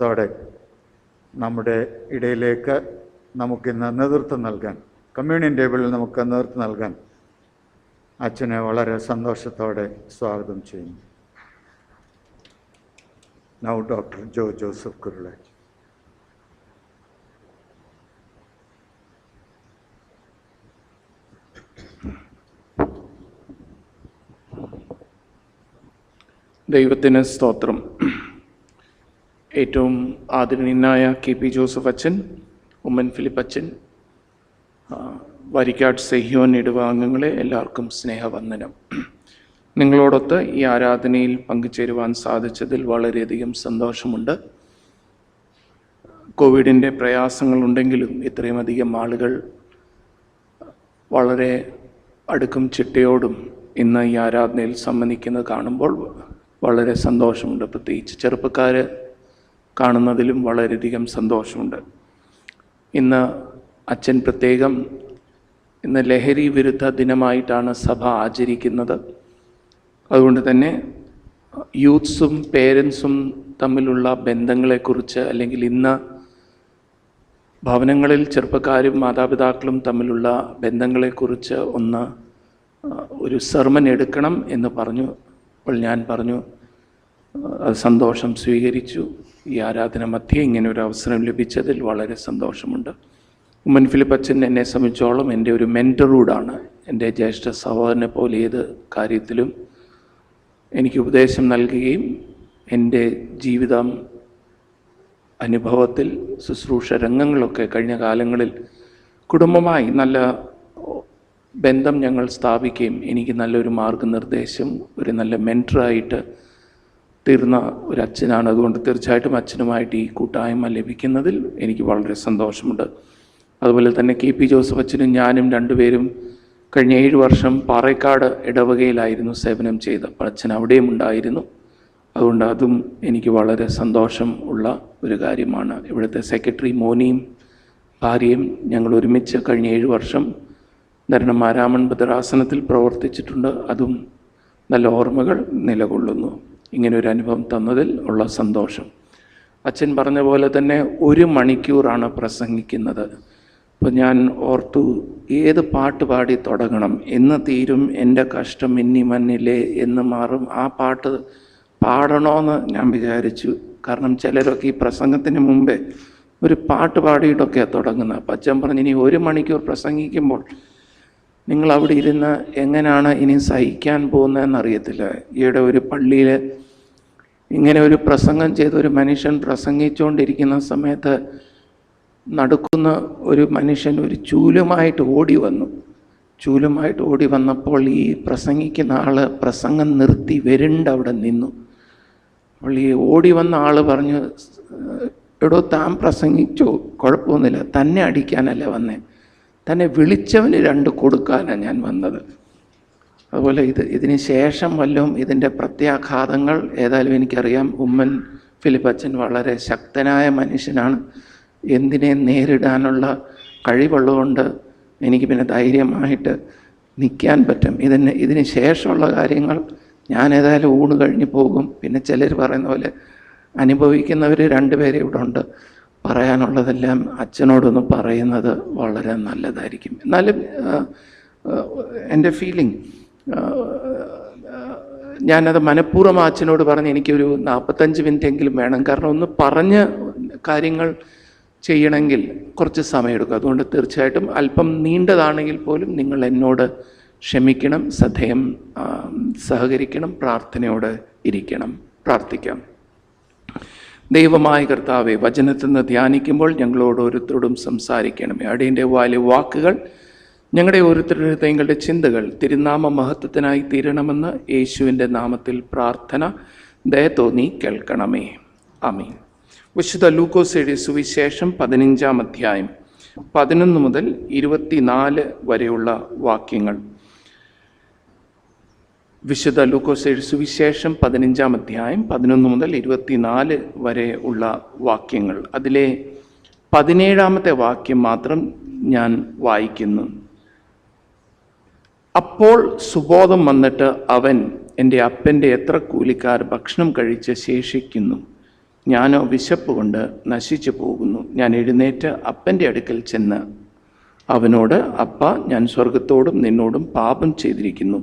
ത്തോടെ നമ്മുടെ ഇടയിലേക്ക് നമുക്കിന്ന് നേതൃത്വം നൽകാൻ, കമ്മ്യൂണിയൻ ടേബിളിൽ നമുക്ക് നേതൃത്വം നൽകാൻ അച്ഛനെ വളരെ സന്തോഷത്തോടെ സ്വാഗതം ചെയ്യുന്നു. നൗ ഡോക്ടർ ജോ ജോസഫ് കുരുളെ. ദൈവത്തിന് സ്തോത്രം. ഏറ്റവും ആദരണീയനായ KP ജോസഫ് അച്ഛൻ, ഉമ്മൻ ഫിലിപ്പ് അച്ഛൻ, വരിക്കാട് സെഹ്യോൻ ഇടവകാംഗങ്ങളെ എല്ലാവർക്കും സ്നേഹവന്ദനം. നിങ്ങളോടൊത്ത് ഈ ആരാധനയിൽ പങ്കുചേരുവാൻ സാധിച്ചതിൽ വളരെയധികം സന്തോഷമുണ്ട്. കോവിഡിൻ്റെ പ്രയാസങ്ങളുണ്ടെങ്കിലും ഇത്രയും അധികം ആളുകൾ വളരെ അടുക്കും ചിട്ടയോടും ഇന്ന് ഈ ആരാധനയിൽ സംബന്ധിക്കുന്നത് കാണുമ്പോൾ വളരെ സന്തോഷമുണ്ട്. പ്രത്യേകിച്ച് ചെറുപ്പക്കാർ കാണുന്നതിലും വളരെയധികം സന്തോഷമുണ്ട്. ഇന്ന് അച്ഛൻ പ്രത്യേകം ഇന്ന് ലഹരി വിരുദ്ധ ദിനമായിട്ടാണ് സഭ ആചരിക്കുന്നത്. അതുകൊണ്ട് തന്നെ യൂത്ത്സും പേരൻസും തമ്മിലുള്ള ബന്ധങ്ങളെക്കുറിച്ച്, അല്ലെങ്കിൽ ഇന്ന് ഭവനങ്ങളിൽ ചെറുപ്പക്കാരും മാതാപിതാക്കളും തമ്മിലുള്ള ബന്ധങ്ങളെക്കുറിച്ച് ഒരു സെർമൺ എടുക്കണം എന്ന് പറഞ്ഞു. അപ്പോൾ ഞാൻ പറഞ്ഞു, അത് സന്തോഷം സ്വീകരിച്ചു. ഈ ആരാധന മധ്യേ ഇങ്ങനെ ഒരു അവസരം ലഭിച്ചതിൽ വളരെ സന്തോഷമുണ്ട്. ഉമ്മൻ ഫിലിപ്പ് അച്ഛൻ എന്നെ സംബന്ധിച്ചോളം എൻ്റെ ഒരു മെൻറ്ററൂടാണ്. എൻ്റെ ജ്യേഷ്ഠ സഹോദരനെ പോലെ ഏത് കാര്യത്തിലും എനിക്ക് ഉപദേശം നൽകുകയും എൻ്റെ ജീവിതം അനുഭവത്തിൽ ശുശ്രൂഷ രംഗങ്ങളൊക്കെ കഴിഞ്ഞ കാലങ്ങളിൽ കുടുംബമായി നല്ല ബന്ധം ഞങ്ങൾ സ്ഥാപിക്കുകയും എനിക്ക് നല്ലൊരു മാർഗനിർദ്ദേശം, ഒരു നല്ല മെൻറ്ററായിട്ട് തീർന്ന ഒരു അച്ഛനാണ്. അതുകൊണ്ട് തീർച്ചയായിട്ടും അച്ഛനുമായിട്ട് ഈ കൂട്ടായ്മ ലഭിക്കുന്നതിൽ എനിക്ക് വളരെ സന്തോഷമുണ്ട്. അതുപോലെ തന്നെ KP ജോസഫ് അച്ഛനും ഞാനും രണ്ടുപേരും കഴിഞ്ഞ 7 വർഷം പാറേക്കാട് ഇടവകയിലായിരുന്നു സേവനം ചെയ്തത്. അപ്പോൾ അച്ഛൻ അവിടെയും ഉണ്ടായിരുന്നു. അതുകൊണ്ട് അതും എനിക്ക് വളരെ സന്തോഷം ഉള്ള ഒരു കാര്യമാണ്. ഇവിടുത്തെ സെക്രട്ടറി മോനിയും ഭാര്യയും ഞങ്ങൾ ഒരുമിച്ച് കഴിഞ്ഞ 7 വർഷം ധരണമാരാമൻ ഭദ്രാസനത്തിൽ പ്രവർത്തിച്ചിട്ടുണ്ട്. അതും നല്ല ഓർമ്മകൾ നിലകൊള്ളുന്നു. ഇങ്ങനൊരു അനുഭവം തന്നതിൽ ഉള്ള സന്തോഷം. അച്ഛൻ പറഞ്ഞ പോലെ തന്നെ 1 മണിക്കൂറാണ് പ്രസംഗിക്കുന്നത്. അപ്പോൾ ഞാൻ ഓർത്തു, ഏത് പാട്ട് പാടി തുടങ്ങണം, എന്ന് തീരും എൻ്റെ കഷ്ടം ഇന്നി മണ്ണിലെ എന്ന് മാറും, ആ പാട്ട് പാടണമെന്ന് ഞാൻ വിചാരിച്ചു. കാരണം ചിലരൊക്കെ ഈ പ്രസംഗത്തിന് മുമ്പേ ഒരു പാട്ട് പാടിയിട്ടൊക്കെയാണ് തുടങ്ങുന്നത്. അപ്പം അച്ഛൻ പറഞ്ഞു, ഇനി 1 മണിക്കൂർ പ്രസംഗിക്കുമ്പോൾ നിങ്ങൾ അവിടെ ഇരുന്ന് എങ്ങനെയാണ് ഇനി സഹിക്കാൻ പോകുന്നതെന്നറിയത്തില്ല. ഈയിടെ ഒരു പള്ളിയിൽ ഇങ്ങനെ ഒരു പ്രസംഗം ചെയ്ത ഒരു മനുഷ്യൻ പ്രസംഗിച്ചുകൊണ്ടിരിക്കുന്ന സമയത്ത് നടക്കുന്ന ഒരു മനുഷ്യൻ ഒരു ചൂലുമായിട്ട് ഓടി വന്നപ്പോൾ ഈ പ്രസംഗിക്കുന്ന ആൾ പ്രസംഗം നിർത്തി അവിടെ നിന്നു. അപ്പോൾ ഈ ഓടി വന്ന ആൾ പറഞ്ഞു, എടോ താൻ പ്രസംഗിച്ചോ, കുഴപ്പമൊന്നുമില്ല, തന്നെ അടിക്കാനല്ല വന്നേ, തന്നെ വിളിച്ചവന് 2 കൊടുക്കാനാണ് ഞാൻ വന്നത്. അതുപോലെ ഇതിന് ശേഷം വല്ലതും ഇതിൻ്റെ പ്രത്യാഘാതങ്ങൾ, ഏതായാലും എനിക്കറിയാം ഉമ്മൻ ഫിലിപ്പ് അച്ഛൻ വളരെ ശക്തനായ മനുഷ്യനാണ്. എന്തിനെ നേരിടാനുള്ള കഴിവുള്ളതുകൊണ്ട് എനിക്ക് പിന്നെ ധൈര്യമായിട്ട് നിൽക്കാൻ പറ്റും. ഇതിന് ശേഷമുള്ള കാര്യങ്ങൾ ഞാൻ ഏതായാലും ഊണ് കഴിഞ്ഞ് പോകും. പിന്നെ ചിലർ പറയുന്ന പോലെ അനുഭവിക്കുന്നവർ 2 പേരെ ഇവിടെ ഉണ്ട്. പറയാനുള്ളതെല്ലാം അച്ഛനോടൊന്ന് പറയുന്നത് വളരെ നല്ലതായിരിക്കും. എന്നാലും എൻ്റെ ഫീലിംഗ്, ഞാനത് മനഃപൂർവ്വം അച്ഛനോട് പറഞ്ഞ് എനിക്കൊരു 45 മിനിറ്റെങ്കിലും വേണം. കാരണം ഒന്ന് പറഞ്ഞ് കാര്യങ്ങൾ ചെയ്യണമെങ്കിൽ കുറച്ച് സമയമെടുക്കും. അതുകൊണ്ട് തീർച്ചയായിട്ടും അല്പം നീണ്ടതാണെങ്കിൽ പോലും നിങ്ങൾ എന്നോട് ക്ഷമിക്കണം, സദയം സഹകരിക്കണം, പ്രാർത്ഥനയോടെ ഇരിക്കണം. പ്രാർത്ഥിക്കാം. ദൈവമായ കർത്താവേ, വചനത്തിൽ നിന്ന് ധ്യാനിക്കുമ്പോൾ ഞങ്ങളോട് ഓരോരുത്തരോടും സംസാരിക്കണമേ. അടിയൻ്റെ വായിലെ വാക്കുകൾ, ഞങ്ങളുടെ ഓരോരുത്തരുടെ ഹൃദയങ്ങളുടെ ചിന്തകൾ തിരുനാമ മഹത്വത്തിനായി തീരണമെന്ന് യേശുവിൻ്റെ നാമത്തിൽ പ്രാർത്ഥന ദയ തോന്നി കേൾക്കണമേ. ആമീൻ. വിശുദ്ധ ലൂക്കോസ് എഴുതിയ സുവിശേഷം 15-ാം അധ്യായം 11 മുതൽ 24 വരെയുള്ള വാക്യങ്ങൾ. വിശുദ്ധ ലൂക്കോസ് എഴുതിയ സുവിശേഷം 15-ാം അധ്യായം 11 മുതൽ 24 വരെ ഉള്ള വാക്യങ്ങൾ. അതിലെ 17-ാമത്തെ വാക്യം മാത്രം ഞാൻ വായിക്കുന്നു. അപ്പോൾ സുബോധം വന്നിട്ട് അവൻ, എൻ്റെ അപ്പൻ്റെ എത്ര കൂലിക്കാർ ഭക്ഷണം കഴിച്ച് ശേഷിക്കുന്നു, ഞാനോ വിശപ്പ് കൊണ്ട് നശിച്ചു പോകുന്നു. ഞാൻ എഴുന്നേറ്റ് അപ്പൻ്റെ അടുക്കൽ ചെന്ന് അവനോട്, അപ്പ, ഞാൻ സ്വർഗത്തോടും നിന്നോടും പാപം ചെയ്തിരിക്കുന്നു.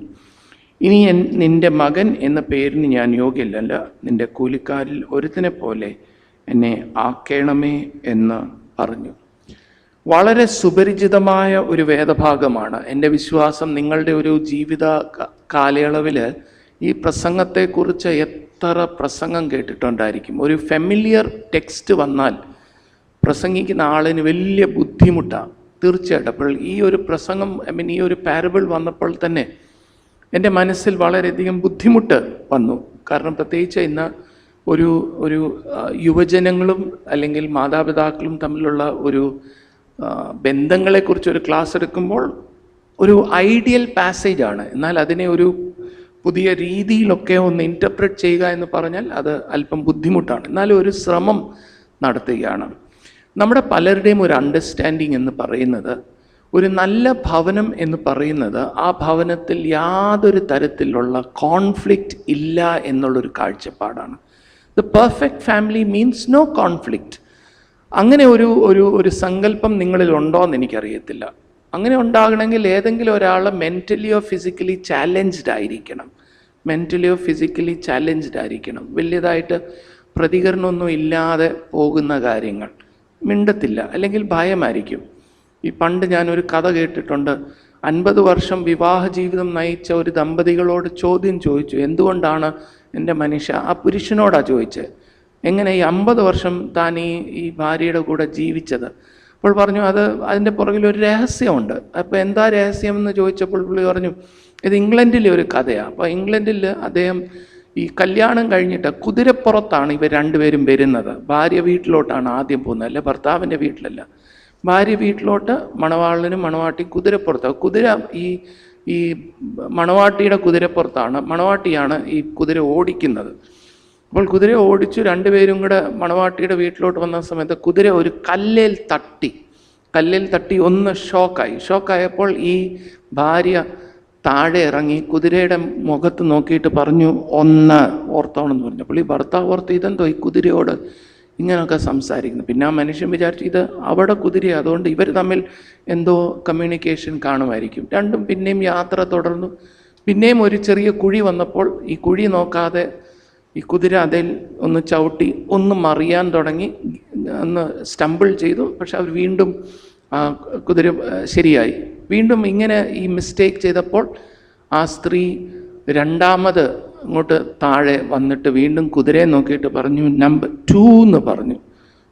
ഇനി നിൻ്റെ മകൻ എന്ന പേരിന് ഞാൻ യോഗ്യല്ല. നിൻ്റെ കൂലിക്കാരിൽ ഒരുത്തിനെ പോലെ എന്നെ ആക്കേണമേ എന്ന് പറഞ്ഞു. വളരെ സുപരിചിതമായ ഒരു വേദഭാഗമാണ്. എൻ്റെ വിശ്വാസം നിങ്ങളുടെ ഒരു ജീവിത കാലയളവിൽ ഈ പ്രസംഗത്തെക്കുറിച്ച് എത്ര പ്രസംഗം കേട്ടിട്ടുണ്ടായിരിക്കും. ഒരു ഫെമിലിയർ ടെക്സ്റ്റ് വന്നാൽ പ്രസംഗിക്കുന്ന ആളിന് വലിയ ബുദ്ധിമുട്ടാണ് തീർച്ചയായിട്ടും. അപ്പോൾ ഈ ഒരു പ്രസംഗം ഈ ഒരു പാരബിൾ വന്നപ്പോൾ തന്നെ എൻ്റെ മനസ്സിൽ വളരെയധികം ബുദ്ധിമുട്ട് വന്നു. കാരണം പ്രത്യേകിച്ച് ഇന്ന് ഒരു യുവജനങ്ങളും അല്ലെങ്കിൽ മാതാപിതാക്കളും തമ്മിലുള്ള ഒരു ബന്ധങ്ങളെക്കുറിച്ച് ഒരു ക്ലാസ് എടുക്കുമ്പോൾ ഒരു ഐഡിയൽ പാസേജാണ്. എന്നാൽ അതിനെ ഒരു പുതിയ രീതിയിലൊക്കെ ഒന്ന് ഇൻ്റർപ്രറ്റ് ചെയ്യുക എന്ന് പറഞ്ഞാൽ അത് അല്പം ബുദ്ധിമുട്ടാണ്. എന്നാലും ഒരു ശ്രമം നടത്തുകയാണ്. നമ്മുടെ പലരുടെയും ഒരു അണ്ടർസ്റ്റാൻഡിങ് എന്ന് പറയുന്നത്, ഒരു നല്ല ഭവനം എന്ന് പറയുന്നത് ആ ഭവനത്തിൽ യാതൊരു തരത്തിലുള്ള കോൺഫ്ലിക്റ്റ് ഇല്ല എന്നുള്ളൊരു കാഴ്ചപ്പാടാണ്. The perfect family means no conflict. അങ്ങനെ ഒരു സങ്കല്പം നിങ്ങളിൽ ഉണ്ടോ എന്ന് എനിക്കറിയത്തില്ല. അങ്ങനെ ഉണ്ടാകണമെങ്കിൽ ഏതെങ്കിലും ഒരാൾ മെൻ്റലിയോ ഫിസിക്കലി ചാലഞ്ച്ഡ് ആയിരിക്കണം. വലിയതായിട്ട് പ്രതികരണമൊന്നും ഇല്ലാതെ പോകുന്ന കാര്യങ്ങൾ, മിണ്ടത്തില്ല, അല്ലെങ്കിൽ ഭയമായിരിക്കും. ഈ പണ്ട് ഞാനൊരു കഥ കേട്ടിട്ടുണ്ട്. 50 വർഷം വിവാഹ ജീവിതം നയിച്ച ഒരു ദമ്പതികളോട് ചോദ്യം ചോദിച്ചു, എന്തുകൊണ്ടാണ് എൻ്റെ മനുഷ്യ, ആ പുരുഷനോടാണ് ചോദിച്ചത്, എങ്ങനെ ഈ 50 വർഷം താൻ ഈ ഭാര്യയുടെ കൂടെ ജീവിച്ചത്? അപ്പോൾ പറഞ്ഞു, അതിൻ്റെ പുറകിലൊരു രഹസ്യമുണ്ട്. അപ്പോൾ എന്താ രഹസ്യം എന്ന് ചോദിച്ചപ്പോൾ പുള്ളി പറഞ്ഞു, ഇത് ഇംഗ്ലണ്ടിലെ ഒരു കഥയാണ്. അപ്പോൾ ഇംഗ്ലണ്ടിൽ അദ്ദേഹം ഈ കല്യാണം കഴിഞ്ഞിട്ട് കുതിരപ്പുറത്താണ് ഇവർ രണ്ടുപേരും വരുന്നത്. ഭാര്യ വീട്ടിലോട്ടാണ് ആദ്യം പോകുന്നത്, അല്ലെ ഭർത്താവിൻ്റെ വീട്ടിലല്ല. ഭാര്യ വീട്ടിലോട്ട് മണവാളനും മണവാട്ടിയും കുതിരപ്പുറത്താണ്. കുതിര ഈ മണവാട്ടിയുടെ കുതിരപ്പുറത്താണ്. മണവാട്ടിയാണ് ഈ കുതിര ഓടിക്കുന്നത്. അപ്പോൾ കുതിര ഓടിച്ചു രണ്ടുപേരും കൂടെ മണവാട്ടിയുടെ വീട്ടിലോട്ട് വന്ന സമയത്ത് കുതിര ഒരു കല്ലിൽ തട്ടി ഒന്ന് ഷോക്കായപ്പോൾ ഈ ഭാര്യ താഴെ ഇറങ്ങി കുതിരയുടെ മുഖത്ത് നോക്കിയിട്ട് പറഞ്ഞു, ഒന്ന് ഓർത്തോണമെന്ന് പറഞ്ഞപ്പോൾ ഈ ഭർത്താവ് ഓർത്ത്, ഇതെന്തോ ഈ കുതിരയോട് ഇങ്ങനെയൊക്കെ സംസാരിക്കുന്നു. പിന്നെ ആ മനുഷ്യൻ വിചാരിച്ചു ഇത് അവിടെ കുതിരയാണ്, അതുകൊണ്ട് ഇവർ തമ്മിൽ എന്തോ കമ്മ്യൂണിക്കേഷൻ കാണുമായിരിക്കും. രണ്ടും പിന്നെയും യാത്ര തുടർന്നു. പിന്നെയും ഒരു ചെറിയ കുഴി വന്നപ്പോൾ ഈ കുഴി നോക്കാതെ ഈ കുതിര അതിൽ ഒന്ന് ചവിട്ടി ഒന്ന് മറിയാൻ തുടങ്ങി, ഒന്ന് സ്റ്റംബിൾ ചെയ്തു. പക്ഷെ അവർ വീണ്ടും കുതിര ശരിയായി. വീണ്ടും ഇങ്ങനെ ഈ മിസ്റ്റേക്ക് ചെയ്തപ്പോൾ ആ സ്ത്രീ രണ്ടാമത് അങ്ങോട്ട് താഴെ വന്നിട്ട് വീണ്ടും കുതിരയെ നോക്കിയിട്ട് പറഞ്ഞു, നമ്പർ 2 എന്ന് പറഞ്ഞു.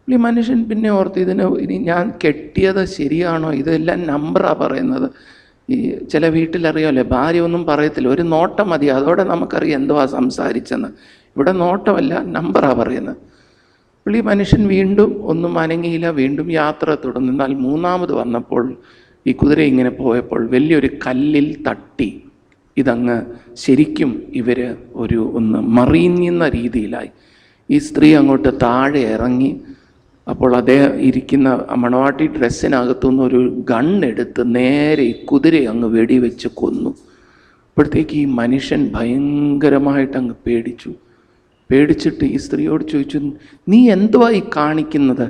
ഈ മനുഷ്യൻ പിന്നെ ഓർത്ത്, ഇനി ഞാൻ കെട്ടിയത് ശരിയാണോ, ഇതെല്ലാം നമ്പറാണ് പറയുന്നത്. ഈ ചില വീട്ടിലറിയാമല്ലേ, ഭാര്യ ഒന്നും പറയത്തില്ല, ഒരു നോട്ടം മതി, അതോടെ നമുക്കറിയാം എന്തുവാ സംസാരിച്ചെന്ന്. ഇവിടെ നോട്ടമല്ല, നമ്പറാണ് പറയുന്നത്. പുള്ളി മനുഷ്യൻ വീണ്ടും ഒന്നും അനങ്ങിയില്ല, വീണ്ടും യാത്ര തുടർന്നു. എന്നാൽ മൂന്നാമത് വന്നപ്പോൾ ഈ കുതിര ഇങ്ങനെ പോയപ്പോൾ വലിയൊരു കല്ലിൽ തട്ടി ഇതങ്ങ് ശരിക്കും ഇവർ ഒന്ന് മറിയുന്ന രീതിയിലായി. ഈ സ്ത്രീ അങ്ങോട്ട് താഴെ ഇറങ്ങി. അപ്പോൾ അദ്ദേഹം ഇരിക്കുന്ന മണവാട്ടി ഡ്രസ്സിനകത്തുനിന്ന് ഒരു ഗണ്ണെടുത്ത് നേരെ ഈ കുതിരയെ അങ്ങ് വെടിവെച്ച് കൊന്നു. അപ്പോഴത്തേക്ക് ഈ മനുഷ്യൻ ഭയങ്കരമായിട്ട് അങ്ങ് പേടിച്ചിട്ട് ഈ സ്ത്രീയോട് ചോദിച്ചു, നീ എന്തുവാ ഈ കാണിക്കുന്നത്?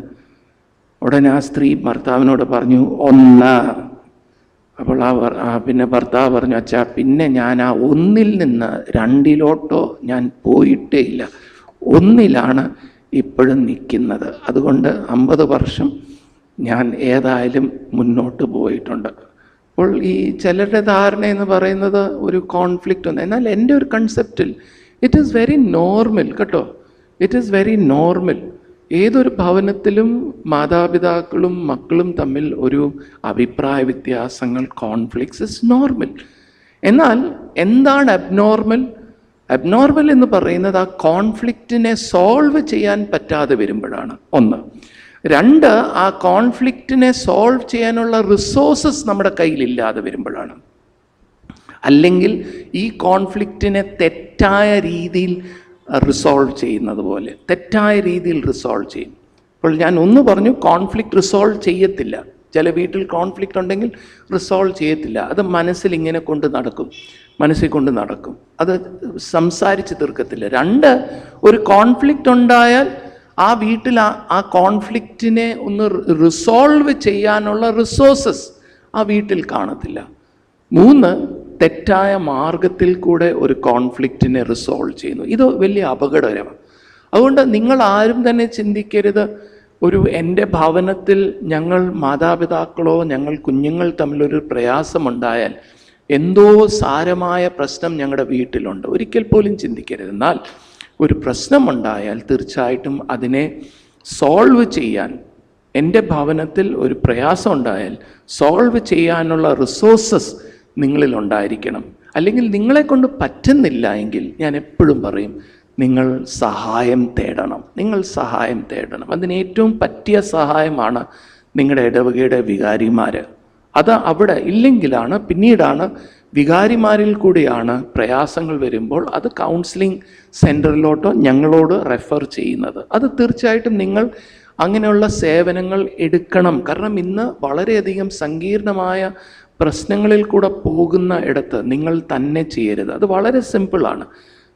ഉടനെ ആ സ്ത്രീ ഭർത്താവിനോട് പറഞ്ഞു, 1. അപ്പോൾ പിന്നെ ഭർത്താവ് പറഞ്ഞു, അച്ഛാ, പിന്നെ ഞാൻ ആ 1-ൽ നിന്ന് 2-ലോട്ടോ ഞാൻ പോയിട്ടേ ഇല്ല, 1-ലാണ് ഇപ്പോഴും നിൽക്കുന്നത്. അതുകൊണ്ട് 50 വർഷം ഞാൻ ഏതായാലും മുന്നോട്ട് പോയിട്ടുണ്ട്. അപ്പോൾ ഈ ചിലരുടെ ധാരണ എന്ന് പറയുന്നത് ഒരു കോൺഫ്ലിക്റ്റ് ഉണ്ട്. എന്നാൽ എൻ്റെ ഒരു കൺസെപ്റ്റിൽ ഇറ്റ് ഈസ് വെരി നോർമൽ കേട്ടോ. It is very normal. ഏതൊരു ഭവനത്തിലും മാതാപിതാക്കളും മക്കളും തമ്മിൽ ഒരു അഭിപ്രായ വ്യത്യാസങ്ങൾ, കോൺഫ്ലിക്ട്സ് ഇസ് നോർമൽ. എന്നാൽ എന്താണ് അബ്നോർമൽ എന്ന് പറയുന്നത് ആ കോൺഫ്ലിക്റ്റിനെ സോൾവ് ചെയ്യാൻ പറ്റാതെ വരുമ്പോഴാണ്. 1. 2, ആ കോൺഫ്ലിക്റ്റിനെ സോൾവ് ചെയ്യാനുള്ള റിസോഴ്സസ് നമ്മുടെ കയ്യിലില്ലാതെ വരുമ്പോഴാണ്. അല്ലെങ്കിൽ ഈ കോൺഫ്ലിക്റ്റിനെ തെറ്റായ രീതിയിൽ റിസോൾവ് ചെയ്യുന്നത് പോലെ തെറ്റായ രീതിയിൽ റിസോൾവ് ചെയ്യും. അപ്പോൾ ഞാൻ ഒന്ന് പറഞ്ഞു, കോൺഫ്ലിക്റ്റ് റിസോൾവ് ചെയ്യത്തില്ല. ചില വീട്ടിൽ കോൺഫ്ലിക്റ്റ് ഉണ്ടെങ്കിൽ റിസോൾവ് ചെയ്യത്തില്ല. അത് മനസ്സിൽ കൊണ്ട് നടക്കും, അത് സംസാരിച്ച് തീർക്കത്തില്ല. 2, ഒരു കോൺഫ്ലിക്റ്റ് ഉണ്ടായാൽ ആ വീട്ടിൽ ആ കോൺഫ്ലിക്റ്റിനെ ഒന്ന് റിസോൾവ് ചെയ്യാനുള്ള റിസോഴ്സസ് ആ വീട്ടിൽ കാണത്തില്ല. 3, തെറ്റായ മാർഗത്തിൽ കൂടെ ഒരു കോൺഫ്ലിക്റ്റിനെ റിസോൾവ് ചെയ്യുന്നു. ഇത് വലിയ അപകടകരമാണ്. അതുകൊണ്ട് നിങ്ങൾ ആരും തന്നെ ചിന്തിക്കരുത്, എൻ്റെ ഭവനത്തിൽ ഞങ്ങൾ മാതാപിതാക്കളോ ഞങ്ങൾ കുഞ്ഞുങ്ങൾ തമ്മിലൊരു പ്രയാസമുണ്ടായാൽ എന്തോ സാരമായ പ്രശ്നം ഞങ്ങളുടെ വീട്ടിലുണ്ട്. ഒരിക്കൽ പോലും ചിന്തിക്കരുത്. എന്നാൽ ഒരു പ്രശ്നമുണ്ടായാൽ തീർച്ചയായിട്ടും അതിനെ സോൾവ് ചെയ്യാൻ, എൻ്റെ ഭവനത്തിൽ ഒരു പ്രയാസം ഉണ്ടായാൽ സോൾവ് ചെയ്യാനുള്ള റിസോഴ്സസ് നിങ്ങളിൽ ഉണ്ടായിരിക്കണം. അല്ലെങ്കിൽ നിങ്ങളെ കൊണ്ട് പറ്റുന്നില്ല എങ്കിൽ ഞാൻ എപ്പോഴും പറയും, നിങ്ങൾ സഹായം തേടണം. അതിന് ഏറ്റവും പറ്റിയ സഹായമാണ് നിങ്ങളുടെ ഇടവകയുടെ വികാരിമാർ. അത് അവിടെ ഇല്ലെങ്കിലാണ്, പിന്നീടാണ് വികാരിമാരിൽ കൂടിയാണ് പ്രയാസങ്ങൾ വരുമ്പോൾ അത് കൗൺസിലിംഗ് സെൻറ്ററിലോട്ടോ ഞങ്ങളോട് റെഫർ ചെയ്യുന്നത്. അത് തീർച്ചയായിട്ടും നിങ്ങൾ അങ്ങനെയുള്ള സേവനങ്ങൾ എടുക്കണം. കാരണം ഇന്ന് വളരെയധികം സങ്കീർണമായ പ്രശ്നങ്ങളിൽ കൂടെ പോകുന്ന ഇടത്ത് നിങ്ങൾ തന്നെ ചെയ്യരുത്. അത് വളരെ സിമ്പിളാണ്.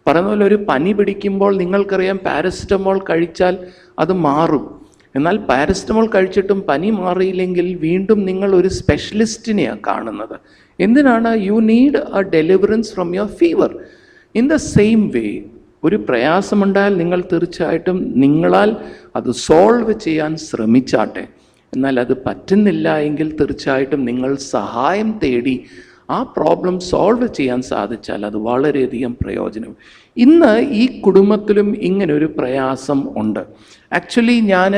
പറയുന്ന പോലെ ഒരു പനി പിടിക്കുമ്പോൾ നിങ്ങൾക്കറിയാം പാരസിറ്റമോൾ കഴിച്ചാൽ അത് മാറും. എന്നാൽ പാരസിറ്റമോൾ കഴിച്ചിട്ടും പനി മാറിയില്ലെങ്കിൽ വീണ്ടും നിങ്ങൾ ഒരു സ്പെഷ്യലിസ്റ്റിനെയാണ് കാണുന്നത്. എന്തിനാണ്? You need A deliverance from your fever. In the same way ഒരു പ്രയാസമുണ്ടായാൽ നിങ്ങൾ തീർച്ചയായിട്ടും നിങ്ങളാൽ അത് സോൾവ് ചെയ്യാൻ ശ്രമിച്ചാട്ടെ. എന്നാൽ അത് പറ്റുന്നില്ല എങ്കിൽ തീർച്ചയായിട്ടും നിങ്ങൾ സഹായം തേടി ആ പ്രോബ്ലം സോൾവ് ചെയ്യാൻ സാധിച്ചാൽ അത് വളരെയധികം പ്രയോജനം. ഇന്ന് ഈ കുടുംബത്തിലും ഇങ്ങനൊരു പ്രയാസം ഉണ്ട്. ആക്ച്വലി ഞാൻ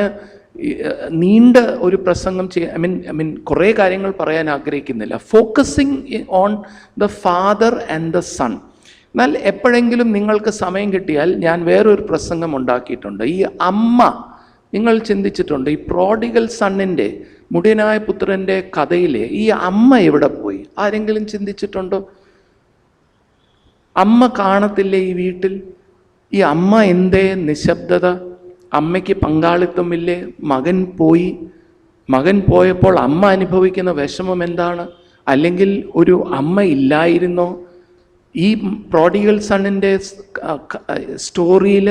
നീണ്ട ഒരു പ്രസംഗം ഐ മീൻ കുറേ കാര്യങ്ങൾ പറയാൻ ആഗ്രഹിക്കുന്നില്ല. Focusing on the father and the son. എന്നാൽ എപ്പോഴെങ്കിലും നിങ്ങൾക്ക് സമയം കിട്ടിയാൽ ഞാൻ വേറൊരു പ്രസംഗം ഉണ്ടാക്കിയിട്ടുണ്ട്. ഈ അമ്മ, നിങ്ങൾ ചിന്തിച്ചിട്ടുണ്ട് ഈ പ്രോഡിഗൽ സണ്ണിൻ്റെ, മുടിയനായ പുത്രൻ്റെ കഥയിലെ ഈ അമ്മ എവിടെ പോയി? ആരെങ്കിലും ചിന്തിച്ചിട്ടുണ്ടോ? അമ്മ കാണത്തില്ലേ ഈ വീട്ടിൽ? ഈ അമ്മ എന്തേ നിശബ്ദത? അമ്മയ്ക്ക് പങ്കാളിത്തമില്ലേ? മകൻ പോയപ്പോൾ അമ്മ അനുഭവിക്കുന്ന വിഷമം എന്താണ്? അല്ലെങ്കിൽ ഒരു അമ്മ ഇല്ലായിരുന്നോ? ഈ പ്രോഡിഗൽ സണ്ണിൻ്റെ സ്റ്റോറിയിൽ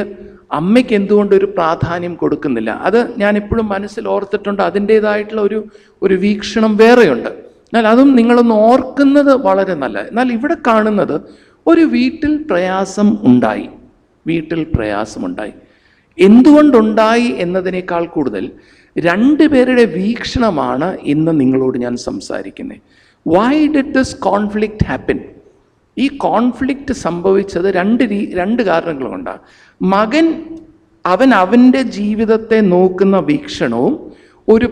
അമ്മയ്ക്ക് എന്തുകൊണ്ടൊരു പ്രാധാന്യം കൊടുക്കുന്നില്ല? അത് ഞാൻ എപ്പോഴും മനസ്സിൽ ഓർത്തിട്ടുണ്ട്. അതിൻ്റേതായിട്ടുള്ള ഒരു വീക്ഷണം വേറെയുണ്ട്. എന്നാൽ അതും നിങ്ങളൊന്ന് ഓർക്കുന്നത് വളരെ നല്ല. എന്നാൽ ഇവിടെ കാണുന്നത് ഒരു വീട്ടിൽ പ്രയാസം ഉണ്ടായി. എന്തുകൊണ്ടുണ്ടായി എന്നതിനേക്കാൾ കൂടുതൽ 2 പേരുടെ വീക്ഷണമാണ് ഇന്ന് നിങ്ങളോട് ഞാൻ സംസാരിക്കുന്നത്. Why did this conflict happen? ഈ കോൺഫ്ലിക്റ്റ് സംഭവിച്ചത് 2 കാരണങ്ങൾ കൊണ്ടാണ്. മകൻ അവൻ്റെ ജീവിതത്തെ നോക്കുന്ന വീക്ഷണവും ഒരു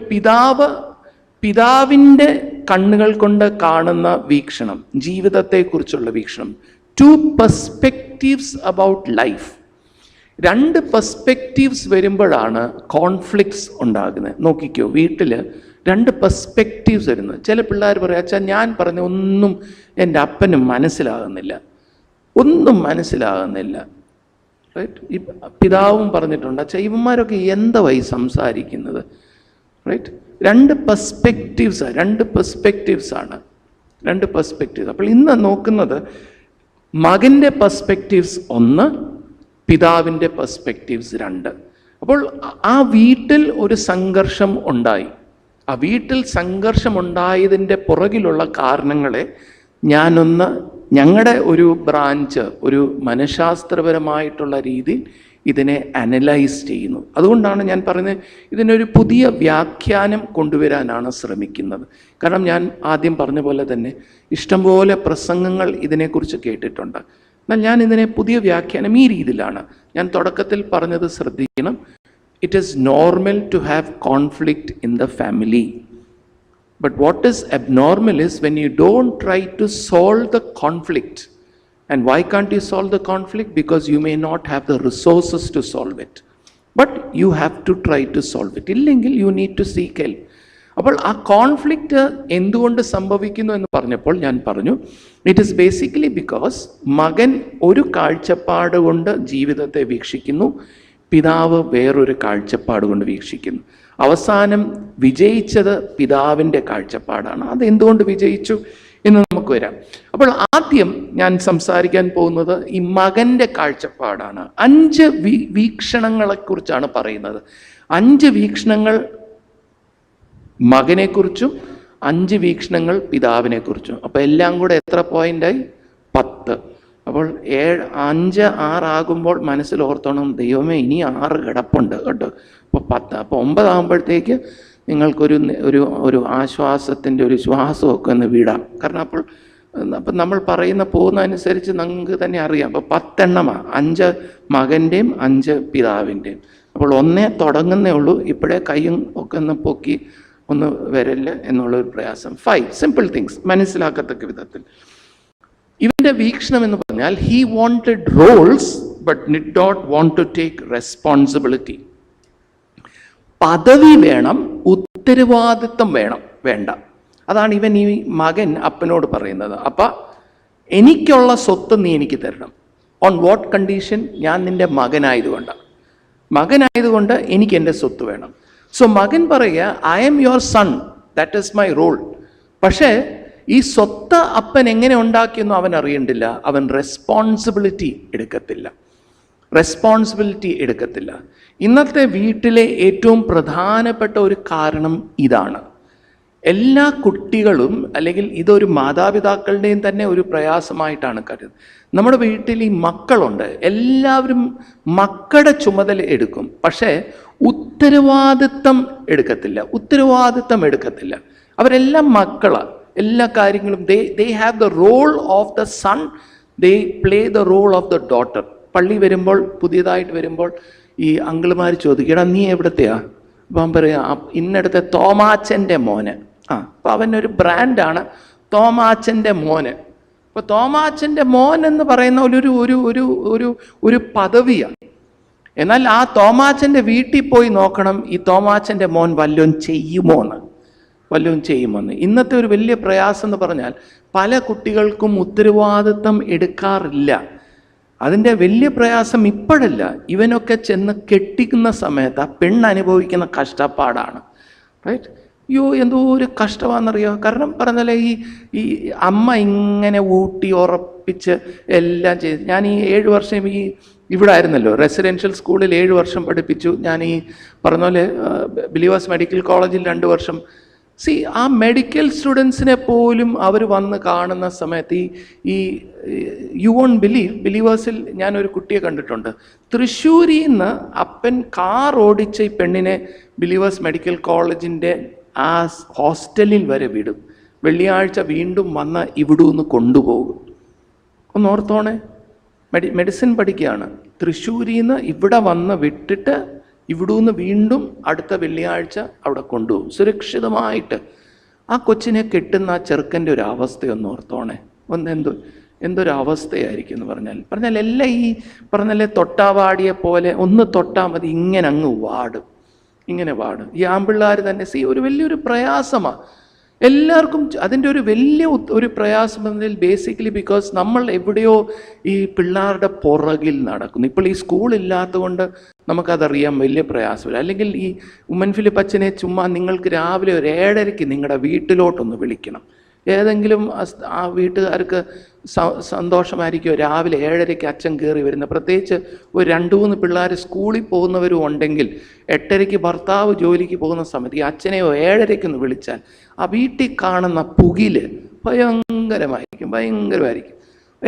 പിതാവിൻ്റെ കണ്ണുകൾ കൊണ്ട് കാണുന്ന വീക്ഷണം, ജീവിതത്തെക്കുറിച്ചുള്ള വീക്ഷണം. 2 പെർസ്പെക്റ്റീവ്സ് അബൌട്ട് ലൈഫ്. 2 പെർസ്പെക്റ്റീവ്സ് വരുമ്പോഴാണ് കോൺഫ്ലിക്ട്സ് ഉണ്ടാകുന്നത്. നോക്കിക്കോ, വീട്ടിൽ 2 പെർസ്പെക്റ്റീവ്സ് വരുന്നത്. ചില പിള്ളേർ പറയാം, അച്ഛാ ഞാൻ പറഞ്ഞ ഒന്നും എൻ്റെ അപ്പനും മനസ്സിലാകുന്നില്ല. റൈറ്റ്? ഈ പിതാവും പറഞ്ഞിട്ടുണ്ട്, അച്ഛാ ഇവന്മാരൊക്കെ എന്തായി സംസാരിക്കുന്നത്? റൈറ്റ്? 2 പെർസ്പെക്റ്റീവ്സ് ആണ്. അപ്പോൾ ഇന്ന് നോക്കുന്നത് മകൻ്റെ പെർസ്പെക്റ്റീവ്സ് 1, പിതാവിൻ്റെ പെർസ്പെക്റ്റീവ്സ് 2. അപ്പോൾ ആ വീട്ടിൽ ഒരു സംഘർഷം ഉണ്ടായി. ആ വീട്ടിൽ സംഘർഷമുണ്ടായതിൻ്റെ പുറകിലുള്ള കാരണങ്ങളെ ഞങ്ങളുടെ ഒരു ബ്രാഞ്ച് ഒരു മനഃശാസ്ത്രപരമായിട്ടുള്ള രീതിയിൽ ഇതിനെ അനലൈസ് ചെയ്യുന്നു. അതുകൊണ്ടാണ് ഞാൻ പറയുന്നത്, ഇതിനൊരു പുതിയ വ്യാഖ്യാനം കൊണ്ടുവരാനാണ് ശ്രമിക്കുന്നത്. കാരണം ഞാൻ ആദ്യം പറഞ്ഞ പോലെ തന്നെ ഇഷ്ടംപോലെ പ്രസംഗങ്ങൾ ഇതിനെക്കുറിച്ച് കേട്ടിട്ടുണ്ട്. എന്നാൽ ഞാൻ ഇതിനെ പുതിയ വ്യാഖ്യാനം ഈ രീതിയിലാണ്. ഞാൻ തുടക്കത്തിൽ പറഞ്ഞത് ശ്രദ്ധിക്കണം. It is normal to have conflict in the family. But what is abnormal is when you don't try to solve the conflict. And why can't you solve the conflict? Because you may not have the resources to solve it. But you have to try to solve it. Illengil you need to seek help. അപ്പോൾ ആ conflict എന്തുകൊണ്ട് സംഭവിക്കുന്നു എന്ന് പറഞ്ഞപ്പോൾ ഞാൻ പറഞ്ഞു, it is basically because മകൻ ഒരു കാഴ്ചപ്പാട് കൊണ്ട് ജീവിതത്തെ വീക്ഷിക്കുന്നു, പിതാവ് വേറൊരു കാഴ്ചപ്പാട് കൊണ്ട് വീക്ഷിക്കുന്നു. അവസാനം വിജയിച്ചത് പിതാവിൻ്റെ കാഴ്ചപ്പാടാണ്. അത് എന്തുകൊണ്ട് വിജയിച്ചു എന്ന് നമുക്ക് നമുക്ക് വരാം. അപ്പോൾ ആദ്യം ഞാൻ സംസാരിക്കാൻ പോകുന്നത് ഈ മകൻ്റെ കാഴ്ചപ്പാടാണ്. 5 വീക്ഷണങ്ങളെക്കുറിച്ചാണ് പറയുന്നത്. 5 വീക്ഷണങ്ങൾ മകനെക്കുറിച്ചും 5 വീക്ഷണങ്ങൾ പിതാവിനെക്കുറിച്ചും. അപ്പോൾ എല്ലാം കൂടെ എത്ര പോയിൻ്റായി? 10. അപ്പോൾ 5, 6 ആകുമ്പോൾ മനസ്സിൽ ഓർത്തോണം, ദൈവമേ ഇനി 6 കിടപ്പുണ്ട് കേട്ടോ. അപ്പോൾ 10. അപ്പോൾ 9 ആകുമ്പോഴത്തേക്ക് നിങ്ങൾക്കൊരു ഒരു ആശ്വാസത്തിൻ്റെ ഒരു ശ്വാസമൊക്കെ ഒന്ന് വിടാം. കാരണം അപ്പം നമ്മൾ പറയുന്ന പോകുന്നതനുസരിച്ച് നിങ്ങൾക്ക് തന്നെ അറിയാം. അപ്പോൾ 10 എണ്ണമാണ്, 5 മകൻ്റെയും 5 പിതാവിൻ്റെയും. അപ്പോൾ 1 തുടങ്ങുന്നേ ഉള്ളൂ. ഇപ്പോഴേ കയ്യും ഒക്കെ ഒന്ന് പൊക്കി ഒന്ന് വരല്ല എന്നുള്ളൊരു പ്രയാസം. 5 സിമ്പിൾ തിങ്സ്, മനസ്സിലാക്കത്തക്ക വിധത്തിൽ. ഇവൻ്റെ വീക്ഷണം എന്ന് പറഞ്ഞാൽ he wanted roles but did not want to take responsibility. പദവി വേണം, ഉത്തരവാദിത്വം വേണ്ട. അതാണ് ഇവൻ ഈ മകൻ അപ്പനോട് പറയുന്നത്. അപ്പ എനിക്കുള്ള സ്വത്ത് നീ എനിക്ക് തരണം. On what condition? ഞാൻ നിൻ്റെ മകനായതുകൊണ്ട് എനിക്ക് എൻ്റെ സ്വത്ത് വേണം. സോ മകൻ പറയുക, I'm your son, that is my role. പക്ഷേ ഈ സ്വത്ത് അപ്പൻ എങ്ങനെ ഉണ്ടാക്കിയെന്നും അവൻ അറിയണ്ടില്ല. അവൻ റെസ്പോൺസിബിലിറ്റി എടുക്കത്തില്ല. ഇന്നത്തെ വീട്ടിലെ ഏറ്റവും പ്രധാനപ്പെട്ട ഒരു കാരണം ഇതാണ്. എല്ലാ കുട്ടികളും, അല്ലെങ്കിൽ ഇതൊരു മാതാപിതാക്കളുടെയും തന്നെ ഒരു പ്രയാസമായിട്ടാണ് കരുതുന്നത്. നമ്മുടെ വീട്ടിൽ ഈ മക്കളുണ്ട്, എല്ലാവരും മക്കളുടെ ചുമതല എടുക്കും, പക്ഷേ ഉത്തരവാദിത്തം എടുക്കത്തില്ല. അവരെല്ലാം മക്കളാണ്. എല്ലാ കാര്യങ്ങളും they have the role of the son, they play the role of the daughter. പള്ളി വരുമ്പോൾ, പുതിയതായിട്ട് വരുമ്പോൾ ഈ അങ്കിളുമാർ ചോദിക്കും, എടാ നീ എവിടത്തെയാ? അപ്പം അവൻ പറയാം, ഇന്നടുത്തെ തോമാച്ചൻ്റെ മോന്. അപ്പോൾ അവനൊരു ബ്രാൻഡാണ് തോമാച്ചൻ്റെ മോന്. അപ്പോൾ തോമാച്ചൻ്റെ മോൻ എന്ന് പറയുന്ന ഒരു പദവിയാണ്. എന്നാൽ ആ തോമാച്ചൻ്റെ വീട്ടിൽ പോയി നോക്കണം, ഈ തോമാച്ചൻ്റെ മോൻ വല്ലതും ചെയ്യുമോന്ന്. ഇന്നത്തെ ഒരു വലിയ പ്രയാസം എന്ന് പറഞ്ഞാൽ പല കുട്ടികൾക്കും ഉത്തരവാദിത്വം എടുക്കാറില്ല. അതിൻ്റെ വലിയ പ്രയാസം ഇപ്പോഴല്ല, ഇവനൊക്കെ ചെന്ന് കെട്ടിക്കുന്ന സമയത്ത് ആ പെണ്ണ് അനുഭവിക്കുന്ന കഷ്ടപ്പാടാണ്. റൈറ്റ്? അയ്യോ എന്തോ ഒരു കഷ്ടമാണെന്നറിയോ. കാരണം പറഞ്ഞാൽ ഈ അമ്മ ഇങ്ങനെ ഊട്ടി ഉറപ്പിച്ച് എല്ലാം ചെയ്ത്, ഞാൻ ഈ 7 വർഷം ഇവിടെ ആയിരുന്നല്ലോ, റെസിഡൻഷ്യൽ സ്കൂളിൽ 7 വർഷം പഠിപ്പിച്ചു. ഞാൻ ഈ പറഞ്ഞ പോലെ ബിലീവേഴ്സ് മെഡിക്കൽ കോളേജിൽ 2 വർഷം. ആ മെഡിക്കൽ സ്റ്റുഡൻസിനെ പോലും അവർ വന്ന് കാണുന്ന സമയത്ത് യു വോണ്ട് ബിലീവേഴ്സിൽ ഞാനൊരു കുട്ടിയെ കണ്ടിട്ടുണ്ട്. തൃശ്ശൂരിൽ നിന്ന് അപ്പൻ കാർ ഓടിച്ച ഈ പെണ്ണിനെ ബിലീവേഴ്സ് മെഡിക്കൽ കോളേജിൻ്റെ ആ ഹോസ്റ്റലിൽ വരെ വിടും. വെള്ളിയാഴ്ച വീണ്ടും വന്ന് ഇവിടുന്ന് കൊണ്ടുപോകും. ഒന്നോർത്തോണേ, മെഡിസിൻ പഠിക്കുകയാണ്. തൃശ്ശൂരിൽ നിന്ന് ഇവിടെ വന്ന് വിട്ടിട്ട് ഇവിടുന്ന് വീണ്ടും അടുത്ത വെള്ളിയാഴ്ച അവിടെ കൊണ്ടുപോകും സുരക്ഷിതമായിട്ട്. ആ കൊച്ചിനെ കെട്ടുന്ന ആ ചെറുക്കൻ്റെ ഒരു അവസ്ഥയൊന്ന് ഓർത്തോണേ. എന്തൊരു അവസ്ഥയായിരിക്കും എന്ന് പറഞ്ഞാൽ എല്ലാം ഈ പറഞ്ഞാലേ തൊട്ടാവാടിയെ പോലെ ഒന്ന് തൊട്ടാൽ മതി, ഇങ്ങനെ അങ്ങ് വാടും. ഈ ആമ്പിള്ളേർ തന്നെ ഒരു വലിയൊരു പ്രയാസമാണ് എല്ലാവർക്കും. അതിൻ്റെ ഒരു വലിയ ഒരു പ്രയാസം എന്നതിൽ ബേസിക്കലി ബിക്കോസ് നമ്മൾ എവിടെയോ ഈ പിള്ളേരുടെ പുറകിൽ നടക്കുന്നു. ഇപ്പോൾ ഈ സ്കൂളില്ലാത്തത് കൊണ്ട് നമുക്കതറിയാൻ വലിയ പ്രയാസമില്ല. അല്ലെങ്കിൽ ഈ ഉമ്മൻ ഫിലിപ്പ് അച്ഛനെ ചുമ്മാ നിങ്ങൾക്ക് രാവിലെ ഒരു 7:30 നിങ്ങളുടെ വീട്ടിലോട്ടൊന്ന് വിളിക്കണം. ഏതെങ്കിലും ആ വീട്ടുകാർക്ക് സന്തോഷമായിരിക്കുമോ രാവിലെ 7:30 അച്ഛൻ കയറി വരുന്നത്. പ്രത്യേകിച്ച് ഒരു 2-3 പിള്ളേർ സ്കൂളിൽ പോകുന്നവരും ഉണ്ടെങ്കിൽ 8:30 ഭർത്താവ് ജോലിക്ക് പോകുന്ന സമയത്ത് ഈ അച്ഛനെയോ 7:30 ഒന്ന് വിളിച്ചാൽ ആ വീട്ടിൽ കാണുന്ന പുകില് ഭയങ്കരമായിരിക്കും.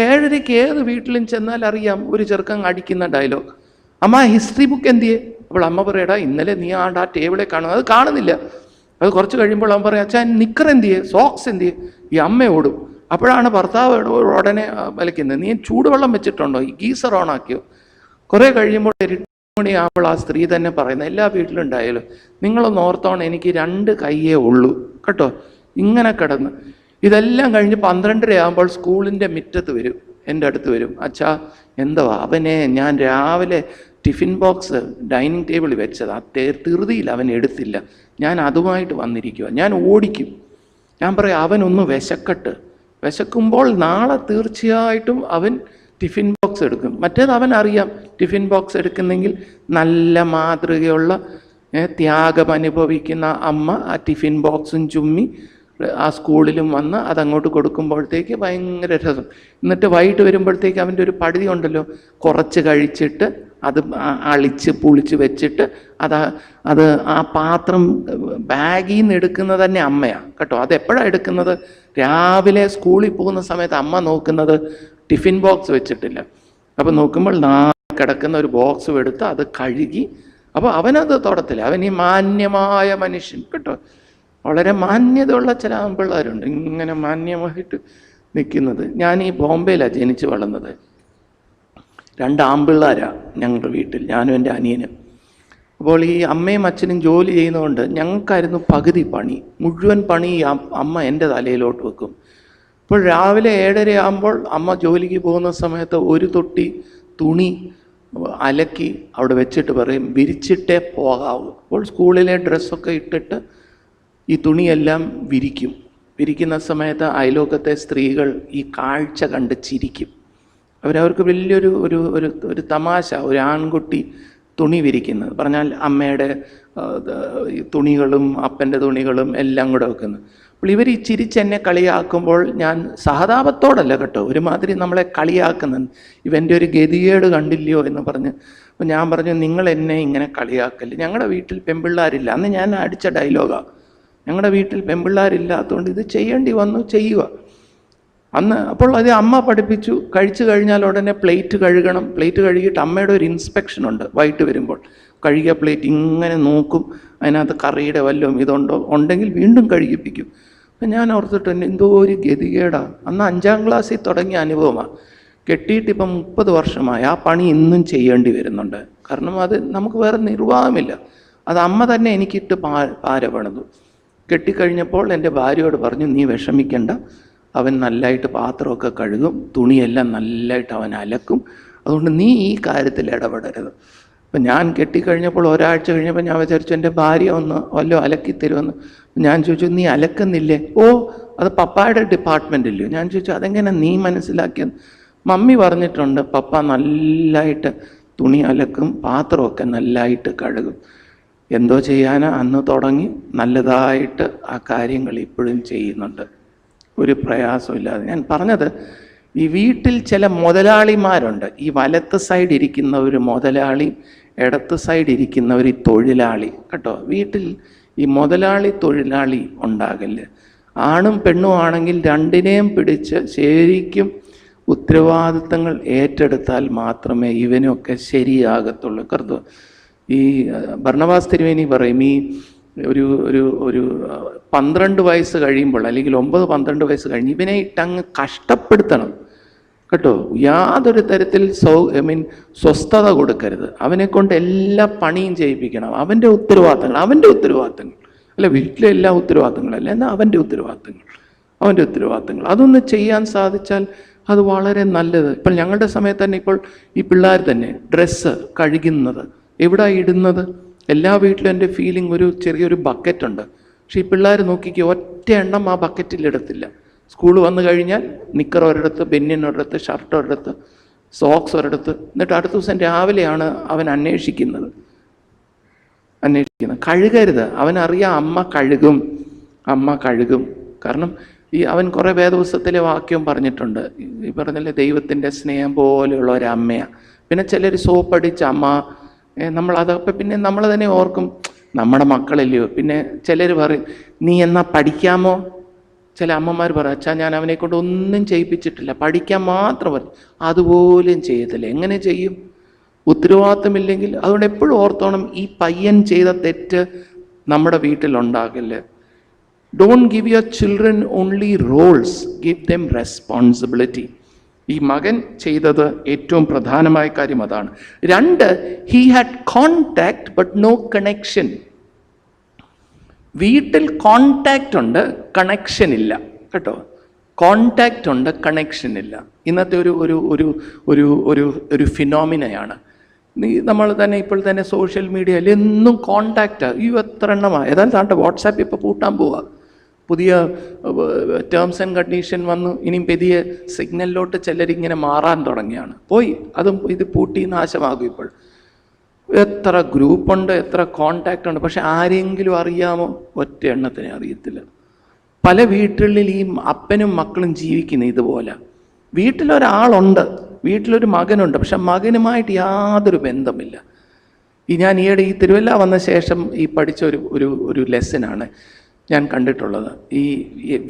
7:30 ഏത് വീട്ടിലും ചെന്നാൽ അറിയാം ഒരു ചെറുക്കൻ അടിക്കുന്ന ഡയലോഗ്, അമ്മ ഹിസ്റ്ററി ബുക്ക് എന്തിയേ? അപ്പോൾ അമ്മ പറയടാ ഇന്നലെ നീ ആ ടേബിളെ കാണുന്നത്, അത് കാണുന്നില്ല. അത് കുറച്ച് കഴിയുമ്പോൾ അവൻ പറയാം, അച്ഛൻ നിക്കർ എന്തിയേ, സോക്സ് എന്തിയേ? ഈ അമ്മ ഓടും. അപ്പോഴാണ് ഭർത്താവ് ഉടനെ വിലക്കുന്നത്, നീ ചൂടുവെള്ളം വെച്ചിട്ടുണ്ടോ, ഈ ഗീസർ ഓണാക്കിയോ? കുറേ കഴിയുമ്പോൾ 8 മണിയാകുമ്പോൾ ആ സ്ത്രീ തന്നെ പറയുന്നത്, എല്ലാ വീട്ടിലും ഉണ്ടായാലും നിങ്ങളൊന്ന് ഓർത്തോണം, എനിക്ക് 2 കൈയേ ഉള്ളൂ കേട്ടോ. ഇങ്ങനെ കിടന്ന് ഇതെല്ലാം കഴിഞ്ഞ് 12:30 ആകുമ്പോൾ സ്കൂളിൻ്റെ മുറ്റത്ത് വരും, എൻ്റെ അടുത്ത് വരും. അച്ഛാ എന്തുവാ? അവനെ ഞാൻ രാവിലെ ടിഫിൻ ബോക്സ് ഡൈനിങ് ടേബിളിൽ വെച്ചത്, ആ ധൃതിയിൽ അവൻ എടുത്തില്ല, ഞാൻ അതുമായിട്ട് വന്നിരിക്കുക, ഞാൻ ഓടിക്കും. ഞാൻ പറയാം അവനൊന്ന് വിശക്കുമ്പോൾ നാളെ തീർച്ചയായിട്ടും അവൻ ടിഫിൻ ബോക്സ് എടുക്കും. മറ്റേത് അവൻ അറിയാം ടിഫിൻ ബോക്സ് എടുക്കുന്നെങ്കിൽ നല്ല മാതൃകയുള്ള ത്യാഗം അനുഭവിക്കുന്ന അമ്മ ആ ടിഫിൻ ബോക്സും ചുമ്മി ആ സ്കൂളിലും വന്ന് അതങ്ങോട്ട് കൊടുക്കുമ്പോഴത്തേക്ക് ഭയങ്കര രസം. എന്നിട്ട് വൈകിട്ട് വരുമ്പോഴത്തേക്ക് അവൻ്റെ ഒരു പടുതി ഉണ്ടല്ലോ, കുറച്ച് കഴിച്ചിട്ട് അത് അളിച്ച് പുളിച്ച് വെച്ചിട്ട് അത് ആ പാത്രം ബാഗിൽ നിന്ന് എടുക്കുന്നത് തന്നെ അമ്മയാണ് കേട്ടോ. അതെപ്പോഴാണ് എടുക്കുന്നത്? രാവിലെ സ്കൂളിൽ പോകുന്ന സമയത്ത് അമ്മ നോക്കുന്നത് ടിഫിൻ ബോക്സ് വെച്ചിട്ടില്ല. അപ്പോൾ നോക്കുമ്പോൾ കിടക്കുന്ന ഒരു ബോക്സും എടുത്ത് അത് കഴുകി. അപ്പോൾ അവനത് തൊടത്തില്ല. അവൻ ഈ മാന്യമായ മനുഷ്യൻ കേട്ടോ. വളരെ മാന്യതയുള്ള ചില ആൺപിള്ളേരുണ്ട് ഇങ്ങനെ മാന്യമായിട്ട് നിൽക്കുന്നത്. ഞാൻ ഈ ബോംബെയിലാണ് ജനിച്ച് വളർന്നത്. 2 ആൺപിള്ളേരാണ് ഞങ്ങളുടെ വീട്ടിൽ, ഞാനും എൻ്റെ അനിയനും. അപ്പോൾ ഈ അമ്മയും അച്ഛനും ജോലി ചെയ്യുന്നതുകൊണ്ട് ഞങ്ങൾക്കായിരുന്നു പകുതി പണി. മുഴുവൻ പണി അമ്മ എൻ്റെ തലയിലോട്ട് വെക്കും. അപ്പോൾ രാവിലെ 7:30 ആകുമ്പോൾ അമ്മ ജോലിക്ക് പോകുന്ന സമയത്ത് ഒരു തൊട്ടി തുണി അലക്കി അവിടെ വെച്ചിട്ട് പറയും വിരിച്ചിട്ടേ പോകാവൂ. അപ്പോൾ സ്കൂളിലെ ഡ്രസ്സൊക്കെ ഇട്ടിട്ട് ഈ തുണിയെല്ലാം വിരിക്കും. വിരിക്കുന്ന സമയത്ത് അയലോക്കത്തെ സ്ത്രീകൾ ഈ കാഴ്ച കണ്ട് ചിരിക്കും. അവർക്ക് വലിയൊരു ഒരു ഒരു ഒരു തമാശ, ഒരു ആൺകുട്ടി തുണി വിരിക്കുന്നത് പറഞ്ഞാൽ അമ്മയുടെ തുണികളും അപ്പൻ്റെ തുണികളും എല്ലാം കൂടെ വെക്കുന്നത്. അപ്പോൾ ഇവർ ഈ ചിരിച്ചെന്നെ കളിയാക്കുമ്പോൾ ഞാൻ സഹതാപത്തോടല്ല കേട്ടോ, ഒരുമാതിരി നമ്മളെ കളിയാക്കുന്നുണ്ട്. ഇവൻ്റെ ഒരു ഗതികേട് കണ്ടില്ലയോ എന്ന് പറഞ്ഞ്. അപ്പോൾ ഞാൻ പറഞ്ഞു, നിങ്ങൾ എന്നെ ഇങ്ങനെ കളിയാക്കല്ലേ, ഞങ്ങളുടെ വീട്ടിൽ പെൺപിള്ളാരില്ല. അന്ന് ഞാൻ അടിച്ച ഡയലോഗാണ്, ഞങ്ങളുടെ വീട്ടിൽ പെൺപിള്ളാരില്ലാത്തതുകൊണ്ട് ഇത് ചെയ്യേണ്ടി വന്നു, ചെയ്യുക അന്ന്. അപ്പോൾ അത് അമ്മ പഠിപ്പിച്ചു. കഴിച്ചു കഴിഞ്ഞാൽ ഉടനെ പ്ലേറ്റ് കഴുകണം. പ്ലേറ്റ് കഴുകിയിട്ട് അമ്മയുടെ ഒരു ഇൻസ്പെക്ഷൻ ഉണ്ട്. വൈകിട്ട് വരുമ്പോൾ കഴുകിയ പ്ലേറ്റ് ഇങ്ങനെ നോക്കും, അതിനകത്ത് കറിയുടെ വല്ലതും ഇതുണ്ടോ, ഉണ്ടെങ്കിൽ വീണ്ടും കഴുകിപ്പിക്കും. അപ്പം ഞാൻ ഓർത്തിട്ട് എന്തോ ഒരു ഗതികേടാണ്. അന്ന് 5ാം ക്ലാസ്സിൽ തുടങ്ങിയ അനുഭവമാണ്. കെട്ടിയിട്ടിപ്പം 30 വർഷമായി ആ പണി ഇന്നും ചെയ്യേണ്ടി വരുന്നുണ്ട്. കാരണം അത് നമുക്ക് വേറെ നിർവാഹമില്ല. അത് അമ്മ തന്നെ എനിക്കിട്ട് പാര പണിതു. കെട്ടിക്കഴിഞ്ഞപ്പോൾ എൻ്റെ ഭാര്യയോട് പറഞ്ഞു, നീ വിഷമിക്കണ്ട, അവൻ നല്ലതായിട്ട് പാത്രമൊക്കെ കഴുകും, തുണിയെല്ലാം നല്ലതായിട്ട് അവൻ അലക്കും, അതുകൊണ്ട് നീ ഈ കാര്യത്തിൽ ഇടപെടരുത്. അപ്പം ഞാൻ കെട്ടിക്കഴിഞ്ഞപ്പോൾ ഒരാഴ്ച കഴിഞ്ഞപ്പോൾ ഞാൻ വിചാരിച്ചു എൻ്റെ ഭാര്യ ഒന്ന് വല്ലതും അലക്കി തരുമെന്ന്. ഞാൻ ചോദിച്ചു, നീ അലക്കുന്നില്ലേ? ഓ, അത് പപ്പായുടെ ഡിപ്പാർട്ട്മെൻറ്റില്ലയോ? ഞാൻ ചോദിച്ചു, അതെങ്ങനെ നീ മനസ്സിലാക്കിയത്? മമ്മി പറഞ്ഞിട്ടുണ്ട് പപ്പ നല്ലതായിട്ട് തുണി അലക്കും, പാത്രമൊക്കെ നല്ലതായിട്ട് കഴുകും. എന്തോ ചെയ്യാനാ, അന്ന് തുടങ്ങി നല്ലതായിട്ട് ആ കാര്യങ്ങൾ ഇപ്പോഴും ചെയ്യുന്നുണ്ട്, ഒരു പ്രയാസമില്ലാതെ. ഞാൻ പറഞ്ഞത്, ഈ വീട്ടിൽ ചില മുതലാളിമാരുണ്ട്. ഈ വലത്ത് സൈഡ് ഇരിക്കുന്ന ഒരു മുതലാളി, ഇടത്ത് സൈഡ് ഇരിക്കുന്ന ഒരു തൊഴിലാളി കേട്ടോ. വീട്ടിൽ ഈ മുതലാളി തൊഴിലാളി ഉണ്ടാകില്ല. ആണും പെണ്ണും ആണെങ്കിൽ രണ്ടിനെയും പിടിച്ച് ശരിക്കും ഉത്തരവാദിത്തങ്ങൾ ഏറ്റെടുത്താൽ മാത്രമേ ഇവനൊക്കെ ശരിയാകത്തുള്ളൂ. കറുത്തു ഈ ഭർണവാസ് തിരുവേനി പറയും, ഈ ഒരു ഒരു ഒരു 12 വയസ്സ് കഴിയുമ്പോൾ, അല്ലെങ്കിൽ 9-12 വയസ്സ് കഴിഞ്ഞ് ഇവനെ ഇട്ടങ്ങ് കഷ്ടപ്പെടുത്തണം കേട്ടോ. യാതൊരു തരത്തിൽ സ്വസ്ഥത കൊടുക്കരുത്. അവനെ കൊണ്ട് എല്ലാ പണിയും ചെയ്യിപ്പിക്കണം. അവൻ്റെ ഉത്തരവാദിത്തങ്ങൾ അല്ല, വീട്ടിലെ എല്ലാ ഉത്തരവാദിത്തങ്ങളല്ല, എന്നാൽ അവൻ്റെ ഉത്തരവാദിത്തങ്ങൾ അതൊന്ന് ചെയ്യാൻ സാധിച്ചാൽ അത് വളരെ നല്ലത്. ഇപ്പോൾ ഞങ്ങളുടെ സമയത്ത് തന്നെ, ഇപ്പോൾ ഈ പിള്ളേർ തന്നെ ഡ്രസ്സ് കഴുകുന്നത് എവിടെ ഇടുന്നത്? എല്ലാ വീട്ടിലും എൻ്റെ ഫീലിംഗ് ഒരു ചെറിയൊരു ബക്കറ്റുണ്ട്. പക്ഷേ ഈ പിള്ളേർ നോക്കിക്ക് ഒറ്റ എണ്ണം ആ ബക്കറ്റിൽ ഇടത്തില്ല. സ്കൂൾ വന്നു കഴിഞ്ഞാൽ നിക്കർ ഒരിടത്ത്, ബെന്നിൻ ഒരിടത്ത്, ഷർട്ട് ഒരിടത്ത്, സോക്സ് ഒരിടത്ത്. എന്നിട്ട് അടുത്ത ദിവസം രാവിലെയാണ് അവൻ അന്വേഷിക്കുന്നത്. കഴുകരുത്. അവനറിയാം അമ്മ കഴുകും. കാരണം അവൻ കുറേ വേദപുസ്തകത്തിലെ വാക്യം പറഞ്ഞിട്ടുണ്ട്. ഈ പറഞ്ഞല്ലേ, ദൈവത്തിൻ്റെ സ്നേഹം പോലെയുള്ള ഒരമ്മയാണ്. പിന്നെ ചിലർ സോപ്പടിച്ച അമ്മ, നമ്മളതൊക്കെ പിന്നെ നമ്മൾ തന്നെ ഓർക്കും, നമ്മുടെ മക്കളല്ലയോ. പിന്നെ ചിലർ പറയും, നീ എന്നാ പഠിക്കാമോ? ചില അമ്മമാർ പറയും, അച്ഛാ ഞാൻ അവനെ കൊണ്ട് ഒന്നും ചെയ്യിപ്പിച്ചിട്ടില്ല, പഠിക്കാൻ മാത്രം പറയും. അതുപോലും ചെയ്യത്തില്ല. എങ്ങനെ ചെയ്യും? ഉത്തരവാദിത്തമില്ലെങ്കിൽ. അതുകൊണ്ട് എപ്പോഴും ഓർത്തോണം, ഈ പയ്യൻ ചെയ്ത തെറ്റ് നമ്മുടെ വീട്ടിലുണ്ടാകില്ല. Don't give your children only roles, give them responsibility. ഈ മകൻ ചെയ്തത് ഏറ്റവും പ്രധാനമായ കാര്യം അതാണ്. 2, he had contact but no connection. വീട്ടിൽ കോണ്ടാക്റ്റ് ഉണ്ട്, കണക്ഷൻ ഇല്ല കേട്ടോ. കോണ്ടാക്റ്റ് ഉണ്ട്, കണക്ഷൻ ഇല്ല. ഇന്നത്തെ ഒരു ഒരു ഒരു ഒരു ഒരു ഒരു ഫിനോമിനയാണ്. നമ്മൾ തന്നെ ഇപ്പോൾ തന്നെ സോഷ്യൽ മീഡിയയിൽ എന്നും കോണ്ടാക്റ്റാണ്. എത്ര എണ്ണമാണ്. ഏതായാലും താണ്ട വാട്സാപ്പ് ഇപ്പോൾ പൂട്ടാൻ പോവുക. പുതിയ ടേംസ് ആൻഡ് കണ്ടീഷൻ വന്നു. ഇനിയും പുതിയ സിഗ്നലിലോട്ട് ചിലരിങ്ങനെ മാറാൻ തുടങ്ങിയാണ്. പോയി അതും ഇത് പൂട്ടി നാശമാകും. ഇപ്പോൾ എത്ര ഗ്രൂപ്പുണ്ട്, എത്ര കോണ്ടാക്റ്റ് ഉണ്ട്. പക്ഷെ ആരെങ്കിലും അറിയാമോ? ഒറ്റ എണ്ണത്തിനെ അറിയത്തില്ല. പല വീട്ടുകളിൽ ഈ അപ്പനും മക്കളും ജീവിക്കുന്ന ഇതുപോലെ. വീട്ടിലൊരാളുണ്ട്, വീട്ടിലൊരു മകനുണ്ട്, പക്ഷെ മകനുമായിട്ട് യാതൊരു ബന്ധമില്ല. ഞാൻ ഈയിടെ ഈ തിരുവല്ല വന്ന ശേഷം ഈ പഠിച്ച ഒരു ലെസനാണ് ഞാൻ കണ്ടിട്ടുള്ളത്. ഈ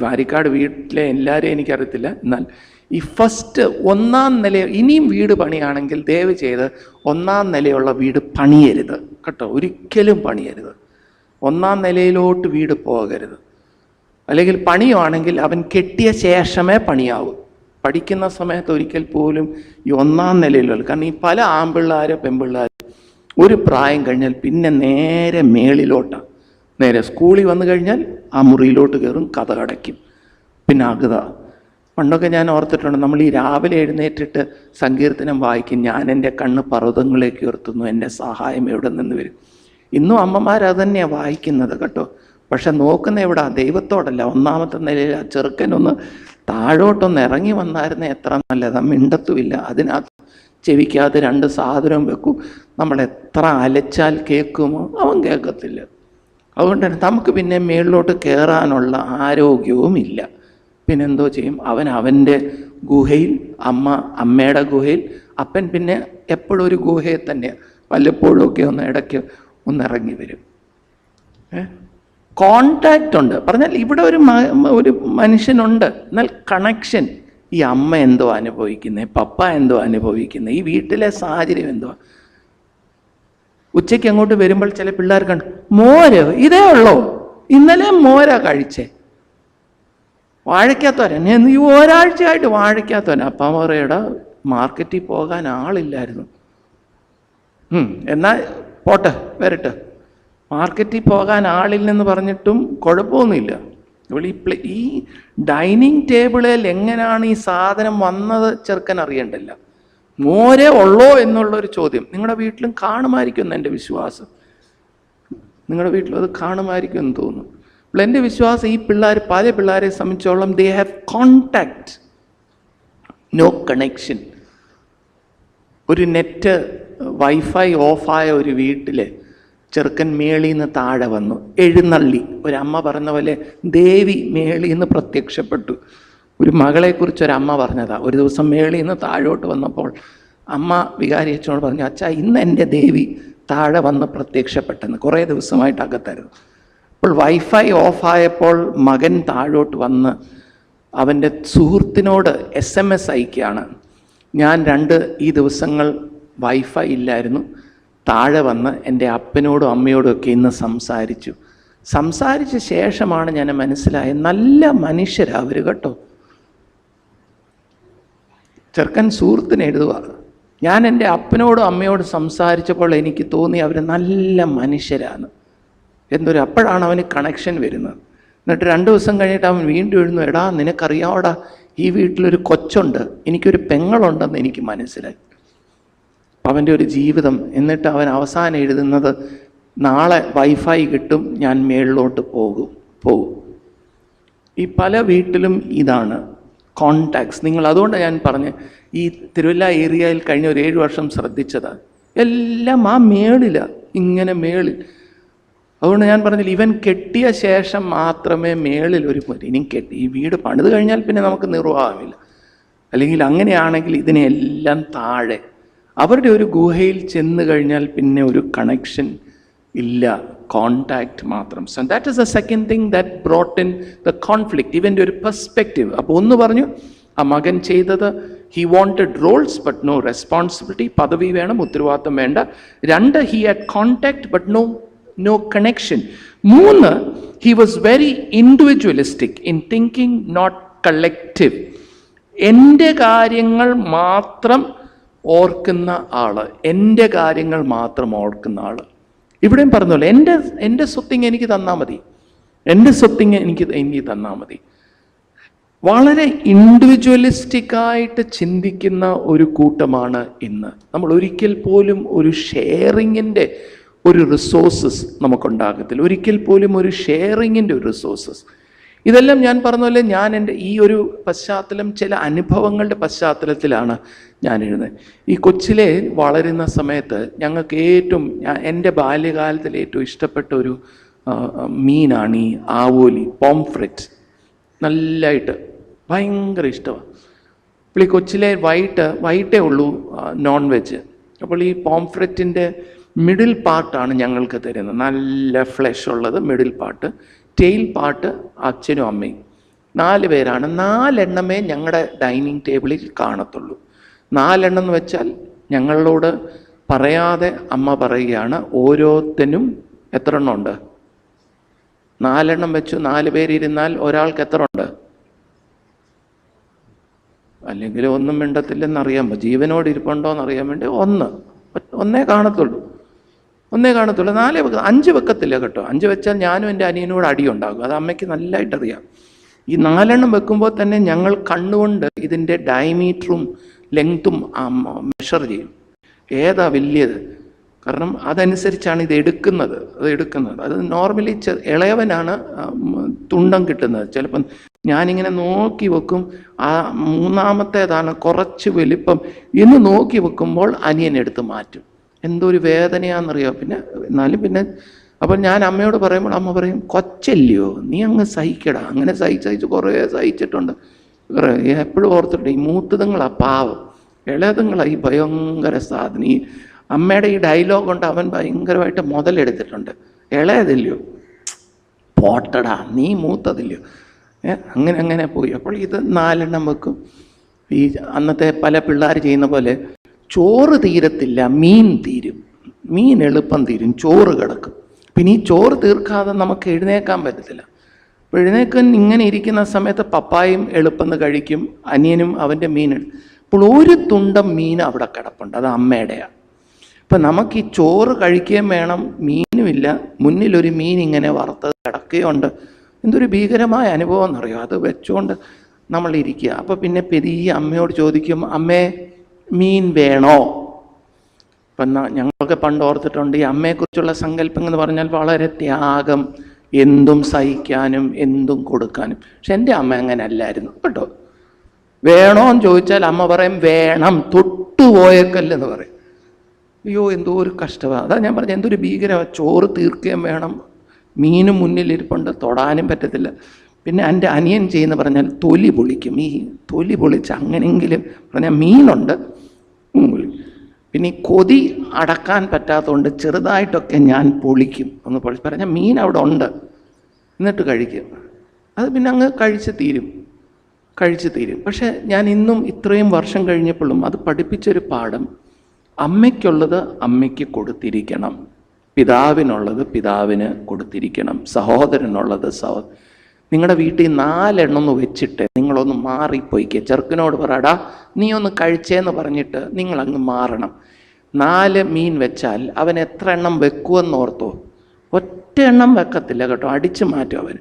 വാരിക്കാട് വീട്ടിലെ എല്ലാവരെയും എനിക്കറിയത്തില്ല, എന്നാൽ ഈ ഫസ്റ്റ് 1ാം നില, ഇനിയും വീട് പണിയാണെങ്കിൽ ദയവ് ചെയ്ത് 1ാം നിലയുള്ള വീട് പണിയരുത് കേട്ടോ, ഒരിക്കലും പണിയരുത്. 1ാം നിലയിലോട്ട് വീട് പോകരുത്. അല്ലെങ്കിൽ പണിയുവാണെങ്കിൽ അവൻ കെട്ടിയ ശേഷമേ പണിയാവൂ. പഠിക്കുന്ന സമയത്ത് ഒരിക്കൽ പോലും ഈ 1ാം നിലയിലുള്ള, കാരണം ഈ പല ആൺപിള്ളേരോ പെൺപിള്ളേരോ ഒരു പ്രായം കഴിഞ്ഞാൽ പിന്നെ നേരെ മേളിലോട്ടാണ്, നേരെ സ്കൂളിൽ വന്നു കഴിഞ്ഞാൽ ആ മുറിയിലോട്ട് കയറും, കഥ കടയ്ക്കും, പിന്നെ അകത. പണ്ടൊക്കെ ഞാൻ ഓർത്തിട്ടുണ്ട്, നമ്മൾ ഈ രാവിലെ എഴുന്നേറ്റിട്ട് സങ്കീർത്തനം വായിക്കും, ഞാൻ എൻ്റെ കണ്ണ് പർവ്വതങ്ങളിലേക്ക് ഉയർത്തുന്നു, എൻ്റെ സഹായം എവിടെ നിന്ന് വരും. ഇന്നും അമ്മമാർ അത് തന്നെയാണ് വായിക്കുന്നത് കേട്ടോ. പക്ഷെ നോക്കുന്ന എവിടെ? ദൈവത്തോടല്ല. 1ാമത്തെ നിലയിൽ ആ ചെറുക്കനൊന്ന് താഴോട്ടൊന്ന് ഇറങ്ങി വന്നായിരുന്നേ എത്ര നല്ലതാണ്. മിണ്ടത്തുമില്ല, അതിനകത്ത് ചെവിക്കകത്ത് 2 സാധനവും വെക്കും. നമ്മൾ എത്ര അലച്ചാൽ കേൾക്കുമോ? അവൻ കേൾക്കത്തില്ല. അതുകൊണ്ട് തന്നെ നമുക്ക് പിന്നെ മേളിലോട്ട് കയറാനുള്ള ആരോഗ്യവും ഇല്ല. പിന്നെന്തോ ചെയ്യും? അവൻ അവൻ്റെ ഗുഹയിൽ, അമ്മയുടെ ഗുഹയിൽ, അപ്പൻ പിന്നെ എപ്പോഴും ഒരു ഗുഹയിൽ തന്നെ, വല്ലപ്പോഴും ഒക്കെ ഇടയ്ക്ക് ഒന്നിറങ്ങി വരും. കോണ്ടാക്റ്റ് ഉണ്ട്. പറഞ്ഞാൽ ഇവിടെ ഒരു മനുഷ്യനുണ്ട്, എന്നാൽ കണക്ഷൻ. ഈ അമ്മ എന്തോ അനുഭവിക്കുന്നത്, പപ്പ എന്തോ അനുഭവിക്കുന്നത്, ഈ വീട്ടിലെ സാഹചര്യം എന്തോ. ഉച്ചയ്ക്ക് അങ്ങോട്ട് വരുമ്പോൾ ചില പിള്ളേർ കണ്ടു, മോര് ഇതേ ഉള്ളോ, ഇന്നലെ മോരാ കഴിച്ചേ, വാഴയ്ക്കാത്തോരൻ, ഈ ഒരാഴ്ചയായിട്ട് വാഴയ്ക്കാത്തോരൻ. അപ്പം പറയടാ, മാർക്കറ്റിൽ പോകാൻ ആളില്ലായിരുന്നു. എന്നാൽ പോട്ടെ വരട്ടെ, മാർക്കറ്റിൽ പോകാൻ ആളില്ലെന്ന് പറഞ്ഞിട്ടും കുഴപ്പമൊന്നുമില്ല. ഈ ഡൈനിങ് ടേബിളിൽ എങ്ങനെയാണ് ഈ സാധനം വന്നത് ചെറുക്കൻ അറിയണ്ടല്ല. മോരേ ഉള്ളോ എന്നുള്ളൊരു ചോദ്യം നിങ്ങളുടെ വീട്ടിലും കാണുമായിരിക്കും എന്ന് എൻ്റെ വിശ്വാസം. നിങ്ങളുടെ വീട്ടിലും അത് കാണുമായിരിക്കും എന്ന് തോന്നുന്നു. അപ്പോൾ എൻ്റെ വിശ്വാസം ഈ പല പിള്ളേരെ സംബന്ധിച്ചോളം they have contact, no connection. ഒരു നെറ്റ് വൈഫൈ ഓഫായ ഒരു വീട്ടിൽ ചെറുക്കൻ മേളിൽ നിന്ന് താഴെ വന്നു, എഴുന്നള്ളി. ഒരമ്മ പറഞ്ഞ പോലെ ദേവി മേളിൽ നിന്ന് പ്രത്യക്ഷപ്പെട്ടു. ഒരു മകളെക്കുറിച്ച് ഒരമ്മ പറഞ്ഞതാ. ഒരു ദിവസം മേളിൽ നിന്ന് താഴോട്ട് വന്നപ്പോൾ അമ്മ വികാരി അച്ഛനോട് പറഞ്ഞു, അച്ഛാ ഇന്ന് എൻ്റെ ദേവി താഴെ വന്ന് പ്രത്യക്ഷപ്പെട്ടെന്ന്. കുറേ ദിവസമായിട്ട് അകത്തായിരുന്നു. അപ്പോൾ വൈഫൈ ഓഫായപ്പോൾ മകൻ താഴോട്ട് വന്ന് അവൻ്റെ സുഹൃത്തിനോട് SMS അയക്കുകയാണ്, ഞാൻ ഈ ദിവസങ്ങൾ വൈഫൈ ഇല്ലായിരുന്നു, താഴെ വന്ന് എൻ്റെ അപ്പനോടും അമ്മയോടും ഒക്കെ ഇന്ന് സംസാരിച്ച ശേഷമാണ് ഞാൻ മനസ്സിലായത്, നല്ല മനുഷ്യരാ അവർ കേട്ടോ. ചെറുക്കൻ സുഹൃത്തിന് എഴുതുക, ഞാൻ എൻ്റെ അപ്പനോടും അമ്മയോടും സംസാരിച്ചപ്പോൾ എനിക്ക് തോന്നി അവർ നല്ല മനുഷ്യരാണ്. അപ്പോഴാണ് അവന് കണക്ഷൻ വരുന്നത്. എന്നിട്ട് 2 ദിവസം കഴിഞ്ഞിട്ട് അവൻ വീണ്ടും എഴുതുന്നു, എടാ നിനക്കറിയാവടാ ഈ വീട്ടിലൊരു കൊച്ചുണ്ട്, എനിക്കൊരു പെങ്ങളുണ്ടെന്ന് എനിക്ക് മനസ്സിലായി. അവൻ്റെ ഒരു ജീവിതം. എന്നിട്ട് അവൻ അവസാനം എഴുതുന്നത്, നാളെ വൈഫൈ കിട്ടും, ഞാൻ മേളിലോട്ട് പോകും. ഈ പല വീട്ടിലും ഇതാണ് കോണ്ടാക്ട്സ്. അതുകൊണ്ട് ഞാൻ പറഞ്ഞ് ഈ തിരുവല്ല ഏരിയയിൽ കഴിഞ്ഞ ഒരു 7 വർഷം ശ്രദ്ധിച്ചതാണ്, എല്ലാം ആ മേളിലാണ്, ഇങ്ങനെ മേളിൽ. അതുകൊണ്ട് ഞാൻ പറഞ്ഞില്ല, ഇവൻ കെട്ടിയ ശേഷം മാത്രമേ മേളിൽ ഒരു ഇനി ഈ വീട് പണിത് കഴിഞ്ഞാൽ പിന്നെ നമുക്ക് നിർവാഹമില്ല. അല്ലെങ്കിൽ അങ്ങനെയാണെങ്കിൽ ഇതിനെല്ലാം താഴെ അവരുടെ ഒരു ഗുഹയിൽ ചെന്ന് കഴിഞ്ഞാൽ പിന്നെ ഒരു കണക്ഷൻ ഇല്ല, കോണ്ടാക്ട് മാത്രം. So that is the second thing that brought in the conflict, ഇവൻ്റെ ഒരു പെർസ്പെക്റ്റീവ്. അപ്പോൾ ഒന്ന് പറഞ്ഞു, ആ മകൻ ചെയ്തത് he wanted roles but no responsibility, പദവി വേണം, ഉത്തരവാദിത്വം വേണ്ട. 2, he had contact but no connection. 3, he was very individualistic in thinking, not collective. എൻ്റെ കാര്യങ്ങൾ മാത്രം ഓർക്കുന്ന ആള്, എൻ്റെ കാര്യങ്ങൾ മാത്രം ഓർക്കുന്ന ആള്. ഇവിടെയും പറഞ്ഞല്ലോ, എൻ്റെ സ്വത്തിങ് എനിക്ക് തന്നാൽ മതി, എൻ്റെ സ്വത്തിങ് എനിക്ക് തന്നാൽ മതി. വളരെ ഇൻഡിവിജ്വലിസ്റ്റിക്കായിട്ട് ചിന്തിക്കുന്ന ഒരു കൂട്ടമാണ് ഇന്ന്. നമ്മൾ ഒരിക്കൽ പോലും ഒരു ഷെയറിങ്ങിൻ്റെ ഒരു റിസോഴ്സസ് നമുക്കുണ്ടാകത്തില്ല, ഒരിക്കൽ പോലും ഒരു ഷെയറിങ്ങിൻ്റെ ഒരു റിസോഴ്സസ്. ഇതെല്ലാം ഞാൻ പറഞ്ഞ പോലെ ഞാൻ എൻ്റെ ഈ ഒരു പശ്ചാത്തലം, ചില അനുഭവങ്ങളുടെ പശ്ചാത്തലത്തിലാണ് ഞാൻ എഴുതുന്നത്. ഈ കൊച്ചിലെ വളരുന്ന സമയത്ത് ഞങ്ങൾക്ക് എൻ്റെ ബാല്യകാലത്തിൽ ഏറ്റവും ഇഷ്ടപ്പെട്ട ഒരു മീനാണ് ഈ ആവോലി, പോംഫ്രെറ്റ്. നല്ലതായിട്ട്, ഭയങ്കര ഇഷ്ടമാണ്. അപ്പോൾ ഈ കൊച്ചിലെ വൈകിട്ടേ ഉള്ളൂ നോൺ വെജ്. അപ്പോൾ ഈ പോംഫ്രെറ്റിൻ്റെ മിഡിൽ പാർട്ടാണ് ഞങ്ങൾക്ക് തരുന്നത്, നല്ല ഫ്ലഷ് ഉള്ളത് മിഡിൽ പാർട്ട്. ടെയിൽ പാർട്ട് അച്ഛനും അമ്മയും, 4 പേരാണ്. 4 എണ്ണമേ ഞങ്ങളുടെ ഡൈനിങ് ടേബിളിൽ കാണത്തുള്ളൂ. 4 എണ്ണം എന്ന് വെച്ചാൽ ഞങ്ങളോട് പറയാതെ അമ്മ പറയുകയാണ്, ഓരോരുത്തരും എത്ര എണ്ണം ഉണ്ട്? 4 എണ്ണം വെച്ചു 4 പേരിരുന്നാൽ ഒരാൾക്ക് എത്ര ഉണ്ട്? അല്ലെങ്കിൽ ഒന്നും മിണ്ടത്തില്ലെന്നറിയാൻ, ജീവനോട് ഇരിപ്പുണ്ടോയെന്ന് അറിയാൻ വേണ്ടി ഒന്നേ കാണത്തുള്ളൂ. 5 വെക്കത്തില്ല കേട്ടോ. 5 വെച്ചാൽ ഞാനും എൻ്റെ അനിയനോട് അടിയുണ്ടാകും. അത് അമ്മയ്ക്ക് നല്ലതായിട്ടറിയാം. ഈ 4 എണ്ണം വെക്കുമ്പോൾ തന്നെ ഞങ്ങൾ കണ്ണുകൊണ്ട് ഇതിൻ്റെ ഡയമീറ്ററും ലെങ്ത്തും മെഷർ ചെയ്യും, ഏതാ വലിയത്. കാരണം അതനുസരിച്ചാണ് ഇത് എടുക്കുന്നത്. അത് നോർമലി ഇളയവനാണ് തുണ്ടം കിട്ടുന്നത്. ചിലപ്പം ഞാനിങ്ങനെ നോക്കി വെക്കും, ആ 3ാമത്തേതാണ് കുറച്ച് വലിപ്പം എന്ന് നോക്കി വെക്കുമ്പോൾ അനിയൻ എടുത്ത് മാറ്റും. എന്തോ ഒരു വേദനയാണെന്നറിയാം. പിന്നെ അപ്പോൾ ഞാൻ അമ്മയോട് പറയുമ്പോൾ അമ്മ പറയും, കൊച്ചല്ലയോ നീ അങ്ങ് സഹിക്കടാ. അങ്ങനെ സഹിച്ച് കുറേ സഹിച്ചിട്ടുണ്ട്. എപ്പോഴും ഓർത്തിട്ടുണ്ട്, ഈ മൂത്തതുങ്ങളാ പാവം, ഇളയതുങ്ങളാ ഈ ഭയങ്കര സാധനം. ഈ അമ്മയുടെ ഈ ഡയലോഗ് കൊണ്ട് അവൻ ഭയങ്കരമായിട്ട് മുതലെടുത്തിട്ടുണ്ട്. ഇളയതല്ലയോ, പോട്ടടാ നീ മൂത്തതില്ലയോ, അങ്ങനെ പോയി. അപ്പോൾ ഇത് 4 എണ്ണം വെക്കും. ഈ അന്നത്തെ പല പിള്ളേർ ചെയ്യുന്ന പോലെ ചോറ് തീരത്തില്ല, മീൻ തീരും. മീൻ എളുപ്പം തീരും, ചോറ് കിടക്കും. പിന്നെ ഈ ചോറ് തീർക്കാതെ നമുക്ക് എഴുന്നേക്കാൻ പറ്റത്തില്ല. അപ്പോൾ എഴുന്നേക്കാൻ ഇങ്ങനെ ഇരിക്കുന്ന സമയത്ത് പപ്പായും എളുപ്പം കഴിക്കും, അനിയനും അവൻ്റെ മീൻ. അപ്പോൾ ഒരു തുണ്ടം മീൻ അവിടെ കിടപ്പുണ്ട്, അത് അമ്മയുടെയാണ്. അപ്പം നമുക്ക് ഈ ചോറ് കഴിക്കുകയും വേണം, മീനുമില്ല, മുന്നിലൊരു മീൻ ഇങ്ങനെ വറുത്തത് കിടക്കുകയുണ്ട്. എന്തൊരു ഭീകരമായ അനുഭവം എന്നറിയോ. അത് വെച്ചുകൊണ്ട് നമ്മളിരിക്കുക. അപ്പോൾ പിന്നെ പെരിയ അമ്മയോട് ചോദിക്കും, അമ്മേ മീൻ വേണോ? അപ്പം ഞങ്ങളൊക്കെ പണ്ട് ഓർത്തിട്ടുണ്ട്, ഈ അമ്മയെക്കുറിച്ചുള്ള സങ്കല്പം എന്ന് പറഞ്ഞാൽ വളരെ ത്യാഗം, എന്തും സഹിക്കാനും എന്തും കൊടുക്കാനും. പക്ഷെ എൻ്റെ അമ്മ അങ്ങനെ അല്ലായിരുന്നു കേട്ടോ. വേണോന്ന് ചോദിച്ചാൽ അമ്മ പറയും വേണം, തൊട്ടുപോയേക്കല്ലെന്ന് പറയും. അയ്യോ എന്തോ ഒരു കഷ്ടമാണ്. അതാ ഞാൻ പറഞ്ഞത്, എന്തൊരു ഭീകരമാണ്. ചോറ് തീർക്കുകയും വേണം, മീനും മുന്നിലിരിപ്പുണ്ട്, തൊടാനും പറ്റത്തില്ല. പിന്നെ എൻ്റെ അനിയൻ ചെയ്യുന്ന പറഞ്ഞാൽ തൊലി പൊളിക്കും. ഈ തൊലി പൊളിച്ച് അങ്ങനെയെങ്കിലും പറഞ്ഞാൽ മീനുണ്ട്, പിന്നെ ഈ കൊതി അടക്കാൻ പറ്റാത്തതുകൊണ്ട് ചെറുതായിട്ടൊക്കെ ഞാൻ പൊളിക്കും. ഒന്ന് പൊളിച്ച് പറഞ്ഞാൽ മീൻ അവിടെ ഉണ്ട്, എന്നിട്ട് കഴിക്കും. അത് പിന്നെ അങ്ങ് കഴിച്ച് തീരും. പക്ഷെ ഞാൻ ഇന്നും ഇത്രയും വർഷം കഴിഞ്ഞപ്പോഴും അത് പഠിപ്പിച്ചൊരു പാഠം, അമ്മയ്ക്കുള്ളത് അമ്മയ്ക്ക് കൊടുത്തിരിക്കണം, പിതാവിനുള്ളത് പിതാവിന് കൊടുത്തിരിക്കണം, സഹോദരനുള്ളത് നിങ്ങളുടെ വീട്ടിൽ 4 എണ്ണം ഒന്ന് വെച്ചിട്ട് നിങ്ങളൊന്ന് മാറിപ്പോയിക്കുക. ചെറുക്കനോട് പറയടാ നീ ഒന്ന് കഴിച്ചേന്ന് പറഞ്ഞിട്ട് നിങ്ങളങ്ങ് മാറണം. 4 മീൻ വെച്ചാൽ അവൻ എത്ര എണ്ണം വെക്കുമെന്നോർത്തോ? ഒറ്റ എണ്ണം വെക്കത്തില്ല കേട്ടോ, അടിച്ചു മാറ്റും അവൻ.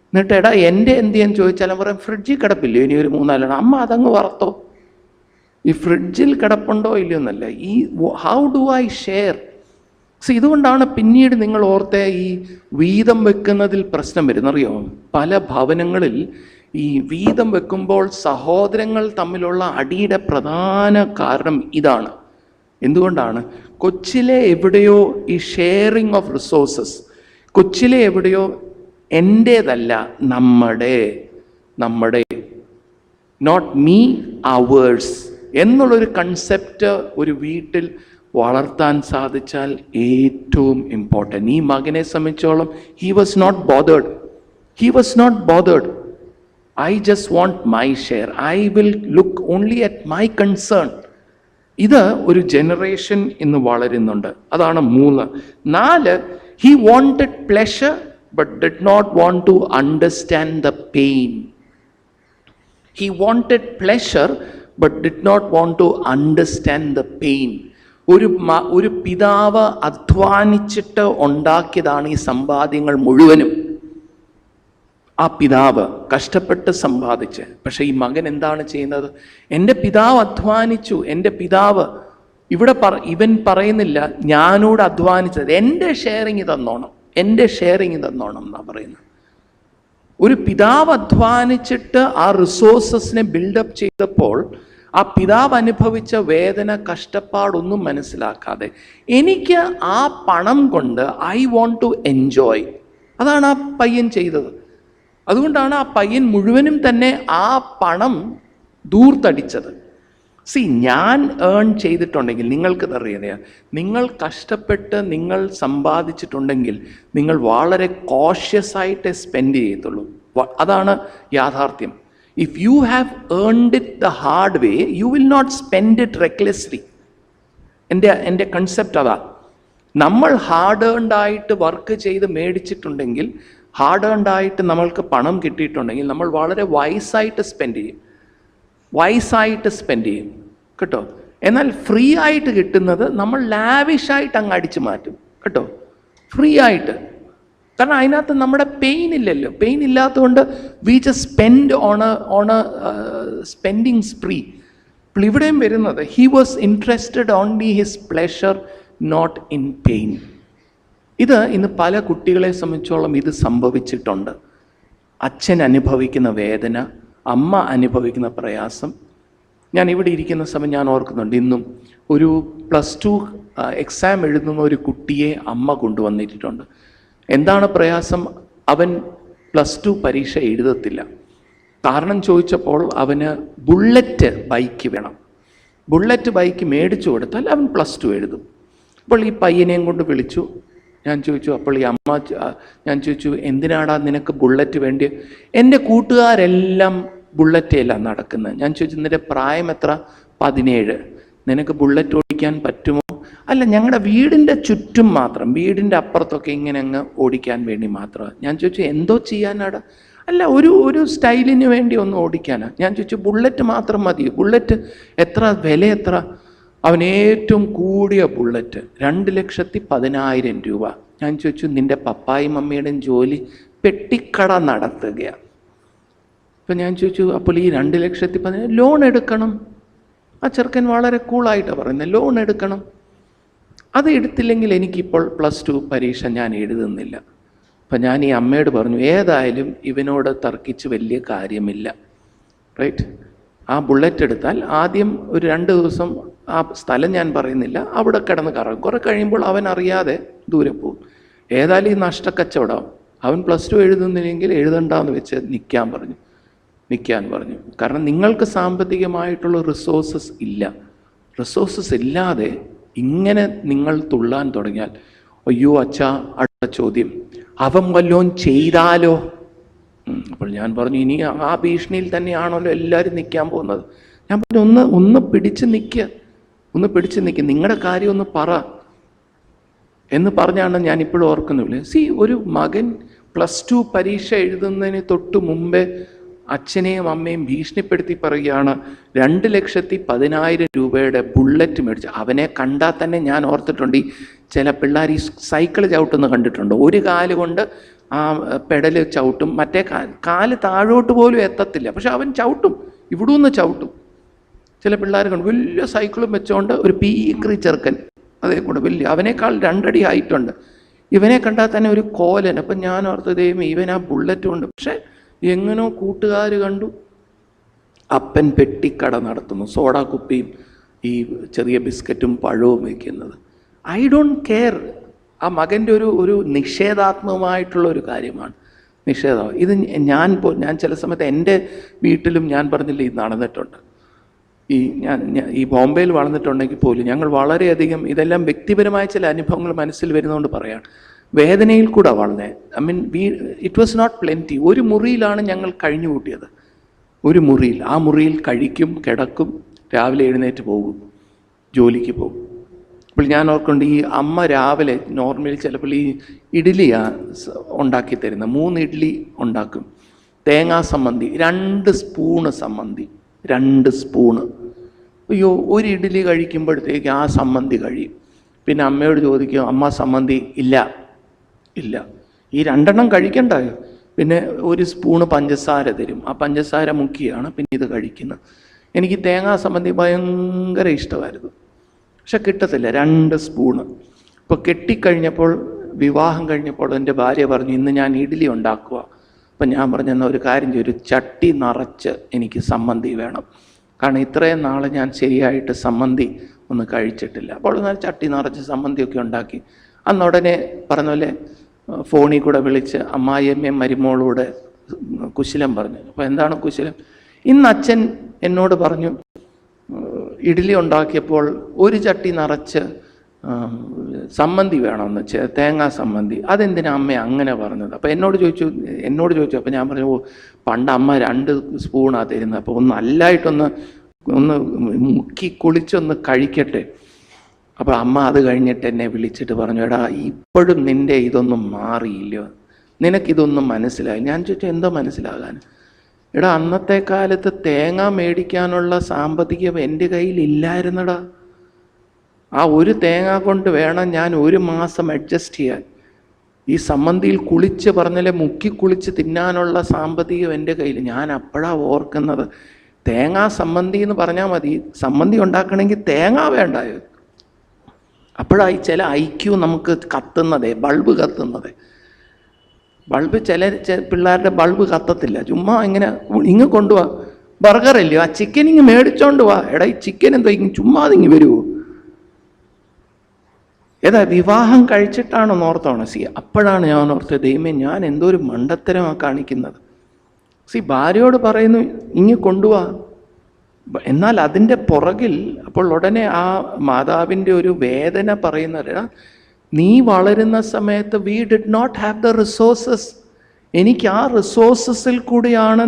എന്നിട്ട് എടാ എൻ്റെ എന്തിയെന്ന് ചോദിച്ചാൽ പറയും ഫ്രിഡ്ജിൽ കിടപ്പില്ലയോ ഇനി ഒരു 4 എണ്ണം, അമ്മ അതങ്ങ് വറുത്തോ. ഈ ഫ്രിഡ്ജിൽ കിടപ്പുണ്ടോ ഇല്ലയോ എന്നല്ല, ഈ ഹൗ ഡു ഐ ഷെയർ. ഇതുകൊണ്ടാണ് പിന്നീട് നിങ്ങൾ ഓർത്തെ ഈ വീതം വെക്കുന്നതിൽ പ്രശ്നം വരുന്നറിയോ. പല ഭവനങ്ങളിൽ ഈ വീതം വെക്കുമ്പോൾ സഹോദരങ്ങൾ തമ്മിലുള്ള അടിയുടെ പ്രധാന കാരണം ഇതാണ്. എന്തുകൊണ്ടാണ്? കൊച്ചിലെ എവിടെയോ ഈ ഷെയറിങ് ഓഫ് റിസോഴ്സസ്, കൊച്ചിലെ എവിടെയോ എൻ്റേതല്ല നമ്മുടെ നോട്ട് മീ അവേഴ്സ് എന്നുള്ളൊരു കൺസെപ്റ്റ് ഒരു വീട്ടിൽ വളർത്താൻ സാധിച്ചാൽ ഏറ്റവും ഇമ്പോർട്ടൻ്റ്. ഈ മകനെ സംബന്ധിച്ചോളം he was not bothered. I just want my share. I will look only at my concern. ഇത് ഒരു ജനറേഷൻ ഇന്ന് വളരുന്നുണ്ട്. അതാണ് 3. 4, he wanted pleasure but did not want to understand the pain. He wanted pleasure but did not want to understand the pain. ഒരു പിതാവ് അധ്വാനിച്ചിട്ട് ഉണ്ടാക്കിയതാണ് ഈ സമ്പാദ്യങ്ങൾ മുഴുവനും. ആ പിതാവ് കഷ്ടപ്പെട്ട് സമ്പാദിച്ച്. പക്ഷെ ഈ മകൻ എന്താണ് ചെയ്യുന്നത്? എൻ്റെ പിതാവ് അധ്വാനിച്ചു, എൻ്റെ പിതാവ് ഇവൻ പറയുന്നില്ല ഞാനൂടെ അധ്വാനിച്ചത്, എൻ്റെ ഷെയറിങ് തന്നോണം എന്നാ പറയുന്നത്. ഒരു പിതാവ് അധ്വാനിച്ചിട്ട് ആ റിസോഴ്സസിനെ ബിൽഡപ്പ് ചെയ്തപ്പോൾ ആ പിതാവ് അനുഭവിച്ച വേദന, കഷ്ടപ്പാടൊന്നും മനസ്സിലാക്കാതെ എനിക്ക് ആ പണം കൊണ്ട് ഐ വോണ്ട് ടു എൻജോയ്, അതാണ് ആ പയ്യൻ ചെയ്തത്. അതുകൊണ്ടാണ് ആ പയ്യൻ മുഴുവനും തന്നെ ആ പണം ദൂർത്തടിച്ചത്. ഞാൻ ഏൺ ചെയ്തിട്ടുണ്ടെങ്കിൽ നിങ്ങൾക്കതറിയാം, നിങ്ങൾ കഷ്ടപ്പെട്ട് നിങ്ങൾ സമ്പാദിച്ചിട്ടുണ്ടെങ്കിൽ നിങ്ങൾ വളരെ കോഷ്യസ് ആയിട്ട് സ്പെൻഡ് ചെയ്യത്തുള്ളൂ. അതാണ് യാഥാർത്ഥ്യം. If you have earned it the hard way, you will not spend it recklessly. എൻ്റെ കൺസെപ്റ്റ് അതാ. നമ്മൾ ഹാർഡ് ഏൺഡ് ആയിട്ട് വർക്ക് ചെയ്ത് മേടിച്ചിട്ടുണ്ടെങ്കിൽ, ഹാർഡ് ഏൺഡ് ആയിട്ട് നമ്മൾക്ക് പണം കിട്ടിയിട്ടുണ്ടെങ്കിൽ നമ്മൾ വളരെ വൈസായിട്ട് സ്പെൻഡ് ചെയ്യും കേട്ടോ. എന്നാൽ ഫ്രീ ആയിട്ട് കിട്ടുന്നത് നമ്മൾ ലാവിഷായിട്ട് അങ്ങ് അടിച്ചു മാറ്റും കേട്ടോ, ഫ്രീ ആയിട്ട്. കാരണം അതിനകത്ത് നമ്മുടെ പെയിൻ ഇല്ലല്ലോ. പെയിൻ ഇല്ലാത്തതുകൊണ്ട് we just spend on a spending spree. അപ്പോൾ ഇവിടെയും വരുന്നത് he was interested only his pleasure, not in pain. ഇത് ഇന്ന് പല കുട്ടികളെ സംബന്ധിച്ചോളം ഇത് സംഭവിച്ചിട്ടുണ്ട്. അച്ഛൻ അനുഭവിക്കുന്ന വേദന, അമ്മ അനുഭവിക്കുന്ന പ്രയാസം. ഞാൻ ഇവിടെ ഇരിക്കുന്ന സമയം ഞാൻ ഓർക്കുന്നുണ്ട്, ഇന്നും ഒരു +2 എക്സാം എഴുതുന്ന ഒരു കുട്ടിയെ അമ്മ കൊണ്ടുവന്നിട്ടുണ്ട്. എന്താണ് പ്രയാസം? അവൻ +2 പരീക്ഷ എഴുതത്തില്ല. കാരണം ചോദിച്ചപ്പോൾ അവന് ബുള്ളറ്റ് ബൈക്ക് വേണം. ബുള്ളറ്റ് ബൈക്ക് മേടിച്ചു കൊടുത്താൽ അവൻ +2 എഴുതും. അപ്പോൾ ഈ പയ്യനെയും കൊണ്ട് വിളിച്ചു. ഞാൻ ചോദിച്ചു, അപ്പോൾ ഈ അമ്മ, ഞാൻ ചോദിച്ചു, എന്തിനാടാ നിനക്ക് ബുള്ളറ്റ് വേണ്ടി? എൻ്റെ കൂട്ടുകാരെല്ലാം ബുള്ളറ്റേല നടക്കുന്നത്. ഞാൻ ചോദിച്ചു, നിൻ്റെ പ്രായം എത്ര? 17. നിനക്ക് ബുള്ളറ്റ് ഓടിക്കാൻ പറ്റുമോ? അല്ല, ഞങ്ങളുടെ വീടിൻ്റെ ചുറ്റും മാത്രം, വീടിൻ്റെ അപ്പുറത്തൊക്കെ ഇങ്ങനെ അങ്ങ് ഓടിക്കാൻ വേണ്ടി മാത്രമാണ്. ഞാൻ ചോദിച്ചു, എന്തോ ചെയ്യാനാടാ? അല്ല, ഒരു സ്റ്റൈലിന് വേണ്ടി ഒന്ന് ഓടിക്കാനാണ്. ഞാൻ ചോദിച്ചു, ബുള്ളറ്റ് മാത്രം മതിയോ? ബുള്ളറ്റ് എത്ര? വില എത്ര? അവൻ ഏറ്റവും കൂടിയ ബുള്ളറ്റ് 2,10,000 രൂപ. ഞാൻ ചോദിച്ചു, നിൻ്റെ പപ്പായും മമ്മിയുടെയും ജോലി പെട്ടിക്കട നടത്തുകയാണ്. അപ്പം ഞാൻ ചോദിച്ചു, അപ്പോൾ ഈ 2,10,000 ലോൺ എടുക്കണം. ആ ചെറുക്കൻ വളരെ കൂളായിട്ടാണ് പറയുന്നത്, ലോൺ എടുക്കണം. അത് എടുത്തില്ലെങ്കിൽ എനിക്കിപ്പോൾ +2 പരീക്ഷ ഞാൻ എഴുതുന്നില്ല. അപ്പം ഞാൻ ഈ അമ്മയോട് പറഞ്ഞു, ഏതായാലും ഇവനോട് തർക്കിച്ച് വലിയ കാര്യമില്ല, റൈറ്റ്? ആ ബുള്ളറ്റ് എടുത്താൽ ആദ്യം ഒരു 2 ദിവസം, ആ സ്ഥലം ഞാൻ പറയുന്നില്ല, അവിടെ കിടന്ന് കറങ്ങും. കുറെ കഴിയുമ്പോൾ അവൻ അറിയാതെ ദൂരെ പോകും. ഏതായാലും ഈ നഷ്ടക്കച്ചവടം. അവൻ +2 എഴുതുന്നില്ലെങ്കിൽ എഴുതണ്ടെന്ന് വെച്ച് നിൽക്കാൻ പറഞ്ഞു. കാരണം നിങ്ങൾക്ക് സാമ്പത്തികമായിട്ടുള്ള റിസോഴ്സസ് ഇല്ല. റിസോഴ്സസ് ഇല്ലാതെ ഇങ്ങനെ നിങ്ങൾ തുള്ളാൻ തുടങ്ങിയാൽ, അയ്യോ അച്ഛാ, അടുത്ത ചോദ്യം, അവൻ വല്ലോം ചെയ്താലോ? അപ്പോൾ ഞാൻ പറഞ്ഞു, ഇനി ആ ഭീഷണിയിൽ തന്നെയാണല്ലോ എല്ലാവരും നിൽക്കാൻ പോകുന്നത്. ഞാൻ പറഞ്ഞു, ഒന്ന് പിടിച്ച് നിൽക്കുക, നിങ്ങളുടെ കാര്യം ഒന്ന് പറ എന്ന് പറഞ്ഞാണ് ഞാൻ ഇപ്പോഴും ഓർക്കുന്നില്ല. ഒരു മകൻ +2 പരീക്ഷ എഴുതുന്നതിന് തൊട്ട് മുമ്പേ അച്ഛനെയും അമ്മയും ഭീഷണിപ്പെടുത്തി പറയുകയാണ് 2,10,000 രൂപയുടെ ബുള്ളറ്റ് മേടിച്ച്. അവനെ കണ്ടാൽ തന്നെ ഞാൻ ഓർത്തിട്ടുണ്ട്, ഈ ചില പിള്ളേർ ഈ സൈക്കിൾ ചവിട്ടുന്ന കണ്ടിട്ടുണ്ട്. ഒരു കാല് കൊണ്ട് ആ പെഡല് ചവിട്ടും, മറ്റേ കാല് താഴോട്ട് പോലും എത്തത്തില്ല, പക്ഷെ അവൻ ചവിട്ടും, ഇവിടെ നിന്ന് ചവിട്ടും. ചില പിള്ളേർ കണ്ടു, വലിയ സൈക്കിളും വെച്ചുകൊണ്ട് ഒരു പീക്രി ചെറുക്കൻ, അതേ കൂടെ വലിയ, അവനേക്കാൾ 2 അടി ഹൈറ്റുണ്ട്. ഇവനെ കണ്ടാൽ തന്നെ ഒരു കോലൻ. അപ്പം ഞാൻ ഓർത്തത്, ഇവൻ ആ ബുള്ളറ്റും ഉണ്ട്. പക്ഷെ എങ്ങനോ കൂട്ടുകാർ കണ്ടു, അപ്പൻ പെട്ടിക്കട നടത്തുന്നു, സോഡാ കുപ്പിയും ഈ ചെറിയ ബിസ്ക്കറ്റും പഴവും വയ്ക്കുന്നത്. I don't care. ആ മകൻ്റെ ഒരു നിഷേധാത്മകമായിട്ടുള്ള ഒരു കാര്യമാണ്, നിഷേധം. ഇത് ഞാൻ ചില സമയത്ത് എൻ്റെ വീട്ടിലും ഞാൻ പറഞ്ഞില്ല, ഇത് നടന്നിട്ടുണ്ട്. ഞാൻ ഈ ബോംബെയിൽ വളർന്നിട്ടുണ്ടെങ്കിൽ പോലും ഞങ്ങൾ വളരെയധികം ഇതെല്ലാം വ്യക്തിപരമായ ചില അനുഭവങ്ങൾ മനസ്സിൽ വരുന്നതുകൊണ്ട് പറയാണ്, വേദനയിൽ കൂടെ വളർന്നേ. It was not plenty. ഒരു മുറിയിലാണ് ഞങ്ങൾ കഴിഞ്ഞു കൂട്ടിയത്, ഒരു മുറിയിൽ. ആ മുറിയിൽ കഴിക്കും, കിടക്കും, രാവിലെ എഴുന്നേറ്റ് പോകും, ജോലിക്ക് പോകും. അപ്പോൾ ഞാൻ ഓർക്കുന്നുണ്ട്, ഈ അമ്മ രാവിലെ നോർമലി ചിലപ്പോൾ ഈ ഇഡ്ഡലിയാണ് ഉണ്ടാക്കി തരുന്നത്. 3 ഇഡ്ഡലി ഉണ്ടാക്കും, തേങ്ങാ സമ്മന്തി, 2 സ്പൂണ് സമ്മന്തി, 2 സ്പൂണ്. അയ്യോ, ഒരു ഇഡ്ഡലി കഴിക്കുമ്പോഴത്തേക്ക് ആ സമ്മന്തി കഴിയും. പിന്നെ അമ്മയോട് ചോദിക്കും, അമ്മ സമ്മന്തി ഇല്ല. ഈ 2 എണ്ണം കഴിക്കണ്ടായോ? പിന്നെ 1 സ്പൂണ് പഞ്ചസാര തരും, ആ പഞ്ചസാര മുക്കിയാണ് പിന്നെ ഇത് കഴിക്കുന്നത്. എനിക്ക് തേങ്ങാ സമ്മന്തി ഭയങ്കര ഇഷ്ടമായിരുന്നു, പക്ഷെ കിട്ടത്തില്ല, 2 സ്പൂണ്. ഇപ്പോൾ കെട്ടിക്കഴിഞ്ഞപ്പോൾ, വിവാഹം കഴിഞ്ഞപ്പോൾ എൻ്റെ ഭാര്യ പറഞ്ഞു, ഇന്ന് ഞാൻ ഇഡ്ഡലി ഉണ്ടാക്കുക. അപ്പം ഞാൻ പറഞ്ഞു, എന്നാൽ ഒരു കാര്യം ചെയ്യും, ഒരു ചട്ടി നിറച്ച് എനിക്ക് സമ്മന്തി വേണം, കാരണം ഇത്രയും നാൾ ഞാൻ ശരിയായിട്ട് സമ്മന്തി ഒന്ന് കഴിച്ചിട്ടില്ല. അപ്പോൾ ചട്ടി നിറച്ച് സമ്മന്തിയൊക്കെ ഉണ്ടാക്കി. അന്നുടനെ പറഞ്ഞ പോലെ ഫോണിൽ കൂടെ വിളിച്ച് അമ്മായിയമ്മയും മരുമോളൂടെ കുശലം പറഞ്ഞു. അപ്പോൾ എന്താണ് കുശലം? ഇന്ന് അച്ഛൻ എന്നോട് പറഞ്ഞു, ഇഡ്ഡലി ഉണ്ടാക്കിയപ്പോൾ ഒരു ചട്ടി നിറച്ച് സമ്മന്തി വേണമെന്ന്, തേങ്ങാ സമ്മന്തി. അതെന്തിനാ അമ്മ അങ്ങനെ പറഞ്ഞത്? അപ്പോൾ എന്നോട് ചോദിച്ചു. അപ്പോൾ ഞാൻ പറഞ്ഞു, പണ്ട് അമ്മ 2 സ്പൂണാണ് തരുന്നത്, അപ്പോൾ ഒന്ന് മുക്കി കുളിച്ചൊന്ന് കഴിക്കട്ടെ. അപ്പോൾ അമ്മ അത് കഴിഞ്ഞിട്ട് എന്നെ വിളിച്ചിട്ട് പറഞ്ഞു, എടാ ഇപ്പോഴും നിൻ്റെ ഇതൊന്നും മാറിയില്ലോ, നിനക്കിതൊന്നും മനസ്സിലായി? ഞാൻ ചോദിച്ചു, എന്തോ മനസ്സിലാകാൻ? എടാ അന്നത്തെ കാലത്ത് തേങ്ങ മേടിക്കാനുള്ള സാമ്പത്തികം എൻ്റെ കയ്യിൽ ഇല്ലായിരുന്നടാ. ആ ഒരു തേങ്ങ കൊണ്ട് വേണം ഞാൻ 1 മാസം അഡ്ജസ്റ്റ് ചെയ്യാൻ. ഈ സമ്മന്തിയിൽ കുളിച്ച് പറഞ്ഞാലേ മുക്കി കുളിച്ച് തിന്നാനുള്ള സാമ്പത്തികം എൻ്റെ കയ്യിൽ. ഞാൻ അപ്പോഴാണ് ഓർക്കുന്നത്, തേങ്ങാ സമ്മന്തി എന്ന് പറഞ്ഞാൽ മതി, സമ്മന്തി ഉണ്ടാക്കണമെങ്കിൽ തേങ്ങ വേണ്ടായോ? അപ്പോഴായി ചില ഐക്യു നമുക്ക് കത്തുന്നതേ, ബൾബ് കത്തുന്നതേ. ബൾബ് ചില പിള്ളേരുടെ ബൾബ് കത്തത്തില്ല, ചുമ്മാ ഇങ്ങ് കൊണ്ടുപോവാ. ബർഗറല്ലയോ, ആ ചിക്കൻ ഇങ്ങ് മേടിച്ചോണ്ട് വാ. എടാ ഈ ചിക്കൻ എന്തോ ചുമ്മാ അതിങ്ങ് വരുമോ? ഏതാ വിവാഹം കഴിച്ചിട്ടാണോ ഓർത്തോണോ? അപ്പോഴാണ് ഞാൻ ഓർത്തത്, ദൈവമേ ഞാൻ എന്തോ ഒരു മണ്ടത്തരമാണ് കാണിക്കുന്നത്. ഭാര്യയോട് പറയുന്നു ഇങ്ങ് കൊണ്ടുപോവാ. എന്നാൽ അതിൻ്റെ പുറകിൽ അപ്പോൾ ഉടനെ ആ മാതാവിൻ്റെ ഒരു വേദന പറയുന്നത്, നീ വളരുന്ന സമയത്ത് we did not have the resources. എനിക്ക് ആ റിസോഴ്സസിൽ കൂടിയാണ്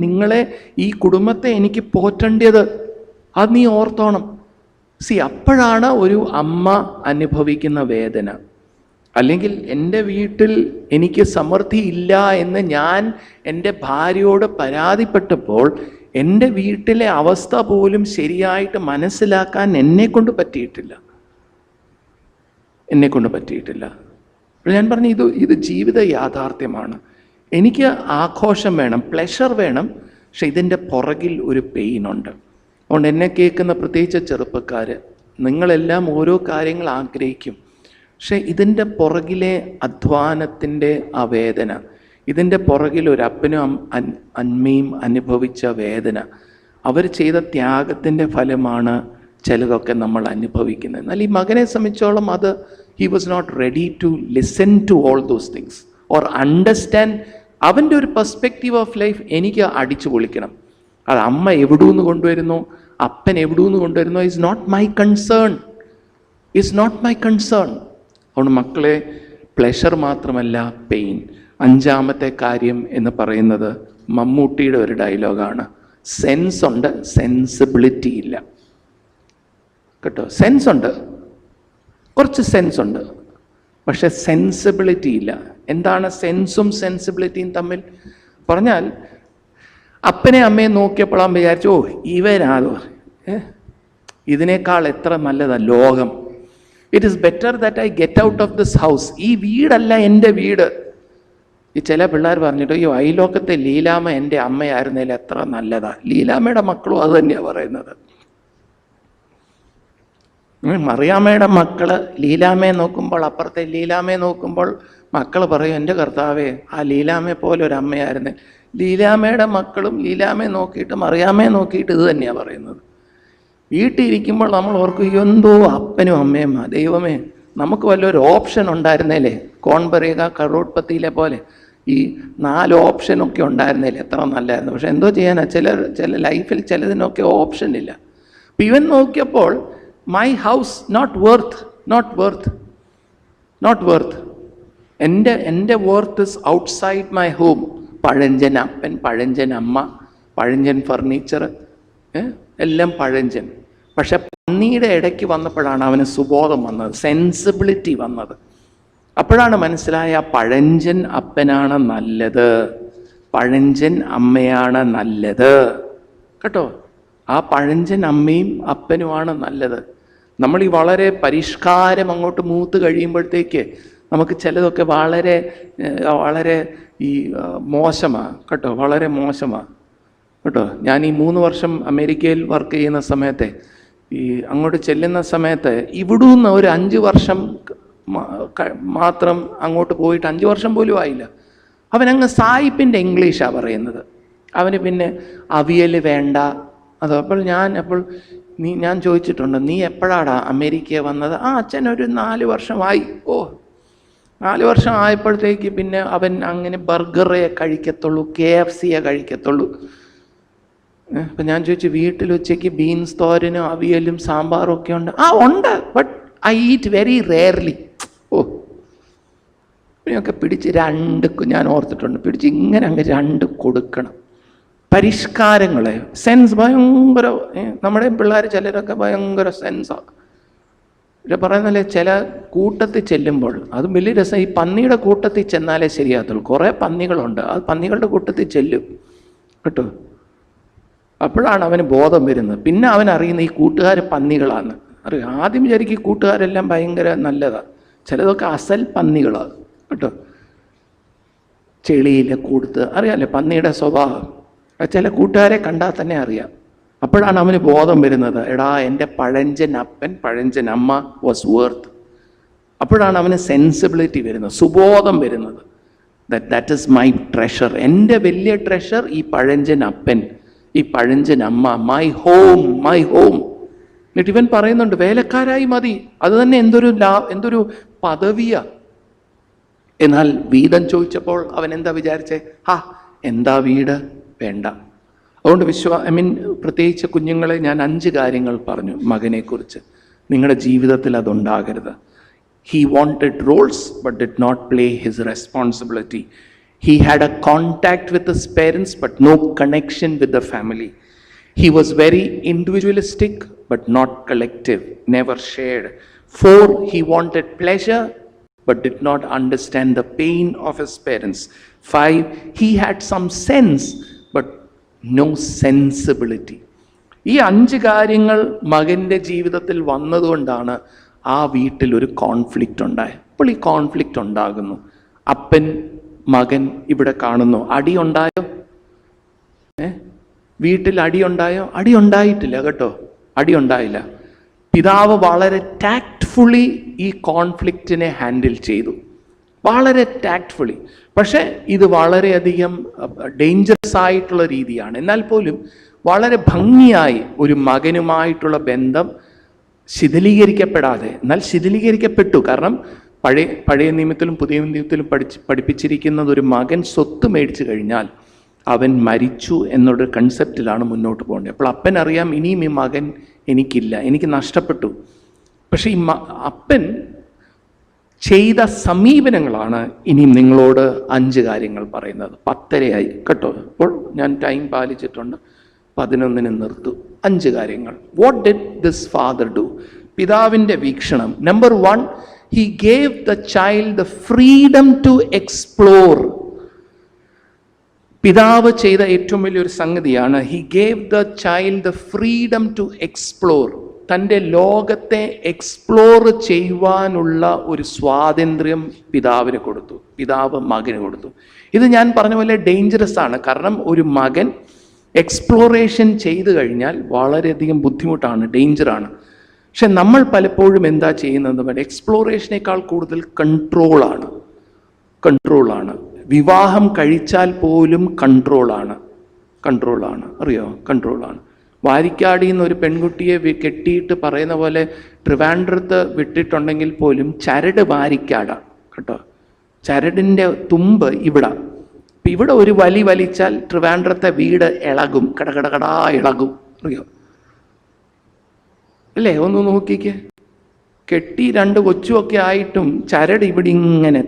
നിങ്ങളെ, ഈ കുടുംബത്തെ എനിക്ക് പോറ്റേണ്ടത്. അത് നീ ഓർത്തോണം. അപ്പോഴാണ് ഒരു അമ്മ അനുഭവിക്കുന്ന വേദന. അല്ലെങ്കിൽ എൻ്റെ വീട്ടിൽ എനിക്ക് സമൃദ്ധി ഇല്ല എന്ന് ഞാൻ എൻ്റെ ഭാര്യയോട് പരാതിപ്പെട്ടപ്പോൾ എൻ്റെ വീട്ടിലെ അവസ്ഥ പോലും ശരിയായിട്ട് മനസ്സിലാക്കാൻ എന്നെക്കൊണ്ട് പറ്റിയിട്ടില്ല. ഞാൻ പറഞ്ഞു, ഇത് ജീവിത യാഥാർത്ഥ്യമാണ്. എനിക്ക് ആഘോഷം വേണം, പ്ലെഷർ വേണം, പക്ഷെ ഇതിൻ്റെ പുറകിൽ ഒരു പെയിനുണ്ട്. അതുകൊണ്ട് എന്നെ കേൾക്കുന്ന പ്രത്യേകിച്ച് ചെറുപ്പക്കാർ, നിങ്ങളെല്ലാം ഓരോ കാര്യങ്ങൾ ആഗ്രഹിക്കും, പക്ഷെ ഇതിൻ്റെ പുറകിലെ അധ്വാനത്തിൻ്റെ ആ വേദന, ഇതിൻ്റെ പുറകിൽ ഒരു അപ്പനും അമ്മയും അനുഭവിച്ച വേദന, അവർ ചെയ്ത ത്യാഗത്തിൻ്റെ ഫലമാണ് ചിലതൊക്കെ നമ്മൾ അനുഭവിക്കുന്നത്. എന്നാൽ ഈ മകനെ സംബന്ധിച്ചോളം അത് he was not ready to listen to all those things or understand. അവൻ്റെ ഒരു പെർസ്പെക്റ്റീവ് ഓഫ് ലൈഫ് എനിക്ക് അടിച്ചു പൊളിക്കണം. അത് അമ്മ എവിടുന്ന് കൊണ്ടുവരുന്നു, അപ്പൻ എവിടുന്ന് കൊണ്ടുവരുന്നു, ഈസ് നോട്ട് മൈ കൺസേൺ. അതുകൊണ്ട് മക്കളെ, പ്ലെഷർ മാത്രമല്ല പെയിൻ. 5-ാമത്തെ കാര്യം എന്ന് പറയുന്നത് മമ്മൂട്ടിയുടെ ഒരു ഡയലോഗാണ്, സെൻസ് ഉണ്ട്, സെൻസിബിലിറ്റി ഇല്ല. കേട്ടോ, സെൻസ് ഉണ്ട്, കുറച്ച് സെൻസ് ഉണ്ട്, പക്ഷെ സെൻസിബിലിറ്റി ഇല്ല. എന്താണ് സെൻസും സെൻസിബിലിറ്റിയും തമ്മിൽ? പറഞ്ഞാൽ അപ്പനെ അമ്മയെ നോക്കിയപ്പോൾ അവൻ വിചാരിച്ചു, ഓ ഇവരാതോ, ഇതിനേക്കാൾ എത്ര നല്ലതാണ് ലോകം. It is better that I get out of this house. ഈ വീടല്ല എൻ്റെ വീട്. ഈ ചില പിള്ളേർ പറഞ്ഞിട്ട്, ഈ അയലോക്കത്തെ ലീലാമ്മ എൻ്റെ അമ്മയായിരുന്നതിൽ എത്ര നല്ലതാ. ലീലാമ്മയുടെ മക്കളും അത് തന്നെയാണ് പറയുന്നത്. മറിയാമ്മയുടെ മക്കള് ലീലാമ്മയെ നോക്കുമ്പോൾ, അപ്പുറത്തെ ലീലാമ്മയെ നോക്കുമ്പോൾ മക്കൾ പറയും, എൻ്റെ കർത്താവേ ആ ലീലാമ്മയെ പോലെ ഒരു അമ്മയായിരുന്നു. ലീലാമ്മയുടെ മക്കളും ലീലാമ്മയെ നോക്കിയിട്ട് മറിയാമ്മയെ നോക്കിയിട്ട് ഇത് തന്നെയാണ് പറയുന്നത്. വീട്ടിലിരിക്കുമ്പോൾ നമ്മൾ ഓർക്കും, എന്തോ അപ്പനും അമ്മയും, ദൈവമേ നമുക്ക് വല്ലൊരു ഓപ്ഷൻ ഉണ്ടായിരുന്നേലേ, കോൺബറേക കറോട്ട്പത്തിയിലെ പോലെ ഈ 4 ഓപ്ഷനൊക്കെ ഉണ്ടായിരുന്നേലേ എത്ര നല്ലതായിരുന്നു. പക്ഷെ എന്തോ ചെയ്യാനാ, ചില ലൈഫിൽ ചിലതിനൊക്കെ ഓപ്ഷൻ ഇല്ല. അപ്പം ഇവൻ നോക്കിയപ്പോൾ മൈ ഹൗസ് നോട്ട് വർത്ത്. എൻ്റെ worth is outside my home. പഴഞ്ചൻ അപ്പൻ, പഴഞ്ചൻ അമ്മ, പഴഞ്ചൻ ഫർണിച്ചർ, എല്ലാം പഴഞ്ചൻ. പക്ഷെ പന്നിയുടെ ഇടയ്ക്ക് വന്നപ്പോഴാണ് അവന് സുബോധം വന്നത്, സെൻസിബിലിറ്റി വന്നത്. അപ്പോഴാണ് മനസ്സിലായ പഴഞ്ചൻ അപ്പനാണ് നല്ലത്, പഴഞ്ചൻ അമ്മയാണ് നല്ലത്. കേട്ടോ, ആ പഴഞ്ചൻ അമ്മയും അപ്പനുമാണ് നല്ലത്. നമ്മൾ ഈ വളരെ പരിഷ്കാരം അങ്ങോട്ട് മൂത്ത് കഴിയുമ്പോഴത്തേക്ക് നമുക്ക് ചിലതൊക്കെ വളരെ ഈ മോശമാണ്. കേട്ടോ, വളരെ മോശമാണ്. കേട്ടോ, ഞാൻ ഈ 3 വർഷം അമേരിക്കയിൽ വർക്ക് ചെയ്യുന്ന സമയത്തെ ഈ അങ്ങോട്ട് ചെല്ലുന്ന സമയത്ത് ഇവിടുന്ന് ഒരു 5 വർഷം മാത്രം അങ്ങോട്ട് പോയിട്ട് 5 വർഷം പോലും ആയില്ല, അവനങ്ങ് സായിപ്പിൻ്റെ ഇംഗ്ലീഷാണ് പറയുന്നത്. അവന് പിന്നെ അവിയൽ വേണ്ട. അപ്പോൾ ഞാൻ ചോദിച്ചിട്ടുണ്ട്, നീ എപ്പോഴാടാ അമേരിക്ക വന്നത്? അച്ഛൻ ഒരു 4 വർഷമായി. ഓ 4 വർഷം ആയപ്പോഴത്തേക്ക് പിന്നെ അവൻ അങ്ങനെ ബർഗറേ കഴിക്കത്തുള്ളൂ, KFCയെ കഴിക്കത്തുള്ളൂ. അപ്പം ഞാൻ ചോദിച്ചു, വീട്ടിൽ ഉച്ചയ്ക്ക് ബീൻസ് തോരനും അവിയലും സാമ്പാറും ഒക്കെ ഉണ്ട്? ഉണ്ട്, but I eat very rarely. ഇതിനൊക്കെ പിടിച്ച് ഞാൻ ഓർത്തിട്ടുണ്ട്, പിടിച്ച് ഇങ്ങനെ അങ്ങ് 2 കൊടുക്കണം. പരിഷ്കാരങ്ങളെ സെൻസ് ഭയങ്കര, നമ്മുടെ പിള്ളേർ ചിലരൊക്കെ ഭയങ്കര സെൻസാണ്. ഇവിടെ പറയുന്നല്ലേ, ചില കൂട്ടത്തിൽ ചെല്ലുമ്പോൾ അത് വലിയ രസം. ഈ പന്നിയുടെ കൂട്ടത്തിൽ ചെന്നാലേ ശരിയാകത്തുള്ളൂ. കുറേ പന്നികളുണ്ട്, അത് പന്നികളുടെ കൂട്ടത്തിൽ ചെല്ലും കേട്ടോ. അപ്പോഴാണ് അവന് ബോധം വരുന്നത്. പിന്നെ അവൻ അറിയുന്നത് ഈ കൂട്ടുകാർ പന്നികളാണ്. അറിയാം, ആദ്യം വിചാരിക്കും ഈ കൂട്ടുകാരെല്ലാം ഭയങ്കര നല്ലതാണ്, ചിലതൊക്കെ അസൽ പന്നികളാണ് കേട്ടോ. ചെളിയിലെ കൂടത്ത് അറിയാമല്ലേ പന്നിയുടെ സ്വഭാവം. ചില കൂട്ടുകാരെ കണ്ടാൽ തന്നെ അറിയാം. അപ്പോഴാണ് അവന് ബോധം വരുന്നത്, എടാ എൻ്റെ പഴഞ്ചൻ അപ്പൻ പഴഞ്ചൻ അമ്മ വാസ് വർത്ത്. അപ്പോഴാണ് അവന് സെൻസിബിലിറ്റി വരുന്നത്, സുബോധം വരുന്നത്. That is my treasure. എൻ്റെ വലിയ ട്രഷർ ഈ പഴഞ്ചൻ അപ്പൻ, ഈ പഴഞ്ചൻ അമ്മ, മൈ ഹോം, മൈ ഹോം. എന്നിട്ട് ഇവൻ പറയുന്നുണ്ട്, വേലക്കാരായി മതി, അത് തന്നെ എന്തൊരു പദവിയാ. എന്നാൽ വീതം ചോദിച്ചപ്പോൾ അവൻ എന്താ വിചാരിച്ചേ? എന്താ വീട് വേണ്ട. അതുകൊണ്ട് പ്രത്യേകിച്ച് കുഞ്ഞുങ്ങളെ ഞാൻ 5 കാര്യങ്ങൾ പറഞ്ഞു മകനെക്കുറിച്ച്. നിങ്ങളുടെ ജീവിതത്തിൽ അതുണ്ടാകരുത്. He wanted roles but did not play his responsibility. He had a contact with his parents but no connection with the family. He was very individualistic but not collective, never shared. 4, he wanted pleasure but did not understand the pain of his parents. 5, he had some sense but no sensibility. ഈ 5 കാര്യങ്ങൾ മകൻ്റെ ജീവിതത്തിൽ വന്നതുകൊണ്ടാണ് ആ വീട്ടിൽ ഒരു conflict ഉണ്ടായത്. അപ്പോൾ ഈ കോൺഫ്ലിക്റ്റ് ഉണ്ടാകുന്നു. അപ്പൻ മകൻ ഇവിടെ കാണുന്നു. അടി ഉണ്ടായോ? വീട്ടിൽ അടി ഉണ്ടായോ? അടി ഉണ്ടായിട്ടില്ല കേട്ടോ, അടി ഉണ്ടായില്ല. പിതാവ് വളരെ ടാക്റ്റ്ഫുള്ളി ഈ കോൺഫ്ലിക്റ്റിനെ ഹാൻഡിൽ ചെയ്തു, വളരെ ടാക്റ്റ്ഫുള്ളി. പക്ഷേ ഇത് വളരെയധികം ഡേഞ്ചറസ് ആയിട്ടുള്ള രീതിയാണ്. എന്നാൽ പോലും വളരെ ഭംഗിയായി ഒരു മകനുമായിട്ടുള്ള ബന്ധം ശിഥിലീകരിക്കപ്പെടാതെ, എന്നാൽ ശിഥിലീകരിക്കപ്പെട്ടു. കാരണം പഴയ നിയമത്തിലും പുതിയ നിയമത്തിലും പഠിപ്പിച്ചിരിക്കുന്നത്, ഒരു മകൻ സ്വത്ത് മേടിച്ചു കഴിഞ്ഞാൽ അവൻ മരിച്ചു എന്നൊരു കൺസെപ്റ്റിലാണ് മുന്നോട്ട് പോകേണ്ടത്. അപ്പോൾ അപ്പനറിയാം, ഇനിയും ഈ മകൻ എനിക്കില്ല, എനിക്ക് നഷ്ടപ്പെട്ടു. പക്ഷേ ഈ അപ്പൻ ചെയ്ത സമീപനങ്ങളാണ് ഇനിയും നിങ്ങളോട് 5 കാര്യങ്ങൾ പറയുന്നത്. 10:30 കേട്ടോ. അപ്പോൾ ഞാൻ ടൈം പാലിച്ചിട്ടുണ്ട്, 11 നിർത്തും. 5 കാര്യങ്ങൾ. What did this father do? പിതാവിൻ്റെ വീക്ഷണം. Number 1, he gave the child the freedom to explore. പിതാവ് ചെയ്ത ഏറ്റവും വലിയൊരു സംഗതിയാണ്, he gave the child the freedom to explore. തൻ്റെ ലോകത്തെ എക്സ്പ്ലോർ ചെയ്യുവാനുള്ള ഒരു സ്വാതന്ത്ര്യം പിതാവിന് കൊടുത്തു, പിതാവ് മകന് കൊടുത്തു. ഇത് ഞാൻ പറഞ്ഞ പോലെ ഡേഞ്ചറസ് ആണ്. കാരണം ഒരു മകൻ എക്സ്പ്ലോറേഷൻ ചെയ്തു കഴിഞ്ഞാൽ വളരെയധികം ബുദ്ധിമുട്ടാണ്, ഡേഞ്ചറാണ്. പക്ഷെ നമ്മൾ പലപ്പോഴും എന്താ ചെയ്യുന്നത്? എക്സ്പ്ലോറേഷനേക്കാൾ കൂടുതൽ കൺട്രോളാണ്. വിവാഹം കഴിച്ചാൽ പോലും കൺട്രോളാണ്. അറിയോ? കൺട്രോളാണ്. വാരിക്കാടിൽ നിന്ന് ഒരു പെൺകുട്ടിയെ കെട്ടിയിട്ട് പറയുന്ന പോലെ ട്രിവാൻഡ്രത്ത് വിട്ടിട്ടുണ്ടെങ്കിൽ പോലും ചരട് വാരിക്കാടാണ് കേട്ടോ. ചരടിൻ്റെ തുമ്പ് ഇവിടെ ഒരു വലിച്ചാൽ ട്രിവാൻഡ്രത്തെ വീട് ഇളകും, കടകടകടാ ഇളകും. അറിയോ അല്ലേ? ഒന്ന് നോക്കിക്കേ, കെട്ടി 2 കൊച്ചുമൊക്കെ ആയിട്ടും ചരട് ഇവിടെ ഇങ്ങനെ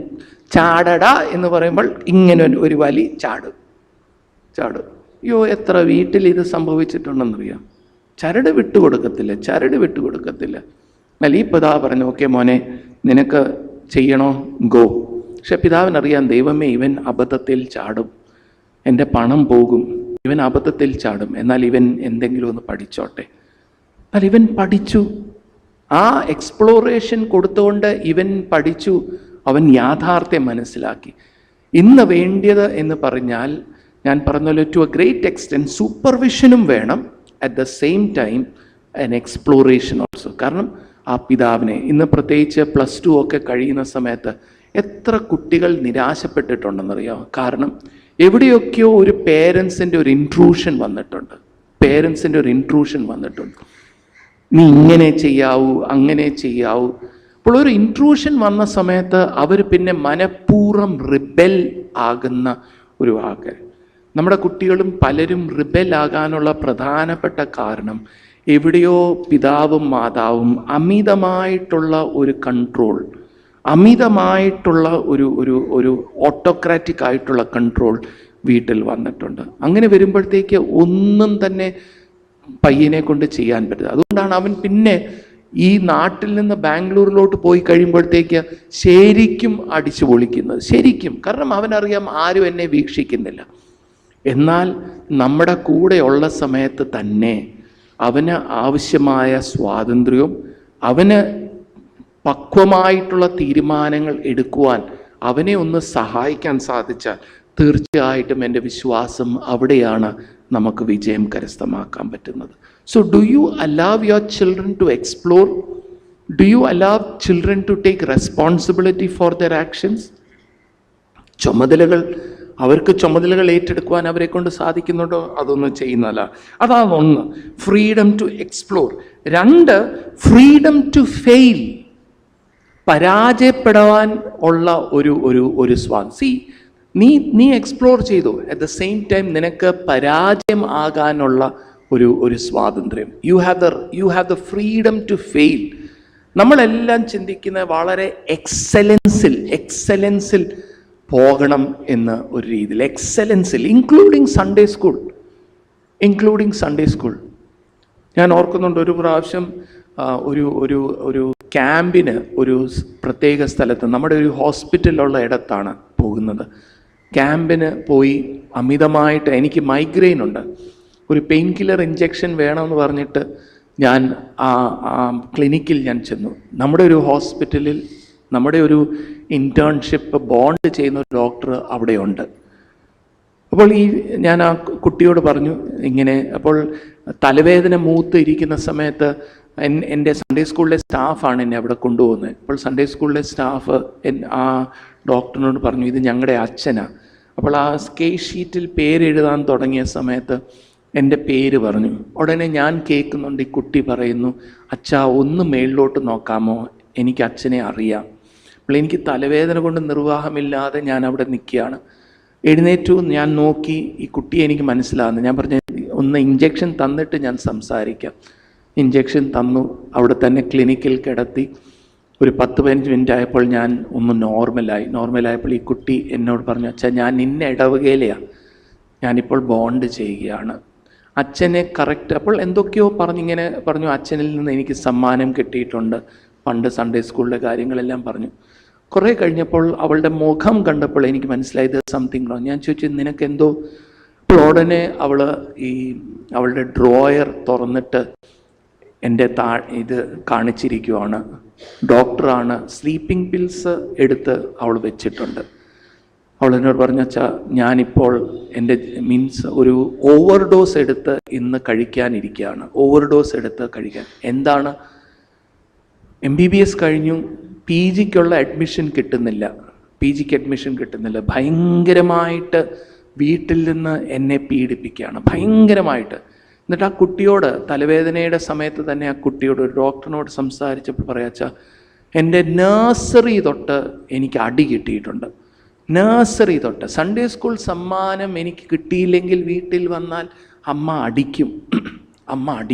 ചാടടാ എന്ന് പറയുമ്പോൾ ഇങ്ങനെ ഒരു വലി ചാടും. അയ്യോ, എത്ര വീട്ടിൽ ഇത് സംഭവിച്ചിട്ടുണ്ടെന്നറിയാം. ചരട് വിട്ടുകൊടുക്കത്തില്ല. എന്നാൽ ഈ പിതാവ് പറഞ്ഞു, ഓക്കെ മോനെ, നിനക്ക് ചെയ്യണോ, ഗോ. പക്ഷെ പിതാവിനറിയാം, ദൈവമേ, ഇവൻ അബദ്ധത്തിൽ ചാടും, എൻ്റെ പണം പോകും, ഇവൻ അബദ്ധത്തിൽ ചാടും. എന്നാൽ ഇവൻ എന്തെങ്കിലും ഒന്ന് പഠിച്ചോട്ടെ. എന്നാൽ ഇവൻ പഠിച്ചു. ആ എക്സ്പ്ലോറേഷൻ കൊടുത്തുകൊണ്ട് ഇവൻ പഠിച്ചു. അവൻ യാഥാർത്ഥ്യം മനസ്സിലാക്കി. ഇന്ന് വേണ്ടിയത് എന്ന് പറഞ്ഞാൽ, ഞാൻ പറഞ്ഞല്ലോ, ടു എ ഗ്രേറ്റ് എക്സ്റ്റെൻറ്റ് സൂപ്പർവിഷനും വേണം, at the same time an exploration also. കാരണം ആ പിതാവിനെ ഇന്ന് പ്രത്യേകിച്ച് +2 ഒക്കെ കഴിയുന്ന സമയത്ത് എത്ര കുട്ടികൾ നിരാശപ്പെട്ടിട്ടുണ്ടെന്നറിയാമോ? കാരണം എവിടെയൊക്കെയോ ഒരു പേരൻസിൻ്റെ ഒരു ഇൻട്രൂഷൻ വന്നിട്ടുണ്ട്. നീ ഇങ്ങനെ ചെയ്യാവൂ, അങ്ങനെ ചെയ്യാവൂ. അപ്പോൾ ഒരു ഇൻട്രൂഷൻ വന്ന സമയത്ത് അവർ പിന്നെ മനഃപൂർവ്വം റിബൽ ആകുന്ന ഒരു വാക്ക്. നമ്മുടെ കുട്ടികളും പലരും റിബൽ ആകാനുള്ള പ്രധാനപ്പെട്ട കാരണം എവിടെയോ പിതാവും മാതാവും അമിതമായിട്ടുള്ള ഒരു കൺട്രോൾ, അമിതമായിട്ടുള്ള ഒരു ഒരു ഒരു ഓട്ടോക്രാറ്റിക് ആയിട്ടുള്ള കൺട്രോൾ വീട്ടിൽ വന്നിട്ടുണ്ട്. അങ്ങനെ വരുമ്പോഴത്തേക്ക് ഒന്നും തന്നെ പയ്യനെ കൊണ്ട് ചെയ്യാൻ പറ്റില്ല. അതുകൊണ്ടാണ് അവൻ പിന്നെ ഈ നാട്ടിൽ നിന്ന് ബാംഗ്ലൂരിലോട്ട് പോയി കഴിയുമ്പോഴത്തേക്ക് ശരിക്കും അടിച്ചു പൊളിക്കുന്നത്. ശരിക്കും. കാരണം അവനറിയാം ആരും എന്നെ വീക്ഷിക്കുന്നില്ല. എന്നാൽ നമ്മുടെ കൂടെ ഉള്ള സമയത്ത് തന്നെ അവന് ആവശ്യമായ സ്വാതന്ത്ര്യവും അവന് പക്വമായിട്ടുള്ള തീരുമാനങ്ങൾ എടുക്കുവാൻ അവനെ ഒന്ന് സഹായിക്കാൻ സാധിച്ചാൽ തീർച്ചയായിട്ടും എൻ്റെ വിശ്വാസം അവിടെയാണ് നമുക്ക് വിജയം കരസ്ഥമാക്കാൻ പറ്റുന്നത്. So do you allow your children to explore? Do you allow children to take responsibility for their actions? അവർക്ക് ചുമതലകൾ ഏറ്റെടുക്കുവാൻ അവരെ കൊണ്ട് സാധിക്കുന്നുണ്ടോ? അതൊന്നും ചെയ്യുന്നതല്ല. അതാണ് ഒന്ന്, ഫ്രീഡം ടു എക്സ്പ്ലോർ. രണ്ട്, ഫ്രീഡം ടു ഫെയിൽ. പരാജയപ്പെടാൻ ഉള്ള ഒരു സ്വാതന്ത്ര്യം. നീ എക്സ്പ്ലോർ ചെയ്തു, അറ്റ് ദ സെയിം ടൈം നിനക്ക് പരാജയം ആകാനുള്ള ഒരു സ്വാതന്ത്ര്യം. You have the freedom to fail. നമ്മളെല്ലാം ചിന്തിക്കുന്നത് വളരെ എക്സലൻസിൽ പോകണം എന്ന ഒരു രീതിയിൽ, എക്സലൻസിൽ, ഇൻക്ലൂഡിങ് സൺഡേ സ്കൂൾ. ഞാൻ ഓർക്കുന്നുണ്ട് ഒരു പ്രാവശ്യം ഒരു ക്യാമ്പിന് ഒരു പ്രത്യേക സ്ഥലത്ത്, നമ്മുടെ ഒരു ഹോസ്പിറ്റലുള്ള ഇടത്താണ് പോകുന്നത്. ക്യാമ്പിന് പോയി അമിതമായിട്ട് എനിക്ക് മൈഗ്രെയിൻ ഉണ്ട്. ഒരു പെയിൻ കില്ലർ ഇഞ്ചെക്ഷൻ വേണമെന്ന് പറഞ്ഞിട്ട് ഞാൻ ആ ക്ലിനിക്കിൽ ഞാൻ ചെന്നു. നമ്മുടെ ഒരു ഹോസ്പിറ്റലിൽ നമ്മുടെ ഒരു ഇൻറ്റേൺഷിപ്പ് ബോണ്ട് ചെയ്യുന്ന ഒരു ഡോക്ടർ അവിടെയുണ്ട്. അപ്പോൾ ഞാൻ ആ കുട്ടിയോട് പറഞ്ഞു ഇങ്ങനെ. അപ്പോൾ തലവേദന മൂത്ത് ഇരിക്കുന്ന സമയത്ത് എൻ്റെ സൺഡേ സ്കൂളിലെ സ്റ്റാഫാണ് എന്നെ അവിടെ കൊണ്ടുപോകുന്നത്. അപ്പോൾ സൺഡേ സ്കൂളിലെ സ്റ്റാഫ് ആ ഡോക്ടറിനോട് പറഞ്ഞു, ഇത് ഞങ്ങളുടെ അച്ഛനാണ്. അപ്പോൾ ആ കേസ് ഷീറ്റിൽ പേരെഴുതാൻ തുടങ്ങിയ സമയത്ത് എൻ്റെ പേര് പറഞ്ഞു. ഉടനെ ഞാൻ കേൾക്കുന്നുണ്ട് ഈ കുട്ടി പറയുന്നു, അച്ഛാ ഒന്ന് മേളിലോട്ട് നോക്കാമോ, എനിക്ക് അച്ഛനെ അറിയാം. അപ്പോൾ എനിക്ക് തലവേദന കൊണ്ട് നിർവാഹമില്ലാതെ ഞാൻ അവിടെ നിൽക്കുകയാണ്. എഴുന്നേറ്റു, ഞാൻ നോക്കി, ഈ കുട്ടിയെ എനിക്ക് മനസ്സിലാകുന്നു. ഞാൻ പറഞ്ഞു, ഒന്ന് ഇഞ്ചെക്ഷൻ തന്നിട്ട് ഞാൻ സംസാരിക്കാം. ഇഞ്ചെക്ഷൻ തന്നു, അവിടെ തന്നെ ക്ലിനിക്കിൽ കിടത്തി. ഒരു 10-15 മിനിറ്റ് ആയപ്പോൾ ഞാൻ ഒന്ന് നോർമലായപ്പോൾ ഈ കുട്ടി എന്നോട് പറഞ്ഞു, അച്ഛാ ഞാൻ ഇന്ന ഇടവകയിലെയാണ്, ഞാനിപ്പോൾ ബോണ്ട് ചെയ്യുകയാണ്. അച്ഛനെ കറക്റ്റ്, അപ്പോൾ എന്തൊക്കെയോ പറഞ്ഞിങ്ങനെ പറഞ്ഞു, അച്ഛനിൽ നിന്ന് എനിക്ക് സമ്മാനം കിട്ടിയിട്ടുണ്ട്, പണ്ട് സൺഡേ സ്കൂളിലെ കാര്യങ്ങളെല്ലാം പറഞ്ഞു. കുറേ കഴിഞ്ഞപ്പോൾ അവളുടെ മുഖം കണ്ടപ്പോൾ എനിക്ക് മനസ്സിലായത് സംതിങ് റോങ്. ഞാൻ ചോദിച്ചു, നിനക്കെന്തോ? അപ്പോൾ ഉടനെ അവളുടെ ഡ്രോയർ തുറന്നിട്ട് എൻ്റെ ഇത് കാണിച്ചിരിക്കുവാണ്. ഡോക്ടറാണ്, സ്ലീപ്പിംഗ് പിൽസ് എടുത്ത് അവൾ വെച്ചിട്ടുണ്ട്. അവൾ എന്നോട് പറഞ്ഞു, അച്ഛാ ഞാനിപ്പോൾ എൻ്റെ ഒരു ഓവർഡോസ് എടുത്ത് ഇന്ന് കഴിക്കാനിരിക്കുകയാണ്. ഓവർഡോസ് എടുത്ത് കഴിക്കാൻ. എന്താണ്? MBBS കഴിഞ്ഞു, PGക്കുള്ള അഡ്മിഷൻ കിട്ടുന്നില്ല. PGക്ക് അഡ്മിഷൻ കിട്ടുന്നില്ല. ഭയങ്കരമായിട്ട് വീട്ടിൽ നിന്ന് എന്നെ പീഡിപ്പിക്കുകയാണ്, ഭയങ്കരമായിട്ട്. എന്നിട്ട് ആ കുട്ടിയോട്, തലവേദനയുടെ സമയത്ത് തന്നെ ആ കുട്ടിയോട്, ഒരു ഡോക്ടറിനോട് സംസാരിച്ചപ്പോൾ പറയാച്ചാ, എൻ്റെ നഴ്സറി തൊട്ട് എനിക്ക് അടി കിട്ടിയിട്ടുണ്ട്. നഴ്സറി തൊട്ട്. സൺഡേ സ്കൂൾ സമ്മാനം എനിക്ക് കിട്ടിയില്ലെങ്കിൽ വീട്ടിൽ വന്നാൽ അമ്മ അടിക്കും.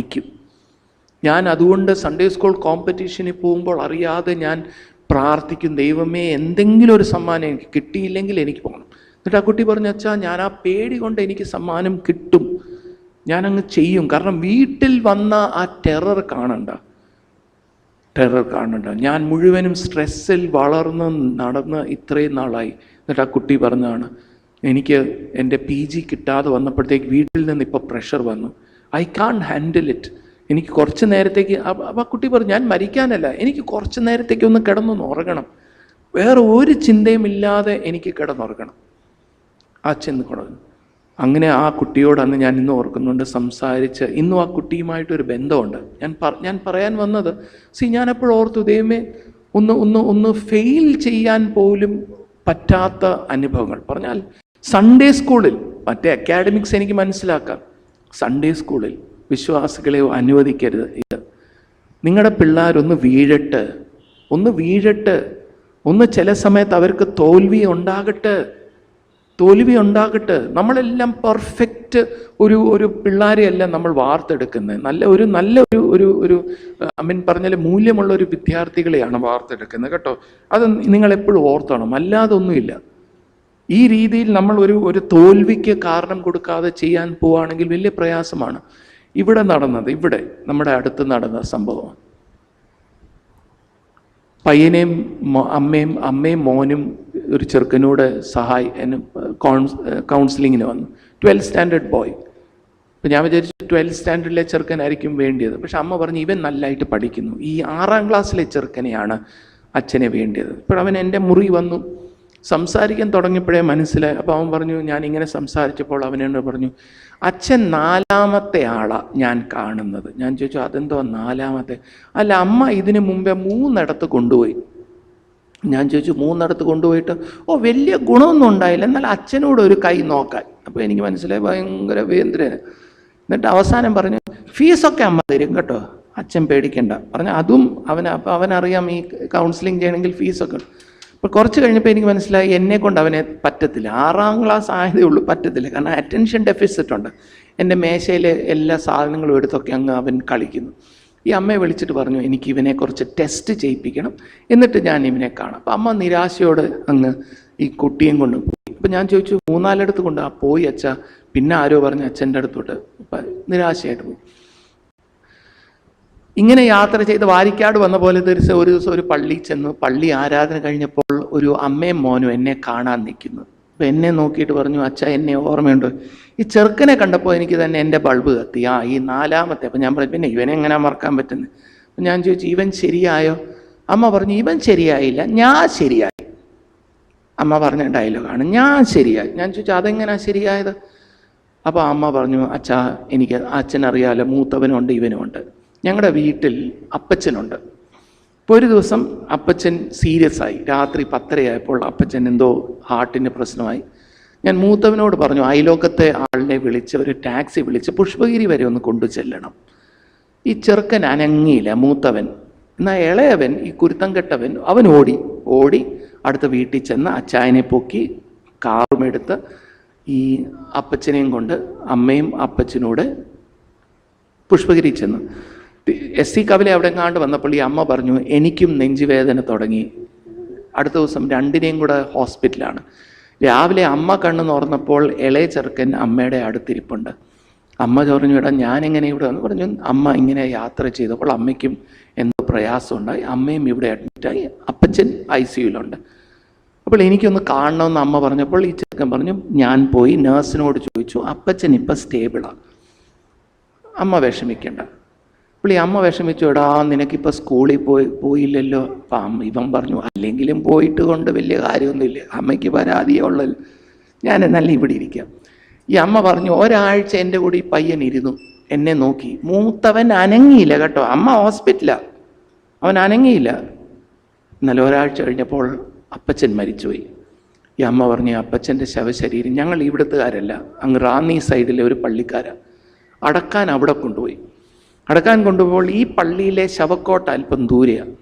ഞാൻ അതുകൊണ്ട് സൺഡേ സ്കൂൾ കോമ്പറ്റീഷന് പോകുമ്പോൾ അറിയാതെ ഞാൻ പ്രാർത്ഥിക്കും, ദൈവമേ എന്തെങ്കിലും ഒരു സമ്മാനം എനിക്ക് കിട്ടിയില്ലെങ്കിൽ എനിക്ക് പോകണം. എന്നിട്ട് ആ കുട്ടി പറഞ്ഞു, അച്ഛാ ഞാൻ ആ പേടി കൊണ്ട് എനിക്ക് സമ്മാനം കിട്ടും, ഞാനങ്ങ് ചെയ്യും. കാരണം വീട്ടിൽ വന്ന ആ ടെറർ കാണണ്ട. ഞാൻ മുഴുവനും സ്ട്രെസ്സിൽ നടന്ന് ഇത്രയും നാളായി. എന്നിട്ട് ആ കുട്ടി പറഞ്ഞതാണ്, എനിക്ക് എൻ്റെ PG കിട്ടാതെ വന്നപ്പോഴത്തേക്ക് വീട്ടിൽ നിന്ന് ഇപ്പോൾ പ്രഷർ വന്നു, ഐ കാൺ ഹാൻഡിൽ ഇറ്റ്. എനിക്ക് കുറച്ച് നേരത്തേക്ക്, ആ കുട്ടി പറഞ്ഞു, ഞാൻ മരിക്കാനല്ല, എനിക്ക് കുറച്ച് നേരത്തേക്ക് ഒന്ന് കിടന്നൊന്ന് ഉറങ്ങണം, വേറെ ഒരു ചിന്തയും ഇല്ലാതെ എനിക്ക് കിടന്നുറങ്ങണം. ആ ചെന്ന് കൊടുക്കും. അങ്ങനെ ആ കുട്ടിയോട് അന്ന് ഞാൻ ഇന്ന് ഓർക്കുന്നുണ്ട്, സംസാരിച്ച് ഇന്നും ആ കുട്ടിയുമായിട്ടൊരു ബന്ധമുണ്ട്. ഞാൻ പറയാൻ വന്നത്, ഞാനെപ്പോഴും ഓർത്തു, ദൈവമേ ഒന്ന് ഫെയിൽ ചെയ്യാൻ പോലും പറ്റാത്ത അനുഭവങ്ങൾ. പറഞ്ഞാൽ സൺഡേ സ്കൂളിൽ, മറ്റേ അക്കാഡമിക്സ് എനിക്ക് മനസ്സിലാക്കാം, സൺഡേ സ്കൂളിൽ വിശ്വാസികളെ അനുവദിക്കരുത്. ഇത് നിങ്ങളുടെ പിള്ളേരൊന്ന് വീഴട്ട്, ഒന്ന് വീഴട്ട്, ഒന്ന് ചില സമയത്ത് അവർക്ക് തോൽവി ഉണ്ടാകട്ടെ. നമ്മളെല്ലാം പെർഫെക്റ്റ് ഒരു പിള്ളേരെയല്ല നമ്മൾ വാർത്തെടുക്കുന്നത്. നല്ല ഒരു പറഞ്ഞാൽ മൂല്യമുള്ള ഒരു വിദ്യാർത്ഥികളെയാണ് വാർത്തെടുക്കുന്നത് കേട്ടോ. അത് നിങ്ങളെപ്പോഴും ഓർത്തണം. അല്ലാതെ ഒന്നുമില്ല. ഈ രീതിയിൽ നമ്മൾ ഒരു തോൽവിക്ക് കാരണം കൊടുക്കാതെ ചെയ്യാൻ പോവുകയാണെങ്കിൽ വലിയ പ്രയാസമാണ്. ഇവിടെ നമ്മുടെ അടുത്ത് നടന്ന സംഭവം, പയ്യനെയും അമ്മയും മോനും ഒരു ചെറുക്കനോട് കൗൺസിലിങ്ങിന് വന്നു. 12th standard boy. അപ്പം ഞാൻ വിചാരിച്ചു 12th സ്റ്റാൻഡേർഡിലെ ചെറുക്കനായിരിക്കും വേണ്ടിയത്. പക്ഷെ അമ്മ പറഞ്ഞു ഇവൻ നല്ലതായിട്ട് പഠിക്കുന്നു, ഈ 6ാം ക്ലാസ്സിലെ ചെറുക്കനെയാണ് അച്ഛനെ വേണ്ടിയത്. ഇപ്പോഴവൻ എൻ്റെ മുറി വന്നു, സംസാരിക്കാൻ തുടങ്ങിയപ്പോഴേ മനസ്സിലായി. അപ്പോൾ അവൻ പറഞ്ഞു, ഞാനിങ്ങനെ സംസാരിച്ചപ്പോൾ അവനോട് പറഞ്ഞു, അച്ഛൻ 4ാമത്തെ ആളാണ് ഞാൻ കാണുന്നത്. ഞാൻ ചോദിച്ചു അതെന്തോ 4ാമത്തെ? അല്ല, അമ്മ ഇതിനു മുമ്പേ 3 കൊണ്ടുപോയി. ഞാൻ ചോദിച്ചു 3 കൊണ്ടുപോയിട്ട് വലിയ ഗുണമൊന്നും ഉണ്ടായില്ല, എന്നാൽ അച്ഛനോട് ഒരു കൈ നോക്കാൻ. അപ്പോൾ എനിക്ക് മനസ്സിലായി ഭയങ്കര വേന്ദ്രന്. എന്നിട്ട് അവസാനം പറഞ്ഞു ഫീസൊക്കെ അമ്മ തരും കേട്ടോ, അച്ഛൻ പേടിക്കണ്ട പറഞ്ഞു. അതും അവനറിയാം ഈ കൗൺസിലിംഗ് ചെയ്യണമെങ്കിൽ ഫീസൊക്കെ. അപ്പോൾ കുറച്ച് കഴിഞ്ഞപ്പോൾ എനിക്ക് മനസ്സിലായി എന്നെ കൊണ്ട് അവനെ പറ്റത്തില്ല. 6ാം ക്ലാസ് ആയതേ ഉള്ളൂ, പറ്റത്തില്ല. കാരണം അറ്റൻഷൻ ഡെഫിസിറ്റ് ഉണ്ട്. എൻ്റെ മേശയിലെ എല്ലാ സാധനങ്ങളും എടുത്തൊക്കെ അങ്ങ് അവൻ കളിക്കുന്നു. ഈ അമ്മയെ വിളിച്ചിട്ട് പറഞ്ഞു എനിക്ക് ഇവനെ കുറച്ച് ടെസ്റ്റ് ചെയ്യിപ്പിക്കണം, എന്നിട്ട് ഞാൻ ഇവനെ കാണാം. അപ്പം അമ്മ നിരാശയോട് അങ്ങ് ഈ കുട്ടിയും കൊണ്ട് പോയി. അപ്പം ഞാൻ ചോദിച്ചു 3-4 കൊണ്ട് പോയി അച്ഛാ, പിന്നെ ആരോ പറഞ്ഞ് അച്ഛൻ്റെ അടുത്തോട്ട്. നിരാശയായിട്ട് പോയി. ഇങ്ങനെ യാത്ര ചെയ്ത് വാരിക്കാട് വന്ന പോലെ ഒരു ദിവസം ഒരു പള്ളിയിൽ ചെന്നു. പള്ളി ആരാധന കഴിഞ്ഞപ്പോൾ ഒരു അമ്മയും മോനും എന്നെ കാണാൻ നിൽക്കുന്നു. അപ്പം എന്നെ നോക്കിയിട്ട് പറഞ്ഞു അച്ഛാ എന്നെ ഓർമ്മയുണ്ടോ? ഈ ചെറുക്കനെ കണ്ടപ്പോൾ എനിക്ക് തന്നെ എൻ്റെ ബൾബ് കത്തി. ഈ 4ാമത്തെ. അപ്പം ഞാൻ പറഞ്ഞു പിന്നെ ഇവനെ എങ്ങനെ മറക്കാൻ പറ്റുന്നത്? അപ്പം ഞാൻ ചോദിച്ചു ഇവൻ ശരിയായോ? അമ്മ പറഞ്ഞു ഇവൻ ശരിയായില്ല, ഞാൻ ശരിയായി. അമ്മ പറഞ്ഞ ഡയലോഗാണ്, ഞാൻ ശരിയായി. ഞാൻ ചോദിച്ചു അതെങ്ങനെയാണ് ശരിയായത്? അപ്പോൾ അമ്മ പറഞ്ഞു അച്ഛാ എനിക്ക് അച്ഛനറിയാലോ, മൂത്തവനുണ്ട് ഇവനുമുണ്ട്. ഞങ്ങളുടെ വീട്ടിൽ അപ്പച്ചനുണ്ട്. ഇപ്പോൾ ഒരു ദിവസം അപ്പച്ചൻ സീരിയസ് ആയി. രാത്രി 10:30 അപ്പച്ചൻ എന്തോ ഹാർട്ടിന് പ്രശ്നമായി. ഞാൻ മൂത്തവനോട് പറഞ്ഞു അയലോക്കത്തെ ആളിനെ വിളിച്ച് ഒരു ടാക്സി വിളിച്ച് പുഷ്പഗിരി വരെ ഒന്ന് കൊണ്ടു ചെല്ലണം. ഈ ചെറുക്കൻ അനങ്ങിയില്ല, മൂത്തവൻ. എന്നാൽ ഇളയവൻ, ഈ കുരുത്തം കെട്ടവൻ, അവൻ ഓടി അടുത്ത വീട്ടിൽ ചെന്ന് അച്ചായനെ പൊക്കി കാറുമെടുത്ത് ഈ അപ്പച്ചനെയും കൊണ്ട് അമ്മയും അപ്പച്ചനോട് പുഷ്പഗിരി ചെന്നു. SC കവല അവിടെ എങ്ങാണ്ട് വന്നപ്പോൾ ഈ അമ്മ പറഞ്ഞു എനിക്കും നെഞ്ചുവേദന തുടങ്ങി. അടുത്ത ദിവസം 2നെയും കൂടെ ഹോസ്പിറ്റലാണ്. രാവിലെ അമ്മ കണ്ണു തുറന്നപ്പോൾ ഇളയ ചെറുക്കൻ അമ്മയുടെ അടുത്തിരിപ്പുണ്ട്. അമ്മ പറഞ്ഞു എടാ ഞാനെങ്ങനെ ഇവിടെ വന്നു? പറഞ്ഞു അമ്മ ഇങ്ങനെ യാത്ര ചെയ്തപ്പോൾ അമ്മയ്ക്കും എന്തോ പ്രയാസമുണ്ടായി, അമ്മയും ഇവിടെ അഡ്മിറ്റായി, അപ്പച്ചൻ ICUയിലുണ്ട്. അപ്പോൾ എനിക്കൊന്ന് കാണണമെന്ന് അമ്മ പറഞ്ഞപ്പോൾ ഈ ചെറുക്കൻ പറഞ്ഞു ഞാൻ പോയി നേഴ്സിനോട് ചോദിച്ചു, അപ്പച്ചൻ ഇപ്പം സ്റ്റേബിളാണ്, അമ്മ വിഷമിക്കണ്ട. അപ്പോൾ ഈ അമ്മ വിഷമിച്ചു, എടാ നിനക്കിപ്പോൾ സ്കൂളിൽ പോയില്ലല്ലോ. അപ്പം ഇവൻ പറഞ്ഞു അല്ലെങ്കിലും പോയിട്ട് കൊണ്ട് വലിയ കാര്യമൊന്നുമില്ല, അമ്മയ്ക്ക് പരാതിയേ ഉള്ളല്ലോ, ഞാൻ എന്നാലും ഇവിടെ ഇരിക്കാം. ഈ അമ്മ പറഞ്ഞു ഒരാഴ്ച എൻ്റെ കൂടെ ഈ പയ്യൻ ഇരുന്നു, എന്നെ നോക്കി. മൂത്തവൻ അനങ്ങിയില്ല കേട്ടോ, അമ്മ ഹോസ്പിറ്റലാണ്, അവൻ അനങ്ങിയില്ല. എന്നാൽ ഒരാഴ്ച കഴിഞ്ഞപ്പോൾ അപ്പച്ചൻ മരിച്ചുപോയി. ഈ അമ്മ പറഞ്ഞു അപ്പച്ചൻ്റെ ശവശരീരം ഞങ്ങൾ ഇവിടുത്തുകാരല്ല, അങ്ങ് റാന്നി സൈഡിലെ ഒരു പള്ളിക്കാരാണ്, അടക്കാൻ അവിടെ കൊണ്ടുപോയി. അടക്കാൻ കൊണ്ടുപോകുമ്പോൾ ഈ പള്ളിയിലെ ശവക്കോട്ട അല്പം ദൂരെയാണ്.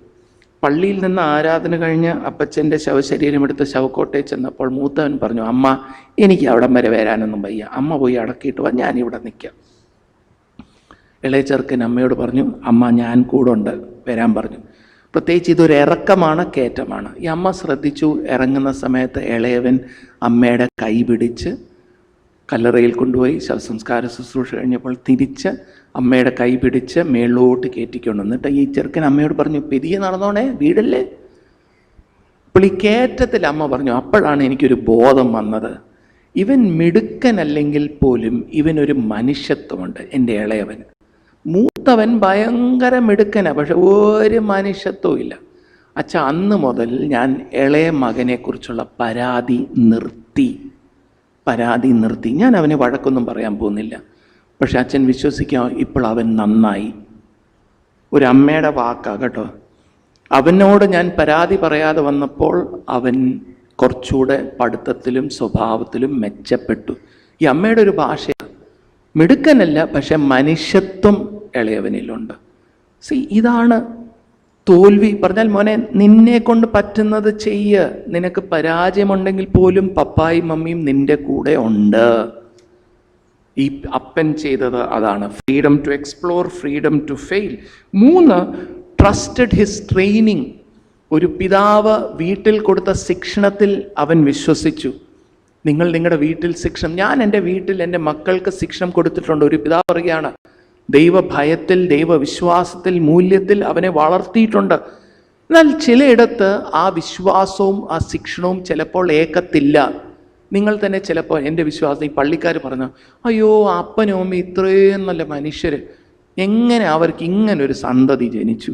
പള്ളിയിൽ നിന്ന് ആരാധന കഴിഞ്ഞ് അപ്പച്ചൻ്റെ ശവശരീരം എടുത്ത് ശവക്കോട്ടയിൽ ചെന്നപ്പോൾ മൂത്തവൻ പറഞ്ഞു അമ്മ എനിക്ക് അവിടം വരെ വരാനൊന്നും വയ്യ, അമ്മ പോയി അടക്കിയിട്ട് വാ, ഞാനിവിടെ നിൽക്കാം. ഇളയ ചെറുക്കൻ അമ്മയോട് പറഞ്ഞു അമ്മ ഞാൻ കൂടെ ഉണ്ട്, വരാൻ പറഞ്ഞു. പ്രത്യേകിച്ച് ഇതൊരു ഇറക്കമാണ്, കയറ്റമാണ്. ഈ അമ്മ ശ്രദ്ധിച്ചു. ഇറങ്ങുന്ന സമയത്ത് ഇളയവൻ അമ്മയുടെ കൈ പിടിച്ച് കല്ലറയിൽ കൊണ്ടുപോയി ശവസംസ്കാര ശുശ്രൂഷ കഴിഞ്ഞപ്പോൾ തിരിച്ച് അമ്മയുടെ കൈ പിടിച്ച് മേളിലോട്ട് കയറ്റിക്കൊണ്ട് വന്നിട്ട് ഈ ചെറുക്കൻ അമ്മയോട് പറഞ്ഞു പെരിയെ നടന്നോണേ, വീടല്ലേ. അപ്പോൾ ഈ കയറ്റത്തിൽ അമ്മ പറഞ്ഞു അപ്പോഴാണ് എനിക്കൊരു ബോധം വന്നത്, ഇവൻ മിടുക്കനല്ലെങ്കിൽ പോലും ഇവനൊരു മനുഷ്യത്വമുണ്ട്. എൻ്റെ ഇളയവൻ, മൂത്തവൻ ഭയങ്കര മിടുക്കനാണ്, പക്ഷെ ഒരു മനുഷ്യത്വവും ഇല്ല. അച്ഛാ അന്ന് മുതൽ ഞാൻ ഇളയ മകനെക്കുറിച്ചുള്ള പരാതി നിർത്തി. ഞാൻ അവനെ വഴക്കൊന്നും പറയാൻ പോകുന്നില്ല. പക്ഷെ അച്ഛൻ വിശ്വസിക്കാം, ഇപ്പോൾ അവൻ നന്നായി. ഒരു അമ്മയുടെ വാക്കാണ് കേട്ടോ. അവനോട് ഞാൻ പരാതി പറയാതെ വന്നപ്പോൾ അവൻ കുറച്ചുകൂടെ പഠിത്തത്തിലും സ്വഭാവത്തിലും മെച്ചപ്പെട്ടു. ഈ അമ്മയുടെ ഒരു ഭാഷയാണ്, മിടുക്കനല്ല പക്ഷെ മനുഷ്യത്വം ഇളയവനിലുണ്ട്. ഇതാണ് തോൽവി പറഞ്ഞാൽ മോനെ നിന്നെ കൊണ്ട് പറ്റുന്നത് ചെയ്യ്, നിനക്ക് പരാജയമുണ്ടെങ്കിൽ പോലും പപ്പായും മമ്മിയും നിന്റെ കൂടെ ഉണ്ട്. ഈ അപ്പൻ ചെയ്തത് അതാണ്. Freedom to explore, freedom to fail. 3, trusted his training. ഒരു പിതാവ് വീട്ടിൽ കൊടുത്ത ശിക്ഷണത്തിൽ അവൻ വിശ്വസിച്ചു. നിങ്ങൾ നിങ്ങളുടെ വീട്ടിൽ ശിക്ഷണം, ഞാൻ എൻ്റെ വീട്ടിൽ എൻ്റെ മക്കൾക്ക് ശിക്ഷണം കൊടുത്തിട്ടുണ്ട്. ഒരു പിതാവ് പറയുകയാണ്, ദൈവഭയത്തിൽ, ദൈവവിശ്വാസത്തിൽ, മൂല്യത്തിൽ അവനെ വളർത്തിയിട്ടുണ്ട്. എന്നാൽ ചിലയിടത്ത് ആ വിശ്വാസവും ആ ശിക്ഷണവും ചിലപ്പോൾ ഏക്കത്തില്ല. നിങ്ങൾ തന്നെ ചിലപ്പോൾ എൻ്റെ വിശ്വാസം, ഈ പള്ളിക്കാർ പറഞ്ഞു, അയ്യോ അപ്പനും അമ്മയും ഇത്രയും നല്ല മനുഷ്യർ, എങ്ങനെ അവർക്ക് ഇങ്ങനൊരു സന്തതി ജനിച്ചു